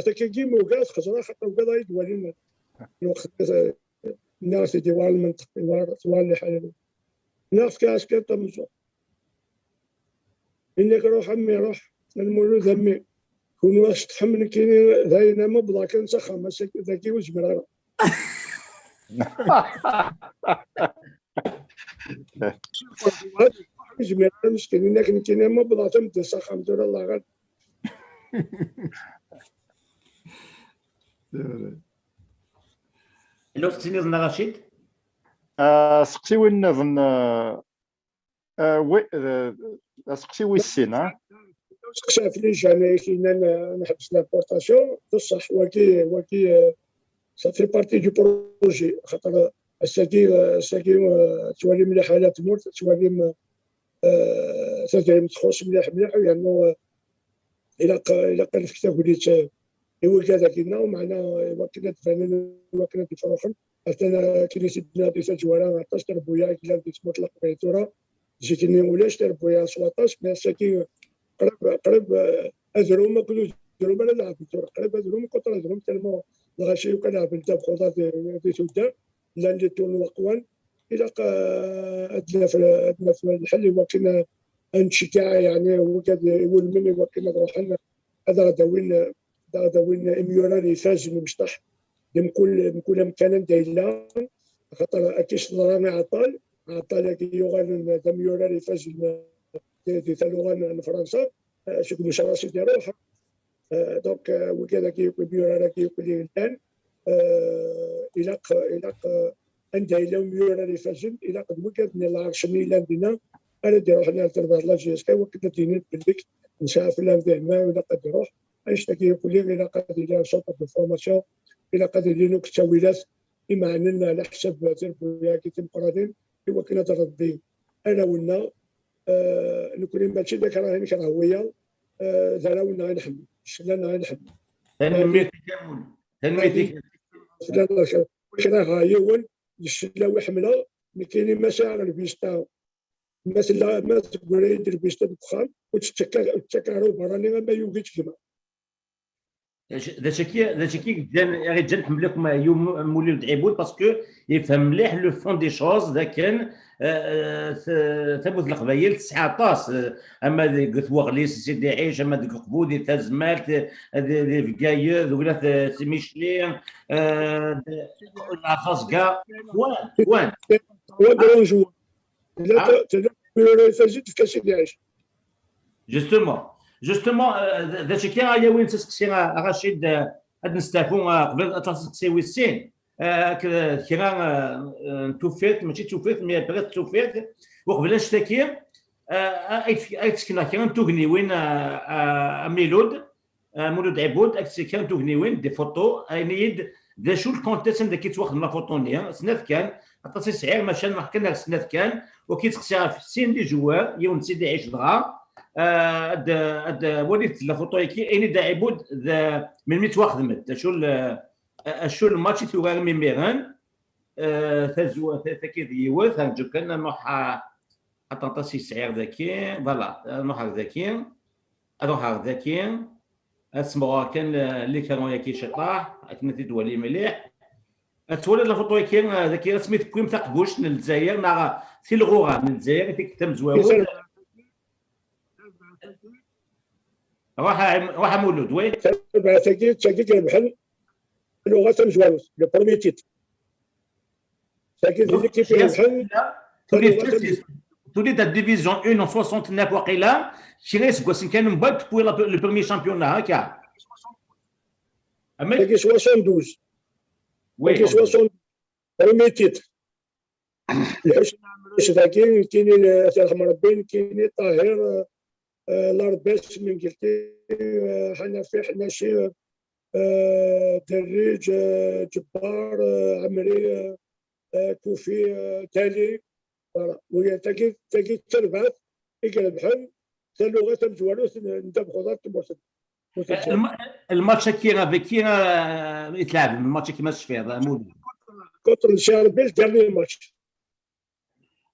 كيجيمو كاع خزرا خاطر كذا يدوالين الناس ديال المنطقه اللي حالهم ناس كاش كيطمجوا انك روح عمي روح المولود عمي كون واش تحمل كاينين ذاينا مبضى كنسخه ماشي ذاكي وجمراره جمراره مسكين انك كاينين مبضى تمد سخه مدير الله غير لو سقسيني ظن رشيد سقسيوي نظن وي سقسيوي السين سقسا فليش يعني كاين نحبس لابورتاسيون بصح وكي سافي بارتي دو بروجي خاطر الساكي توالي مليح على تمور توالي تدري تخص مليح لانه الى قال في كتاب وليت هو كذا كنا ومعنا وكنا تفنن وكنا تفرحن حتى كي سيدنا دي سجوارا عطاش تربويا كي لازم تطلق بيتورا جيتني ولاش تربويا 17 مي ساكي قرب ازروم كلو زروم انا لعب قرب ازروم كنت ازروم تلمو الغاشي وكنلعب انت بخوضات في سودان لا اللي تون وقوان الى ادنا في الحل وكنا انشكا يعني وكاد يقول مني وكنا نروح هذا داوين اميوراني فاز مشطح من كل مكان دايلا خاطر اكيش رانا عطال كي يغان اميوراني فاز دي تالوغان فرنسا شكون شراسي دي روح دونك وكذا كي يقول اميوراني كي يقول لي الان الى عندها الى اميوراني فاز الى قد وكاد من العرش ميلان دينا انا دي روح نتربح لا جيسكا وكنت ديني بالبيك نسافر في الانفيرما ولا قد يروح اشتكي يقول لي الى قد يدير سونتر دو فورماسيون الى قد يدير لك تاويلات بما اننا على حسب تربويا كي تمقرادين هو كنا تربي انا ونا نكون ماشي ذاك راه نكره هويه زراونا نحمل شلنا نحمل تنميتي كامل تنميتي كنا هايون الشله وحمله ما كاينين مشاعر البيستا مثلا ما تقول يدير بيستا الدخان وتتكرروا براني ما يوجدش كما ذا شكي غير جا نحمل لكم يوم مولود عيبود باسكو يفهم مليح لو فون دي شوز ذا كان ثبوت القبايل 19 اما قلت وغليس سيدي عيش اما ديك قبودي تازمالت دي فكاير ولا سي ميشلين العخاص كاع وين هو برونجو لا تزيد في كاس العيش جوستومون ذا شكي يا وين تسقسي رشيد هاد نستافو قبل تسقسي ويسين كرا توفيت ماشي توفيت مي بغيت توفيت وقبل نشتكي ايتسكنا كان توغنيوين مولود عبود كان توغنيوين دي فوتو اينيد ذا شو الكونتيست عندك كيتواخد لا فوتونيا سنات كان عطاسي سعير ماشي نحكي سنات كان وكيتسقسيها في السين دي جوار يوم سيدي عيش دغا وليت لا فوتو كي ايني دا عبود من متواخدمت شو الماتش تيوغار ميميران تزوا تاكيد يوث هنجو كان نروح عطاسي سعير ذاكي فوالا نروح ذاكي اروح ذاكي اسمو كان اللي كانوا ياكي شطاح كنا تدولي مليح تولى لا فوتو كاين ذاك سميت كويم تاع قوش من الجزائر مع في الغوغا من الجزائر في كتاب زواور روح مولود وين تاكيد البحر لغه زواور لو بروميي تيت تاكيد ليكيب البحر تولي تا ديفيزيون 1 69 وقيلا شريس كوسن كان من بعد بوي لو بروميي شامبيون هكا تاكيد 72 وي تاكيد 72 بروميي تيت الحوش ذاكين كاينين الله مربين كاينين طاهر لارباس من قلتي حنفي حناشي دريج جبار عمري كوفي تالي وهي تاكيد تربات يقلب بحال اللغه تمجوالو ندب خضار تمرسل الماتش كي يتلعب الماتش كيما فيه مولود كونتر الشاربيل ديرني الماتش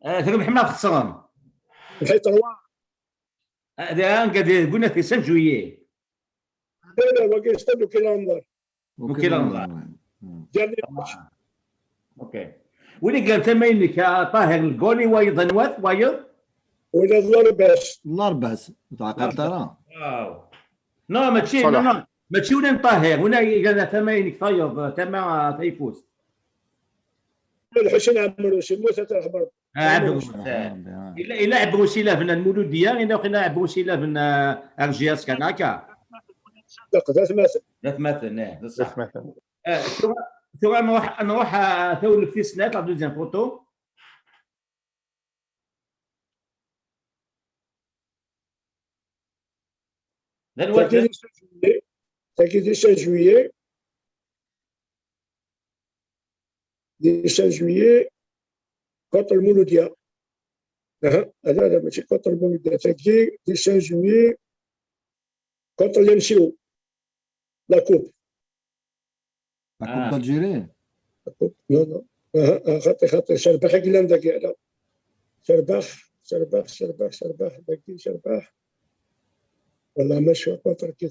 تقول محمد خسران حيت روا هذا قلنا في 5 جويي لا باقي يستنوا كيلوندر ديرني الماتش اوكي ولي قال تماينك طاهر الجولي وايض نواث وايض ولا لارباس تاع قطره نو ماشي ولا طاهر ولا قال تماينك طايض تما تيفوز الحسين عمروسي موسى تاع الحبر إلا عبروسيلا في المولوديه إلا عبروسيلا في ارجياس كان هكا ذات مثل بصح ثم نروح ثول في سنات لا دوزيام فوتو دنوات 16 juillet 16 juillet contre المولودية لا ماشي contre المولودية تاكي 16 juillet contre الامسيو لا كوب La Coupe d'Algérie. لا خاطر شرباح قلنا ذاك لا شرباح داكي والله ما شو كونتر كي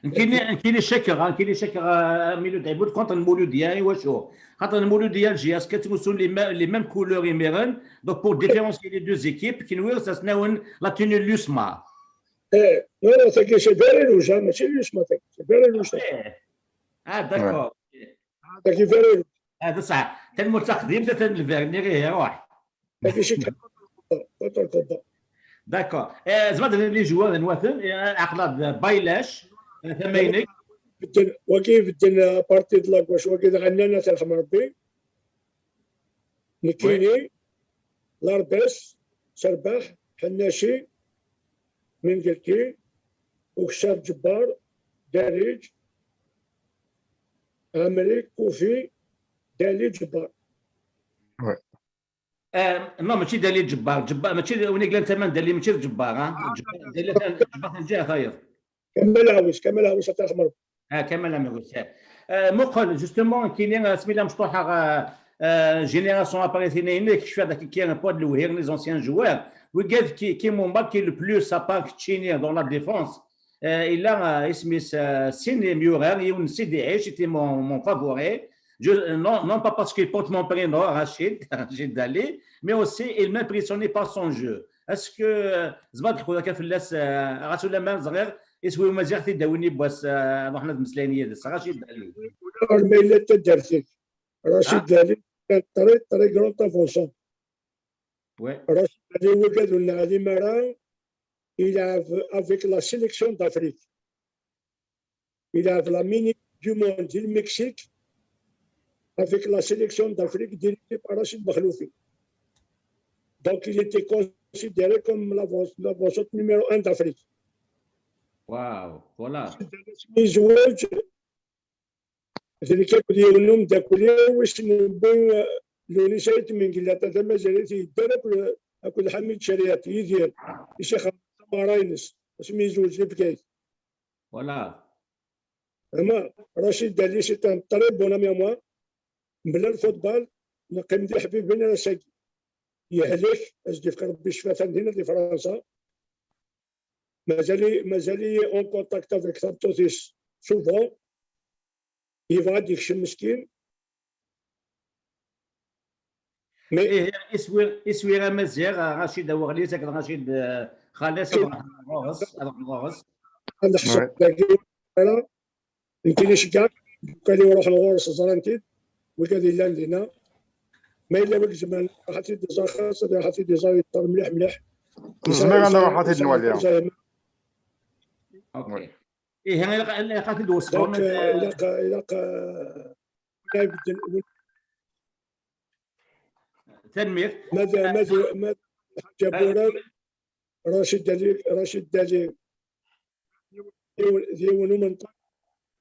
كاين شكر ميلود عبود كونتر المولوديه واش خاطر المولوديه الجياس كتمسوا لي ميم كولور يميرن دونك بور ديفيرونسيي لي دو زيكيب كينوير ساسناون لا توني لوسما لا تاكي شي فيري روج ماشي لوسما تاكي فيري روج داكور تاكي فيري روج هذا صح تا المتقدم تا الفيرنيغ روح تاكي شي كونتر الكوبا داكور زعما لي جوار نواثن عقلات بايلاش ثمينك وكيف بدنا بارتي د لاكواش وكيف غنانا ترحم ربي نكيني لاربس شرباح حناشي من قلتي وكشار جبار داريج عمري كوفي دالي جبار نو ماشي دالي جبار ماشي وين قال انت من دالي ماشي جبار دالي جبار الجهه خير كمل عاوش ترحم ربي كمل عاوش مقل جوستومون كاينين سميتها مشطوحه جينيراسيون اباريتينين كيف هذاك كاين بوا د الوهير لي زونسيان جوار وقال كي مومبا كي لو بلوس ابار تشينير دون لا ديفونس الا اسمي سيني ميورير يونسي دي عيش était mon favori non pas parce qu'il porte mon prénom Rachid Dali mais aussi il m'impressionnait par son jeu est-ce que زباد خويا كفلاس غاتو لما صغير يسوي مزيغ تداويني بواس روحنا المسلانيه ديال رشيد دالي الميلاد تدرسي رشيد دالي طريق غلطه فونسون رشيد دالي هو قالوا لنا هذه مرة يلعب افيك لا سيليكسيون دافريك يلعب لا ميني دو موند ديال المكسيك افيك لا سيليكسيون دافريك ديريكتي بار رشيد مخلوفي دونك il était considéré comme l'avancée numéro 1 d'Afrique. واو فوالا زواج ذلك ديالهم داكولي واش نبو لوني شريت من قلة هذا ما جريت يدار اكل حميد شريات يدير الشيخ مراينس اسمي زوج بكايت فوالا اما رشيد دالي سي ان طري بون امي موا بلا الفوتبال نقيم دي حبيب بن رشاكي يهلك اجدي في ربي شفاه عندنا في فرنسا مازالي اون كونتاكت افيك سانتوسيس سوفون يبغى ديك مسكين مي اسوير مزيغ رشيد وغليت رشيد خالص غورس هذا حسب انا يمكن يشجع قال لي روح الغورس زرنتي وكذا لا لنا ما الا وقت زمان راحتي ديزا خاصه راحتي ديزا يطر مليح زمان انا راحتي نواليها اوكي هنا قاتل دوسهم الى تنمير ماذا حاجه راشد دالي ديونو منطق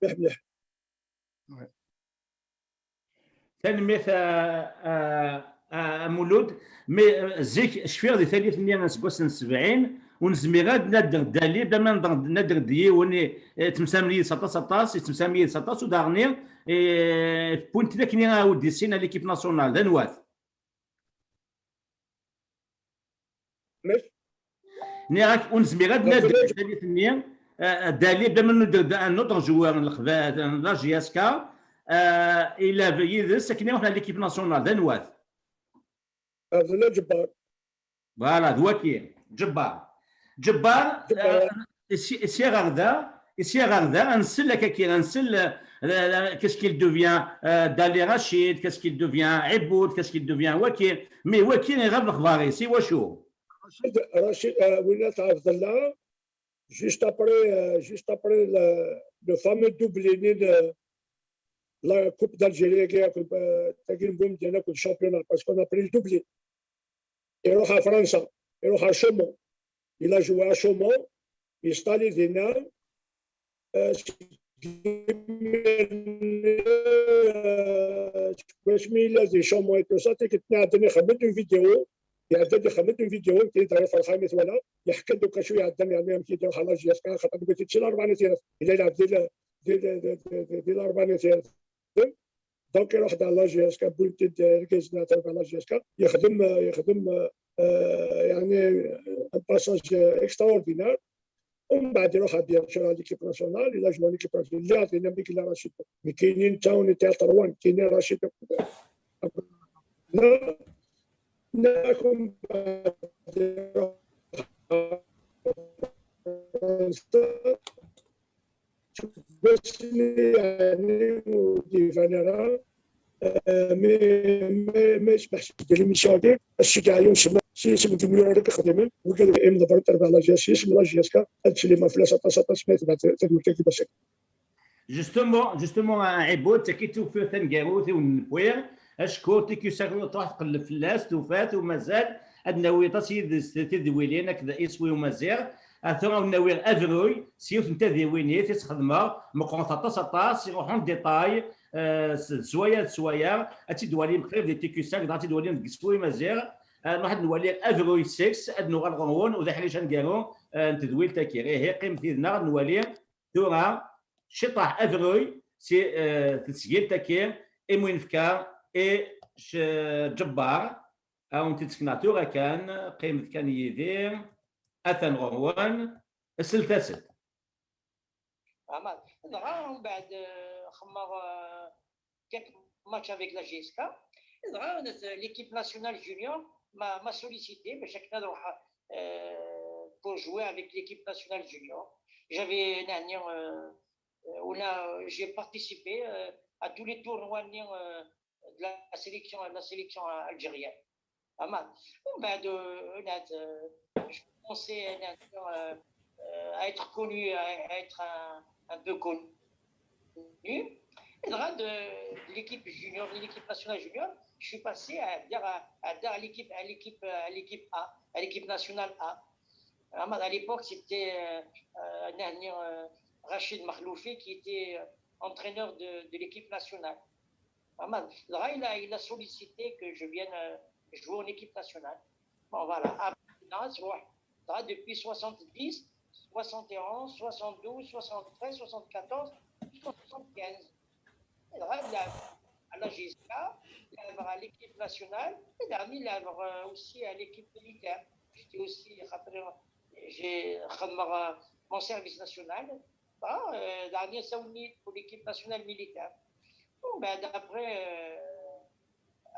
مليح تنمير مولود مي زيك شفير دي ثالث مليون سكوسن 70 ونزميراد نادر دالي بلا ما نادر دي وني تمسامي 16 تمسامي 16 وداغني بوينت لك ني ودي سينا ليكيب ناسيونال دنوات ماشي ني راك ونزميراد نادر ثالث مليون دالي بلا ما ندير ان اوتر جوار الخفات لا جي اس كا الى يدرس كنا وحنا ليكيب ناسيونال دنوات هذا جبار فوالا دواتي جبار سي غردا نسل كي نسل qu'est-ce qu'il devient Dali Rachid qu'est-ce qu'il devient Iboud qu'est-ce qu'il devient Wakil mais Wakil غير الاخباري سي واشو رشيد ولات عبد الله juste après le fameux doublé de la Coupe d'Algérie qui a تاكي نقوم ديالنا كل شامبيون باسكو انا بري دوبلي يروح على فرنسا يروح على شومون il a joué à Chaumont يشطالي دينا باش ميلا دي شومو توصاتي كتنعدني خممت فيديو يعدني خممت فيديو كي داير في الخامس ولا يحكي دوكا شويه عدني يعني كيدير حلاج ياسكا خاطر قلت تشي 4 نتيرات الا لعب ديال 4 نتيرات دونك يروح على لاجياس كان بولتيد ركزنا تبع لاجياس يخدم يعني ان باساج اكستراوردينار ومن بعد يروح بيان سور ليكيب ناسيونال الى جوا ليكيب ناسيونال اللي عطينا بك لا رشيد مي كاينين تاون تاع طروان كاينين رشيد ناكم بس يعني وديفانيرا ما يسمحش ديال الميسيون ديال الشجاع يوم سيسم في مليون رك خدمين وقال ام دبر تربع لا جيس يسم لا جيسكا هادشي اللي ما فلاش طاسه سميت بعد تقول كيف باش جوستومون عيبوت كي توفي تنقاروت ونبوير اشكور تيكي ساكن تروح تقلب في اللاس توفات ومازال ادناوي تصيد تدويلين هكذا اسوي ومازال ثم نوير افروي سيوت نتا ديويني تخدمها مقونطه طاس يروحون ديتاي سوايا اتي دوالي مقريب دي تيكي ساك داتي دوالي نقسوي مازال واحد نولي افروي 6 ادنو غالغون وذا حليش نقالو تدويل تاكيري هي قيمه ديالنا نولي ثورا شطح افروي سي تسجيل تاكير اي موينفكا اي جبار او تسكناتورا كان قيمه كان يدير اثن غروان السلتاسد عمل من بعد خمر quelques matchs avec la GSK l'équipe nationale junior m'a sollicité pour jouer avec l'équipe nationale junior j'ai participé à tous les tournois de la sélection algérienne je commençais à être connu, à être un peu connu. Et de l'équipe junior, de l'équipe nationale junior, je suis passé à l'équipe A, à l'équipe nationale A. À l'époque, c'était Rachid Mahloufi qui était entraîneur de l'équipe nationale. Il a sollicité que je vienne jouer en équipe nationale. Bon, voilà. Depuis 70, 71, 72, 73, 74, 75. À la GSK, à l'équipe nationale, et dernier, il aussi à l'équipe militaire. J'étais aussi, j'ai mon service national. Dernier, pour l'équipe nationale militaire.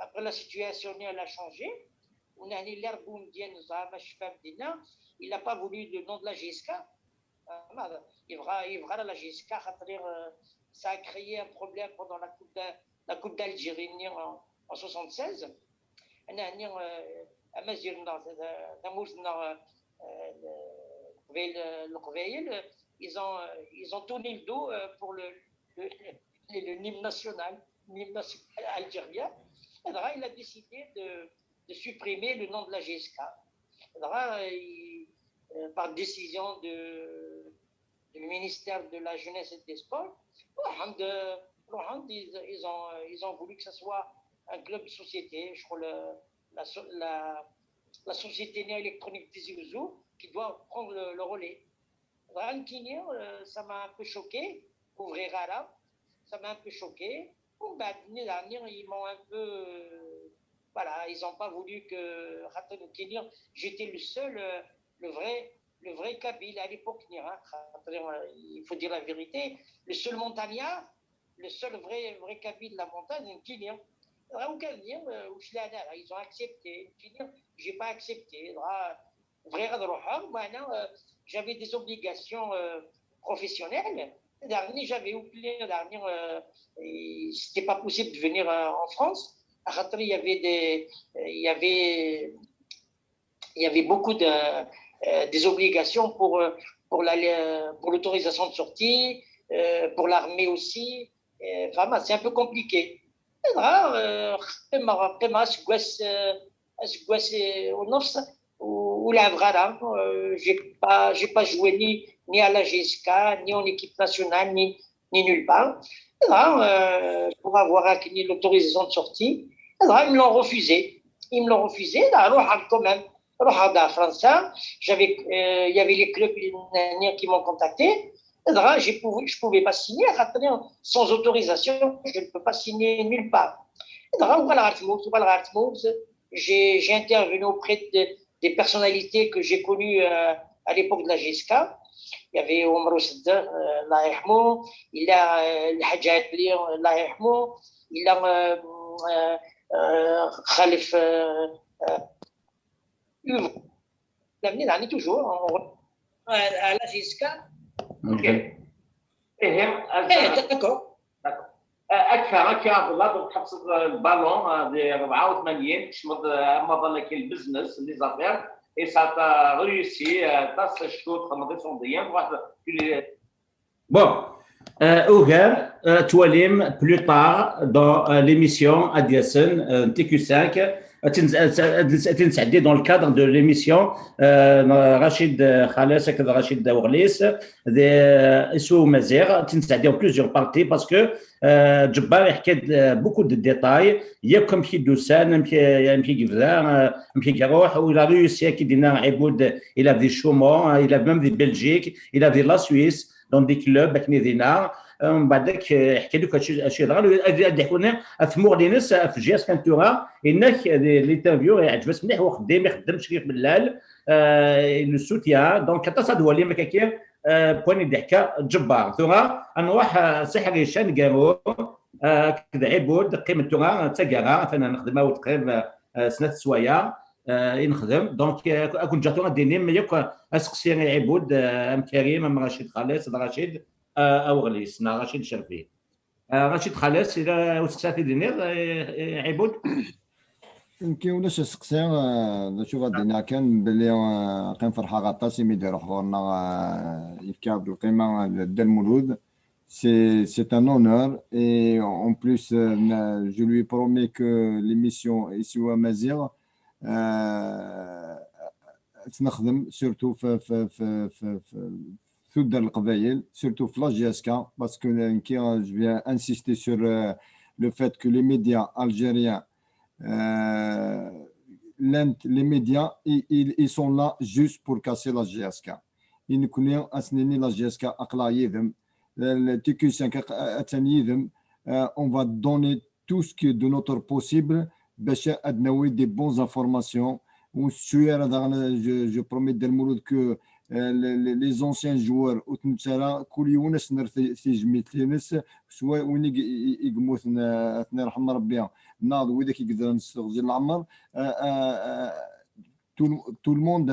Après la situation, elle a changé. Il n'a pas voulu le nom de la GSK. Il va la GSK. Ça a créé un problème pendant la Coupe d'Algérie en 76. Ils ont tourné le dos pour l'hymne national algérien. Il a décidé de supprimer le nom de la GSK. Par décision du ministère de la Jeunesse et des Sports, ils ont voulu que ce soit un club de société. Je crois la société électronique des Ilouzou qui doit prendre le relais. Ça m'a un peu choqué, ouvrir arabe, ça m'a un peu choqué. L'année dernière, ils m'ont un peu... Voilà, ils n'ont pas voulu que j'étais le seul, le vrai Kabyle à l'époque. Il faut dire la vérité. Le seul montagnard, le seul vrai Kabyle de la montagne, ils ont accepté. Je n'ai pas accepté. J'avais des obligations professionnelles. J'avais oublié, c'était pas possible de venir en France. Il y avait beaucoup des obligations pour l'autorisation de sortie, pour l'armée aussi. Vraiment, c'est un peu compliqué. ou la Vrara. J'ai pas joué ni à la GSK, ni en équipe nationale, ni nulle part. Pour avoir acquis l'autorisation de sortie, ils me l'ont refusé. Quand même. À France, il y avait les clubs qui m'ont contacté. Je ne pouvais pas signer sans autorisation. Je ne peux pas signer nulle part. J'ai intervenu auprès des personnalités que j'ai connues à l'époque de la GSK. Il y avait Omar Sadder, il y a le Hadja Atli, il y a Khalif l'avenir en est toujours à la GSK. Ok. D'accord. اكثر هكا عبد الله دونك تحبس البالون دي 84 كشمد مظل كاين البزنس لي زافير اي سا ريوسي تاس شوت 15 ديام واحد بون اوغر تواليم بلو تار دون ليميسيون ادياسن تي كيو 5 تنسعدي دون الكادر دو ليميسيون رشيد خلاص هكذا رشيد داوغليس اسو مزيغ تنسعدي بلوزيور بارتي باسكو جبار يحكي بوكو دو ديتاي ياكم كي دوسان يمكي كذا يمكي كيروح ولا روسيا كي دينا عبود الى في شومون الى ميم في بلجيك الى في لا سويس دون دي كلوب كني دينا من بعدك يحكي لك هادشي هذا حكونا ثمور لينس في جياس كانتورا انك لينترفيو يعجبس مليح هو خدام ما يخدمش كيف باللال لو سوتيان دونك حتى صاد هو اللي ما كاين بواني ضحكه جبار ثم نروح سحر هشام كارو كذا عبود قيمتها تاكارا انا نخدمها تقريبا سنه سوايا نخدم دونك اكون جاتو ديني مليك اسقسي عبود ام كريم ام رشيد خالص رشيد او غليسنا رشيد شرفي رشيد خالص الى وسقساتي دينير عبود يمكن ولاش سقسي نشوف الدنيا كان بلي كنفرحا غطاسي مي يديرو حضورنا يفكا بالقيمه ديال المولود c'est un honneur et en plus je lui promets que l'émission ici à Mazir تنخدم سورتو في الدار القبائل سورتو في لا جي اس كا باسكو جو فيان انسيستي سور لو فات كو لي ميديا الجيريان les médias ils sont là juste pour casser la GSK. Ils ne connaissent asnini la GSK aqla yidem le TQ5 atani yidem on va donner tout ce qui est de notre possible باش ادناوي des bonnes informations. Je promets d'Elmouloud que les anciens joueurs وتنسرا كل يونس نرثي جميتلينس سواء وين يقموت اثناء رحمه ربي ناض وذاك يقدر نستغل العمر tout le monde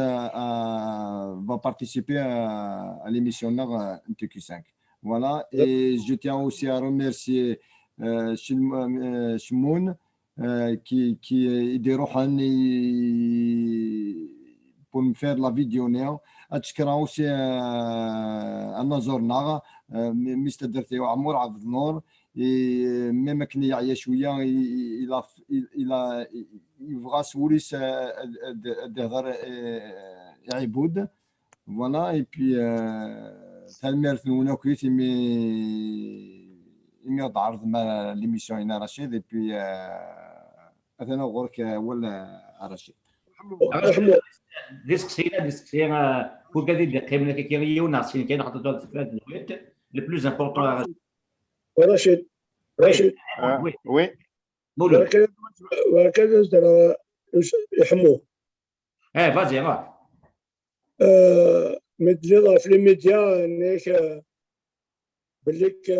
va participer à l'émission TQ5. Voilà, et je tiens aussi à remercier Shimoun qui يديروحني pour me faire la vidéo néo. أتشكر aussi أنا زورنا مستدرتي وعمور عبد النور même كني يعيا شوية il va سوليس دهر عبود voilà et puis تلميرت نونا كويتي مي تعرض مع ليميسيون هنا رشيد et puis أنا غورك ولا رشيد ديسكسينا pour garder des crimes qui ont nascent qui ont été faits le plus important رشيد وي وهكذا ترى يحموه vas-y متجرى في الميديا انك بليك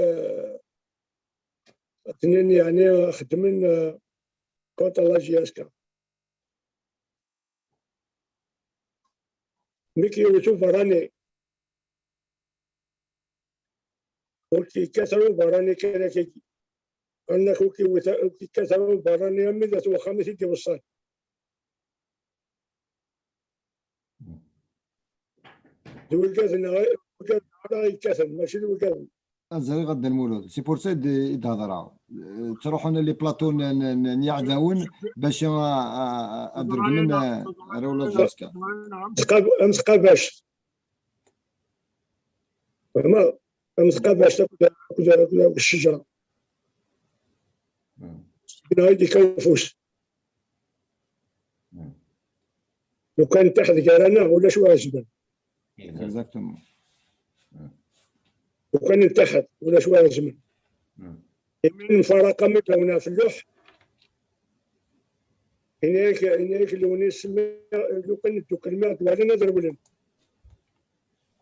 اثنين يعني خدمين كونت لا جي اس كا ميكي يشوف راني وكي كسروا براني كذا كي أنك وكي كسروا براني أمي ذات وخامس يجي بالصاد دول كذا كذا يكسر ماشي دول كذا الزري غدا المولود سي بور سا يتهضر تروحون لي بلاطو نيعداون باش ادرك من رولا جاسكا مسقى باش فهمت مسقى باش تاكل الشجره هايدي كيفوس لو كان تحت كرانا ولا شو واجبا اكزاكتومون لو كان تحت ولا شو واجبا من فرق من هنا في اللوح هناك لو نسمع لو كان كلمات ولا نضرب لهم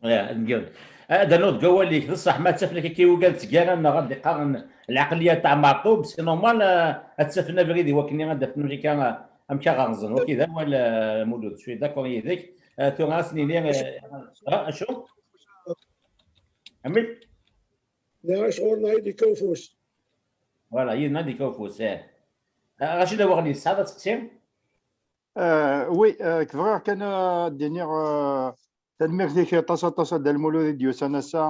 نقول هذا نوض قول لك بصح ما تسفنا كي وقال تقال انا غادي قارن العقليه تاع معطوب سي نورمال تسفنا بغيدي وكني غادا في امريكا امكا غنزن وكذا هو المولود شوي داكور يديك تو غاسني لي شو عمي لا شعورنا هيدي كوفوس فوالا هي نادي كوفوس رشيد وغني هذا تقسيم وي كفغير كان دينيغ تنمير ديك طاسه ديال المولود ديال سنسا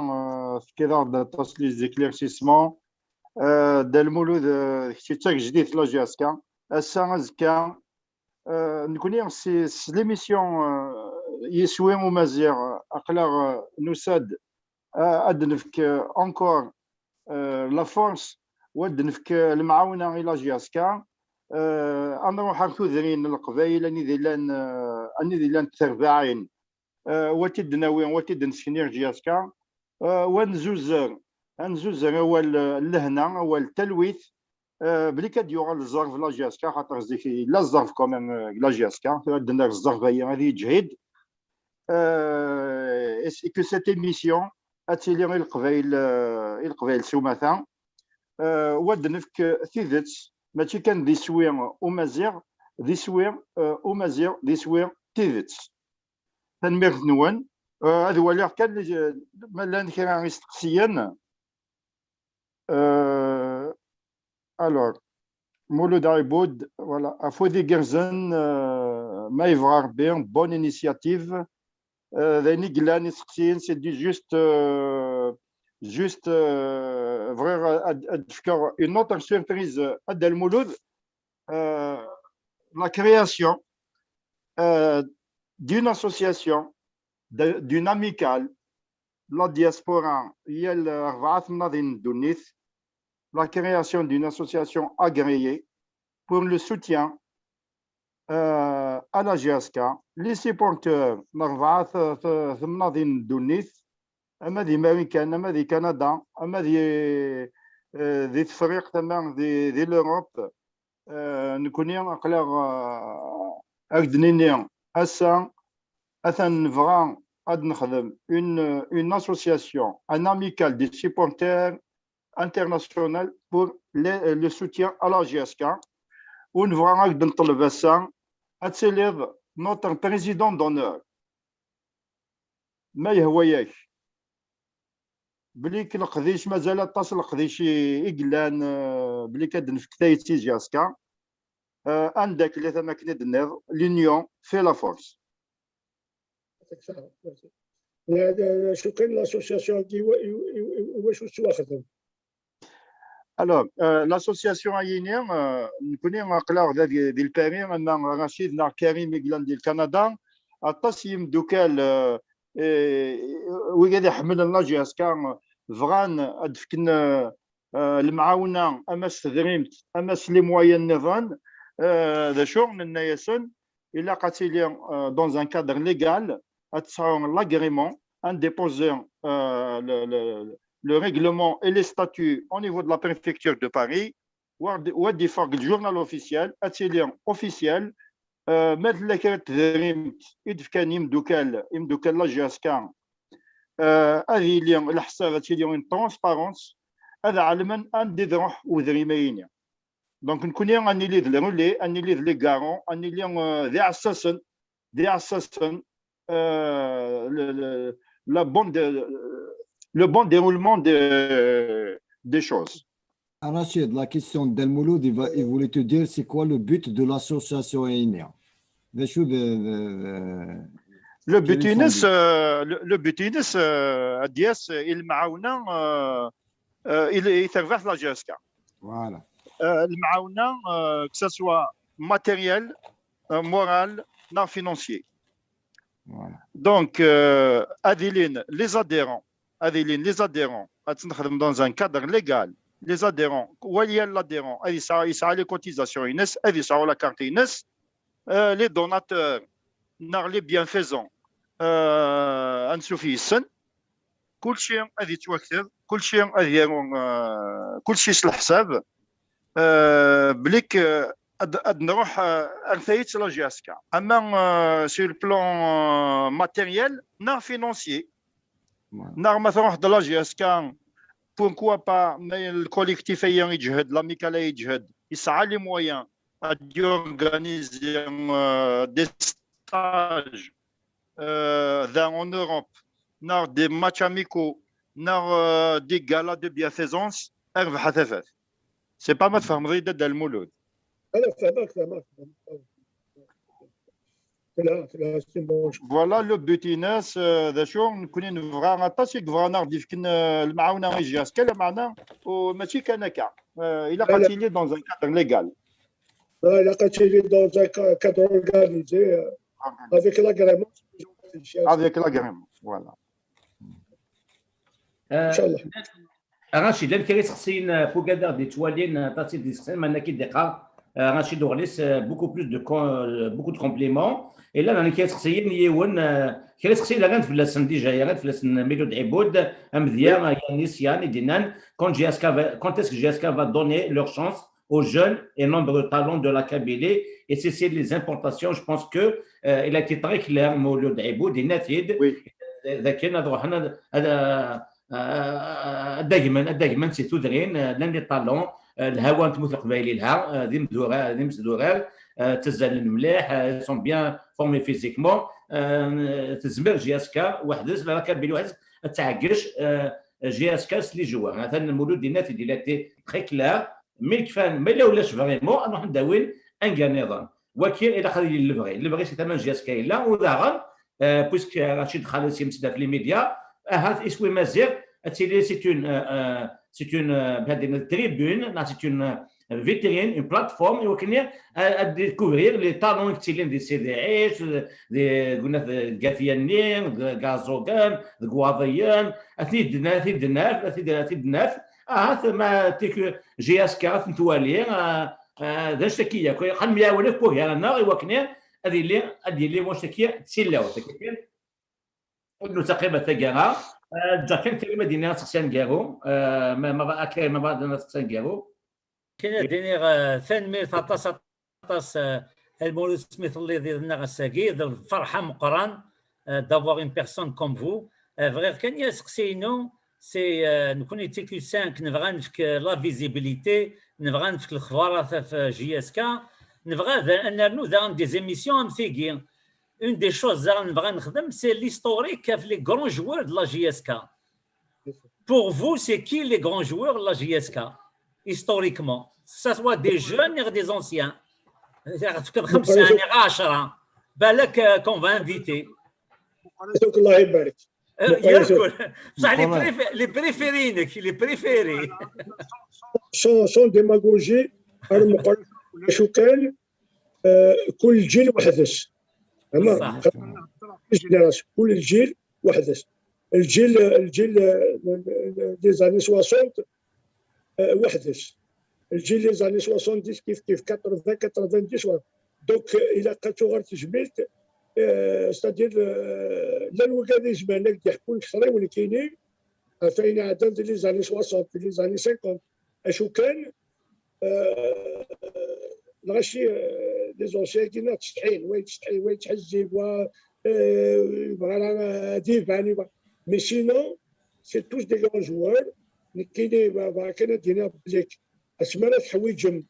في كذا طاس لي زيكليرسيسمون ديال المولود شي تاك جديد لا جاسكا السا زكا نكوني سي ليميسيون يسوي ومازيغ اقلا نوساد ادنفك انكور لا فورس ودنفك المعاونه الى جاسكا انا نروح نحكو ذرين القبائل اني ذي لان تربعين وتدناوي وتدنسكنير جاسكا ونزوزر هو اللهنا هو التلويث بلي كديوغ الزرف لا جاسكا خاطر زيك لا الزرف كوميم لا جاسكا عندنا الزرف هذه يجهد كو سيت ايميسيون اتيلي القبائل سومثا ودنفك ثيذت ماشي كان ذي سوير ومازيغ ذي سوير تيذت تنمير نوان هذا هو اللي كان مالان كان يستقسيان الوغ مولود عبود فوالا افودي غيرزن ما يبغى ربي بون انيسياتيف ذاني قلاني يستقسيان سي دي جوست فغير ادفكر اون اوتر سيربريز هذا المولود la création d'une association, d'une amicale, la diaspora, la création d'une association agréée pour le soutien à la GSK, les supporters, أمادي أمريكان أمادي كندا أمادي ذي الفريق تمام ذي الأوروب نكوني أقلق أكدنيني أسا أثن نبغى أد نخدم une association un amical des supporters international pour le soutien à la GSK ونبغى أكد نطلب أسا أتسليف notre président d'honneur ما يهوياش بلي القديش مازال اتصل القديش يقلان بلي كدن في كتايتي جاسكا عندك اللي ثما كنا دنيض لونيون في لا فورس شو كان لاسوسياسيون دي واش واخدم الوغ لاسوسياسيون اينيا نكوني نقلاو ديال الباري ان رشيد نار كريم يقلان ديال كندا التصيم دوكال وقاعد يحمل لنا جاسكا فغان ادفكن المعاونه اماس تدريمت اماس لي موين نظام ذا شغل النايسن الا قاتلي دون ان كادر ليغال اتسعون لاغريمون ان ديبوزي le règlement et les statuts au niveau de la préfecture de Paris ودي فوق الجورنال اوفيسيال اتيليون اوفيسيال مثل اللي كانت تدريمت كان يمدوكال لا جاسكا هذه اليوم الحساب اليوم ترونسبارونس هذا علما عندي ذروح وذريمين دونك نكون اني لي رولي اني لي غارون اني ذي اساسن le bon déroulement des choses. Rachid, la question d'El-Mouloud, il voulait te dire c'est quoi le but de l'association EINEA? Le but, Dias, il m'a il servent la GSK. Voilà. المعاونه que ce soit matériel, moral, non financier. Voilà. Donc Adeline, les adhérents تنخدم dans un cadre légal. Les adhérents ولي l'adhérent يسعى les cotisations ينس يسعى la carte ينس les donateurs les bienfaisants انسو في السن كل شيء غادي يتوكتب كل شيء غادي كل شيء الحساب بليك نروح انثيت لا جي اس كا اما سور البلان ماتيريال نا فينانسيي نا مثلا واحد لا جي اس كا بوركوا با الكوليكتيف يجهد لاميكال يجهد يسعى لي مويان ديورغانيزي دي ستاج dans en Europe, dans des matchs amicaux, dans des galas de bienfaisance, c'est pas ma femme ride de المولود. Voilà le but Inès ذا شو نكون نبغى نعطيك بغا نعرف كن المعاونه يجي اسكال معنا وماشي كان هكا الا قاتيلي dans un cadre légal. الا قاتيلي dans un cadre organisé avec l'agrément. Avec l'agrément, voilà. Rachid, l'un qui est pour garder des toilettes, tasser des scènes, maintenant qui déclare, Rachid Dorlis, beaucoup de compléments. Et là, dans les cas qui est la rente, la scène déjà, la rente, la scène milieu d'Eboud, Amdia, Yanis, Yann et Dinan, quand est-ce que GSK va donner leur chance aux jeunes et nombreux talents de la Kabylie et c'est les importations. Je pense que il a été très clair مولود عبود نتيد لكن هذا دائما سي تدرين لان لي طالون الهواء تموت قبايلي لها ذي مزدورال تزال مليح سون بيان فورمي فيزيكمون تزمر جي اس كا وحدز لا كابيلي وحدز تعقش جي اس كا لي جوا مثلا المولود ديال نتيد il a été très clair مي كفان ما لا ولاش فريمون نروح نداوين ان نظام ولكن الى خلي اللي سي ثمن جي اس كاين لا وداغن بويسك رشيد خالد يمسدا في لي ميديا هذا اسمه مازيغ سي اون بهذه التريبون سي اون فيترين اون بلاتفورم ولكن ديكوفرير لي طالون كتيلين دي سي دي عيش دي قلنا كافيانين غازوغان غواضيان اثني هذا ما تيك جي اس كا نتوالي ذا شتكيه قال ميا ولا كوه انا وكنا هذه اللي واش تكيه تسلاو تكين انه تقريبا تاعها جاكن كلمه دينا سكسان كارو ما اكاين ما بعد سكسان كارو كاين دينيغ ثان ميل 13 المولود سميث اللي ديالنا غساكي الفرحه مقران دافوار اون بيرسون كوم فو فغير كان يسقسينو سي نكون تي 5 نبغى نفك لا فيزيبيليتي نبغى نفك الخبارات في جي اس كا نبغى ان نو دان دي زيميسيون امثيكي اون دي شوز نبغى نخدم سي ليستوريك في لي غران جوور دو لا جي اس كا بور فو سي كي لي غران جوور لا جي اس كا هيستوريكمون سا سوا دي جون غير دي زونسيان تفكر 5 يعني 10 بالك كون فا انفيتي الله يبارك ياكل بصح لي بريفيرينك لي بريفيري سون ديماغوجي المقارنه شو كان كل جيل وحدث تمام كل جيل وحدث الجيل دي زاني 60 وحدث الجيل دي زاني 60 كيف 80 دونك الى قاتو غير تجميلت ستادير لا الوكاله زمانك يحكوا لك صري ولا كاينين عطيني عدد لي زاني 60 لي زاني 50 اشو كان الغشي لي زونسيان كاين تستحيل وين تحزب و يبغى ديفاني مي سينو سي توش دي غون جوار كاينين كان دينا بليك اسماء تحويجهم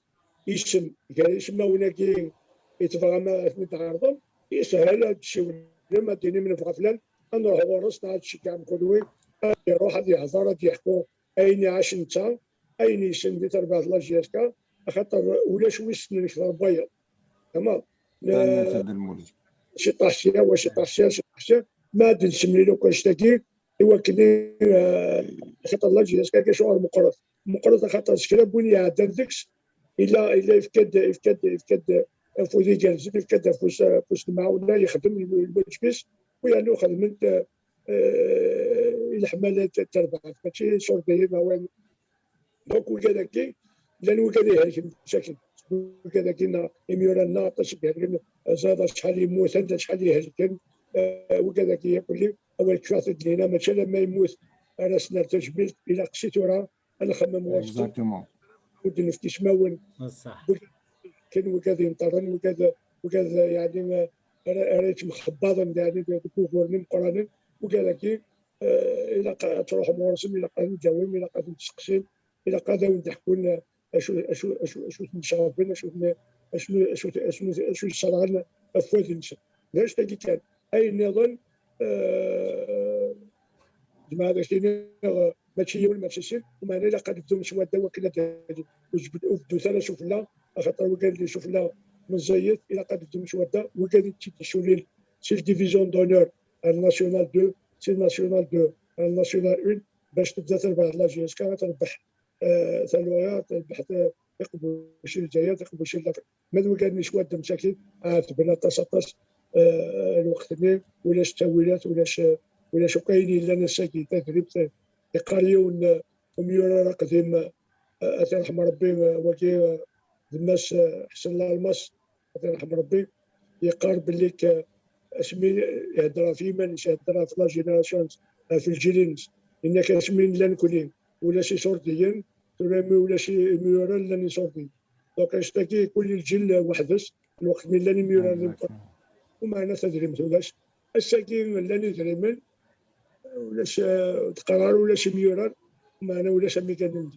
يسم قال يسمى وين كاين يتبغى ما نتعرضهم يسهل هذا الشيء لما ديني من فلان نروح ورثنا هذا الشيء كاع نقولوا يروح هذه يهضر هذه يحكوا اين عاش انت اين يسن دي تربيه الله جيسكا خاطر ولا شويه سن لك بيض تمام شي طاشيه واش طاشيه ما نسمي له كاش تاكي ولكن خاطر لا جي اس كا كيشوار مقرط خاطر شكرا بني عدن ديكس الا يفكد فوزي جالس يفكد فوس المعاونه يخدم الواجبيس ويعني خدمت الحملات تربح ماشي شرطي ما وين دونك وكذاك لان وكذا هلك مشاكل وكذا كنا يمير الناقص يعني زاد شحال يموت شحال يهلك وكذا يقول لي اول كفاثت لينا ماشي لما يموت انا سنه تجبيل الى قسيت وراه انا خمم وسط ودي نفتيش ماون صح كان وكذا ينطرن وكذا يعني ريت مخبضا يعني بكوفورني مقرن وكذا كي الى تروح مورسم الى قاعد نجاوب الى قاعد نتسقسم الى قاعد نضحكون اشو نشافين اشو صرالنا افوز نشا ليش تجي كان اي نظن ما هذا الشيء ماشي يول ماشي شيء وما انا قاعد بدون شويه دواء كذا وجبدوا ثلاثه شوف لا خاطر وقال لي شوف لا من زيت الى قاعد بدون شويه وقال لي تشولي سي الديفيزيون دونور الناسيونال 2 سي الناسيونال 2 الناسيونال 1 باش تبدا تربح لا جي اس كا تربح ثانويات تربح يقبل شي الجايات يقبل شي ماذا قال لي شويه مساكين تبنى طاس الوقت اللي ولاش تاويلات ولاش كاينين لنا ساكن تدريب يقاريون وميورا قديم الله يرحم ربي وكي الناس حسن الله الماس الله يرحم ربي يقارب لك اسمي يهضر في من يهضر في لا جينيراسيونز في الجيلين انك اسمين لان كلين ولا شي صورتيين ترامي ولا شي ميورا لاني صورتي دونك اشتكي كل الجيل وحدس الوقت من لاني ميورا ومعنا تدري مثلاش الساكين لاني دريمن ولاش تقرر ولا شي ميورا معنا ولا شي كان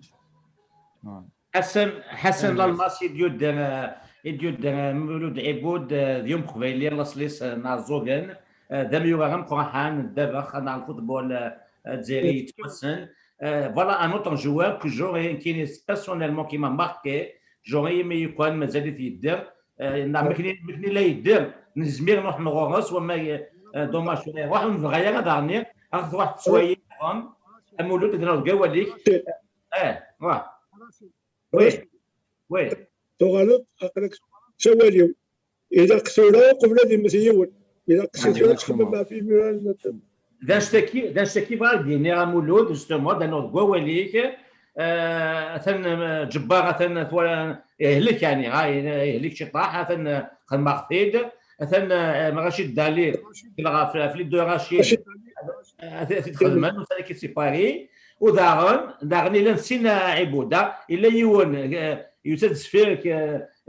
حسن لالماس يديود مولود عبود يوم قبيلي لاصليس نازوغن دام يوغا مقرحان دابا انا الفوتبول الجزائري يتحسن فوالا ان اوتر جوار كو جوري كاين بيرسونيلمون كي ما ماركي جوري مي يكون مازال يدير مكني لا يدير نزمير نروح نغورس وما دوماج واحد من الغايه دارني اخذ واحد شويه مولود ديال القواليك واه وي تغلط اقلك سواليو اذا قصيرة قبل هذه مسيون اذا قصيرة تخمم ما في ميران داشتكي فالديني راه مولود جوستومون دانو قواليك ثن جبار ثن يهلك يعني يهلك شي طاح ثن مغفيد ثن رشيد دالي في لي دو رشيد تخدم وثاني كيسيباري وداغن الا نسينا عبوده الا يون يتسفيرك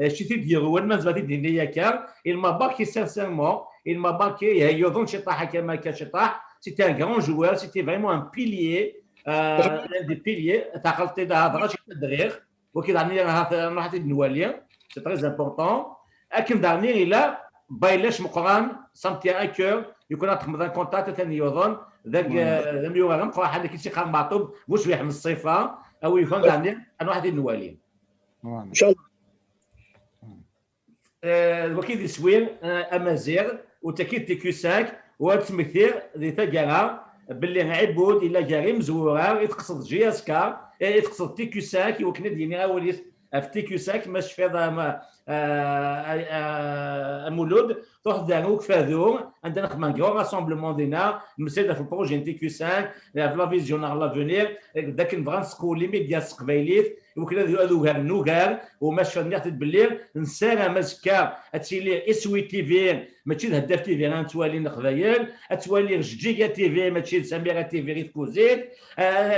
شي تيديرون ما زباتي دينيا كار المباكي سانسيرمون المباكي يظن شي طاح كما كان شي طاح سيتي ان غران جوار سيتي فريمون ان بيليي ان دي بيليي تاخلتي هضره شي تدريغ وكيدعني راح نوالي سي تري امبورطون لكن دارني الا بايلاش مقران سامتي اكور يكون تخمد كونتاكت ثاني يظن ذاك لم يوغا مقرا حد كيسي خام معطوب واش يحمل الصفه او يكون دارني انا واحد النوالي ان شاء الله الوكيل السوير امازيغ وتاكيد تيكوساك وتمثيل ذي تاكارا باللي عبود الا جاري مزوره يتقصد جي اس كا يتقصد تيكوساك يوكن ديني اولي في تيكوساك ماش في مولود تروح داروك فاذور عندنا خدمه كرون راسومبلمون دينا مسيده في البروجي تيكوساك في لا فيزيون على لافونير ذاك نبغى نسقو لي ميديا سقبايليت وكذا هذو نوغار وماش نيعت بالليل نسارا مزكا تسيلي اسوي تي في ماشي هداف تي في غنتوالي نقبايل تولي رجيجا تي في ماشي سميره تي في غير كوزيت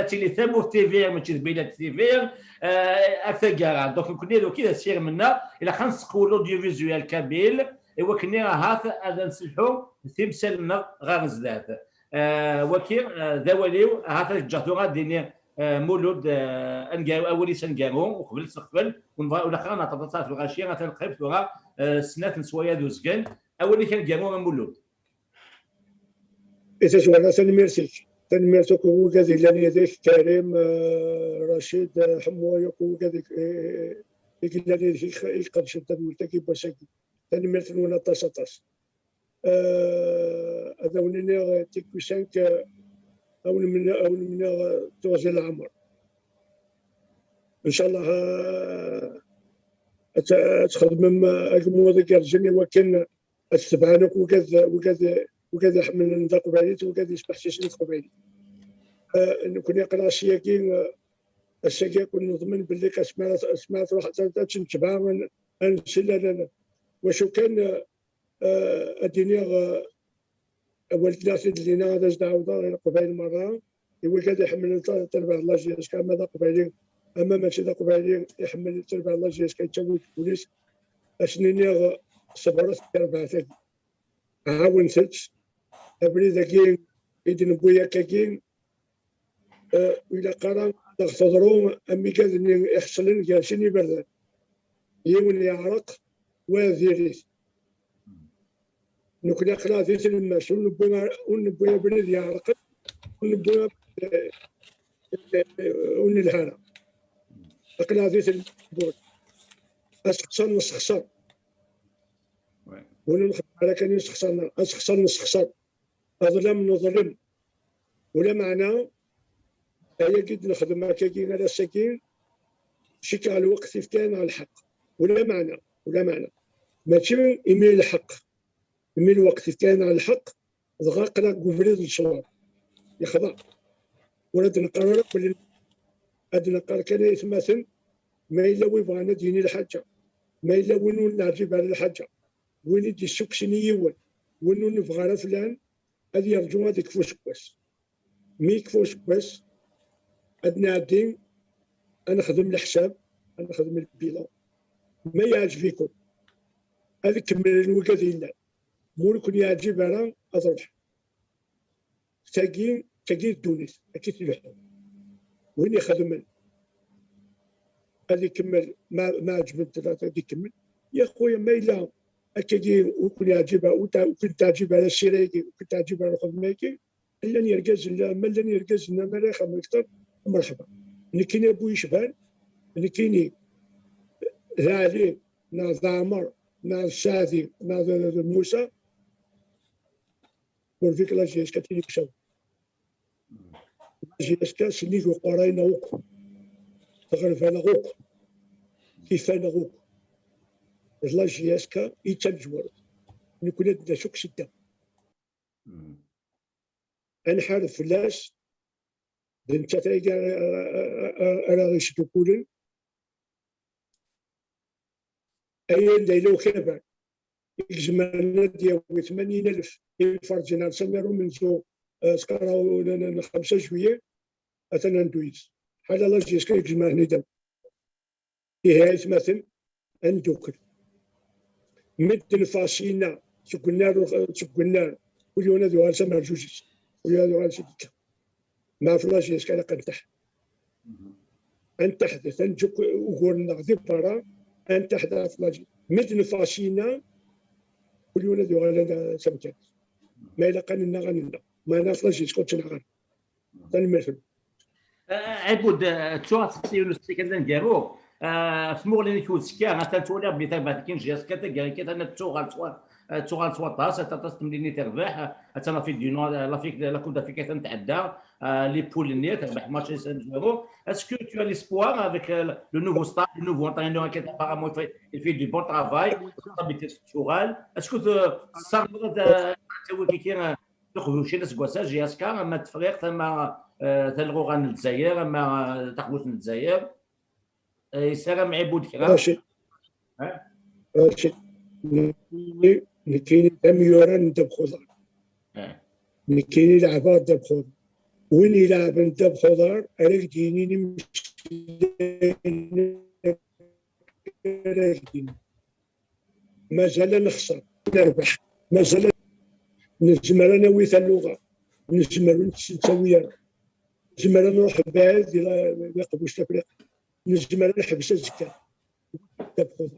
تسيلي ثابور تي في ماشي بيلات تي في اكثر كاع دونك كنا كذا سير منا الى خنسقوا لوديو فيزوال كابيل ايوا كنا هاث هذا نسلحوا تمثالنا غير زدات وكيل ذواليو هاث الجهدوره ديني مولود انقاو اولي سنقاو وقبل تقبل والاخر نعطى في الغاشيه غتنقيب ثورا سنات نسوايا دوزكن اولي كان قاموا مولود اذا جوانا تنميرسيك تنميرتك وكذا لاني ذاك كريم رشيد حموي وكذا لاني يقد شد الملتقي بسكي تنميرت ولا طاس هذا ونيني تيكو 5 او من توزيع العمر ان شاء الله تخدم الموضوع كيرجعني وكان السبعانك وكذا يحمل نذاق بعيد وكذا يسبح شي نذاق بعيد نكون يقرا الشياكين الشياكين كون نضمن باللي سمعت واحد تنتبع نسل وشو كان الدنيا والد ناس اللي هذا جدعوا قبيل مره هو كذا يحمل تربع الله جيش كان ماذا قبيلين اما ماشي ذا قبيلين يحمل تربع الله جيش كيتسوي البوليس اشنيني صبرت تربعتك عاون ثلث ابري ذاكين يدين بويا كاكين الى قرا تغفضروا امي كذا يحصل جالسين برد يولي يعرق وذيريس نكون قرا ذيت الماس ونبويا بريد يعرق ونبويا ونلهانا قرا ذيت البول اسخسر نسخسر ونخدم على كان يسخسرنا اسخسر نسخسر اظلم نظلم ولا معنى هي قد نخدم هكاكين على السكين شي على الوقت كان على الحق ولا معنى ماشي يميل الحق يميل الوقت كان على الحق دغا قرا قفريد الصواب يخضع ولا تنقرر باللي هاد النقار كان يتماثل ما الا ويبغانا ديني الحاجه ما الا وين نعجب على الحاجه وين يدي السوق شنيول وين نبغى فلان هذه يرجو هذيك كفوش كواس مي كفوش كواس أدنى الدين أنا خدم الحساب أنا خدم البيلون ما يعجبكم هذا كمل الوقت إلا مو يكون يعجب أنا أضرب تاقين تونس أكيد الحكم وين يخدم هذا كمل ما عجبت ثلاثة هذه كمل يا خويا ما إلا أكيد ويكون يعجبها وكنت تعجب على الشرايكي وكنت تعجب على خدماكي إلا يركز لا ما لن يركز ما لا يخدم أكثر مرحبا نكيني ابوي شبان نكيني ذا علي نا ذا عمر نا الشاذي نا موسى ورفيك لا جيش كتيني كشو جيش كاس اللي قرينا وك تغرف انا غوك كيف انا غوك لا جيش كا يتجور نكون عندنا شوك شده انا حارف فلاش انت تلقى راغيش تقولن اي ليلو كبر الجمال ديال 80,000 فرجنا سميرو منذ سكراو 5 جوية اتنا ندويز حالا لا جيش كي الجمال ندم هي مثلا اندوكر مد الفاشينا شكلنا وليونا ديال سمر جوجيس وليونا ديال شديك ما فلاش يسكن قنتح أنت حدث أنجك وقولنا غذي برا أنت حدث فلاجي مثل فاشينا كل يوم ذي غانا سمكات ما إلا قننا غننا ما نفلاش يسكن تنغان ثاني مثل عبود تشوف سيونس كذا نجارو سمو لي كوسكا غا تولى بيتا بعد كين جاس كذا كي انا تشوغال سواطاس تاطاس تمليني تربح انا في دينو لافيك لا كوب دافريك تنتعدى لي بوليني تربح ماتش 5-0 اسكو تو ليسبوار افيك لو نوفو ستار لو نوفو انترينور كي ابارامون يفي دو بون ترافاي طابيتي تشوغال اسكو صار تاوي كي تخرجوا شي ناس كواسا جياسكا ما تفريق تما تلغوغان الجزائر اما تقوت الجزائر السلام عبود كرام راشد نكيني دميوران دب خضر نكيني لعبار دب خضر وين يلعب دب خضر أريك ديني نمشي مازال نخسر نربح مازال نجمر انا ويث اللغه نجمر نسوي نجمر نروح بعيد الى قبوش تفريق نجمر نحبس الزكاه تبخذ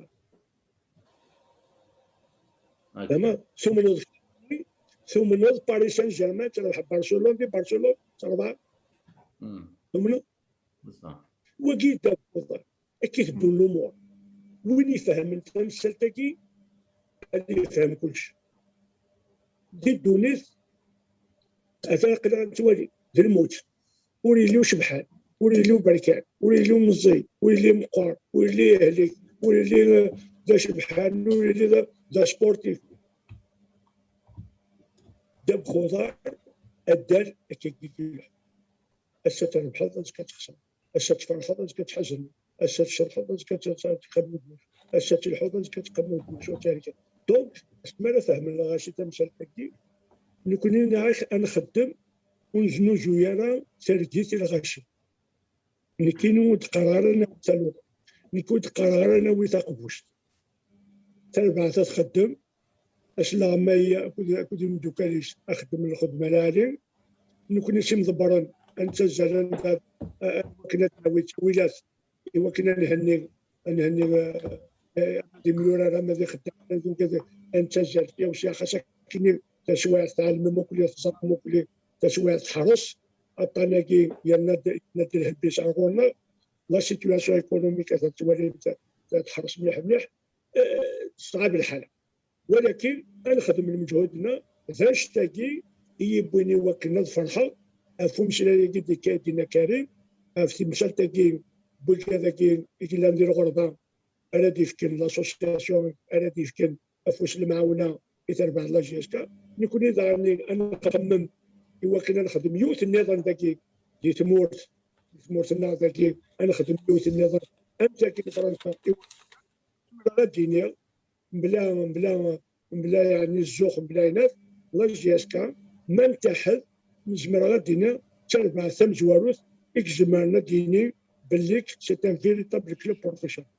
تمام ثم نوض باريس سان جيرمان تروح برشلونه في برشلونه تربح ثم وكي تبخذ كيتبدو الامور وين يفهم الفهم السلتكي اللي يفهم كلشي دي تونس أتاقل توالي ذي الموت وليلو شبحان وليلو بركان وليلو مزي وليلو مقار وليلو يهلك وليلو ذا شبحان وليلو ذا سبورتيف داب خضار الدار كيكيكيلا السا تربح هذا كتخسر السا تفرح هذا كتحزن السا تشرح هذا كتقبل السا تلحظ هذا كتقبل شو تاريخ دونك ما فهم لا غاشي تمثال تاكي نكون نعيش انا خدم ونجنو جويانا سرديتي الغاشي نكينو قرارنا تالو نكون قرارنا ويتاقبوش تربع تخدم اش لا ما كنت مدوكاليش اخدم الخدمه لاعلين نكون شي مضبرن انت زعما كنا ويلات ايوا كنا نهني دي مليون راه ما خدام كذا انت زعما يا وشي خاصك كاين تشويه تعلم موكلي تصاب موكلي تشويه تحرس الطناقي يا نادي الهبيش عقولنا لا سيتواسيون ايكونوميك تتولي تحرس مليح صعب الحال ولكن نخدم من مجهودنا فاش تاكي يبوني وكنا الفرحه فمش لا يجد كادنا كريم في مشال تاكي بوكا ذاكي إلا ندير غربه انا ديفكن لاسوسياسيون انا ديفكن افوس المعاونه يتربع لا جيسكا نكون انا نخمم ايوا كنا نخدم يوث النظام ذاكي دي تمورت النهار ذاكي انا نخدم يوث النظام انت كي فرنسا غادي بلا يعني الزوخ بلا يناف لا جيسكا ما نتحد نجمر غادينا تربع ثم جواروث اكجمرنا ديني بالليك سي ان فيريتابل كلوب بروفيسيونيل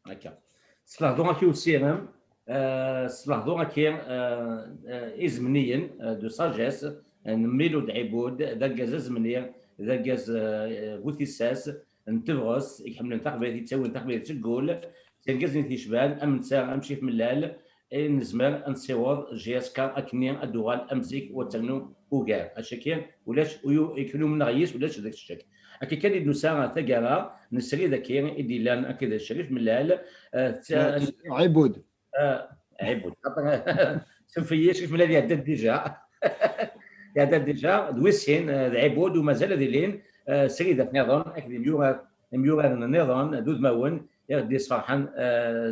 هكا صلاح دونك يوسيرم صلاح دونك ازمنيا دو ساجيس نميلو دعيبود ذا كاز زمنيا ذا كاز غوثيساس نتفغس يحمل نتقبل يتسوي نتقبل تقول تنقزني تيشبان ام نسا امشي في ملال نزمر نصيور جيسكا اكني الدوال امسك وتنو وكاع اشكي ولاش يكونوا من غيس ولاش داك الشك اكي كان يدو ساعه تقرا نسري ذاك يدي لان اكيد الشريف ملال عبود عبود سنفيه شريف ملال يعدد ديجا يعدد ديجا دويسين عبود ومازال ذيلين سري ذاك النظام اكيد ميورا النظام دود ماون يغدي صراحه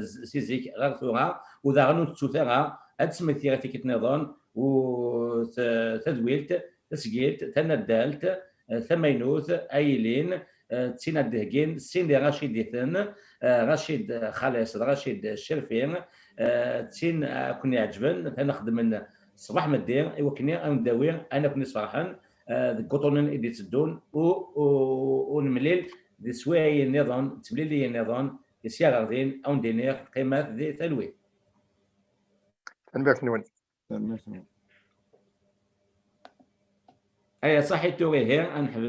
سيزيك غير ثورة وذا غنو تسوثرها هاد سميتي في كتنظام وتدويلت تسجيلت تندالت ثمينوث ايلين تسينا دهجين سين رشيد ديثن رشيد خالص رشيد الشرفين تسين كوني عجبن تنخدم من صباح مدير ايوا كني نداوي انا كني صراحه كوطونن ايدي تدون ونمليل دي سواي النظام تمليلي النظام يسير غادين او ندير قيمه ذي تلوي نبارك نون اي صحيح توي هي نحفظ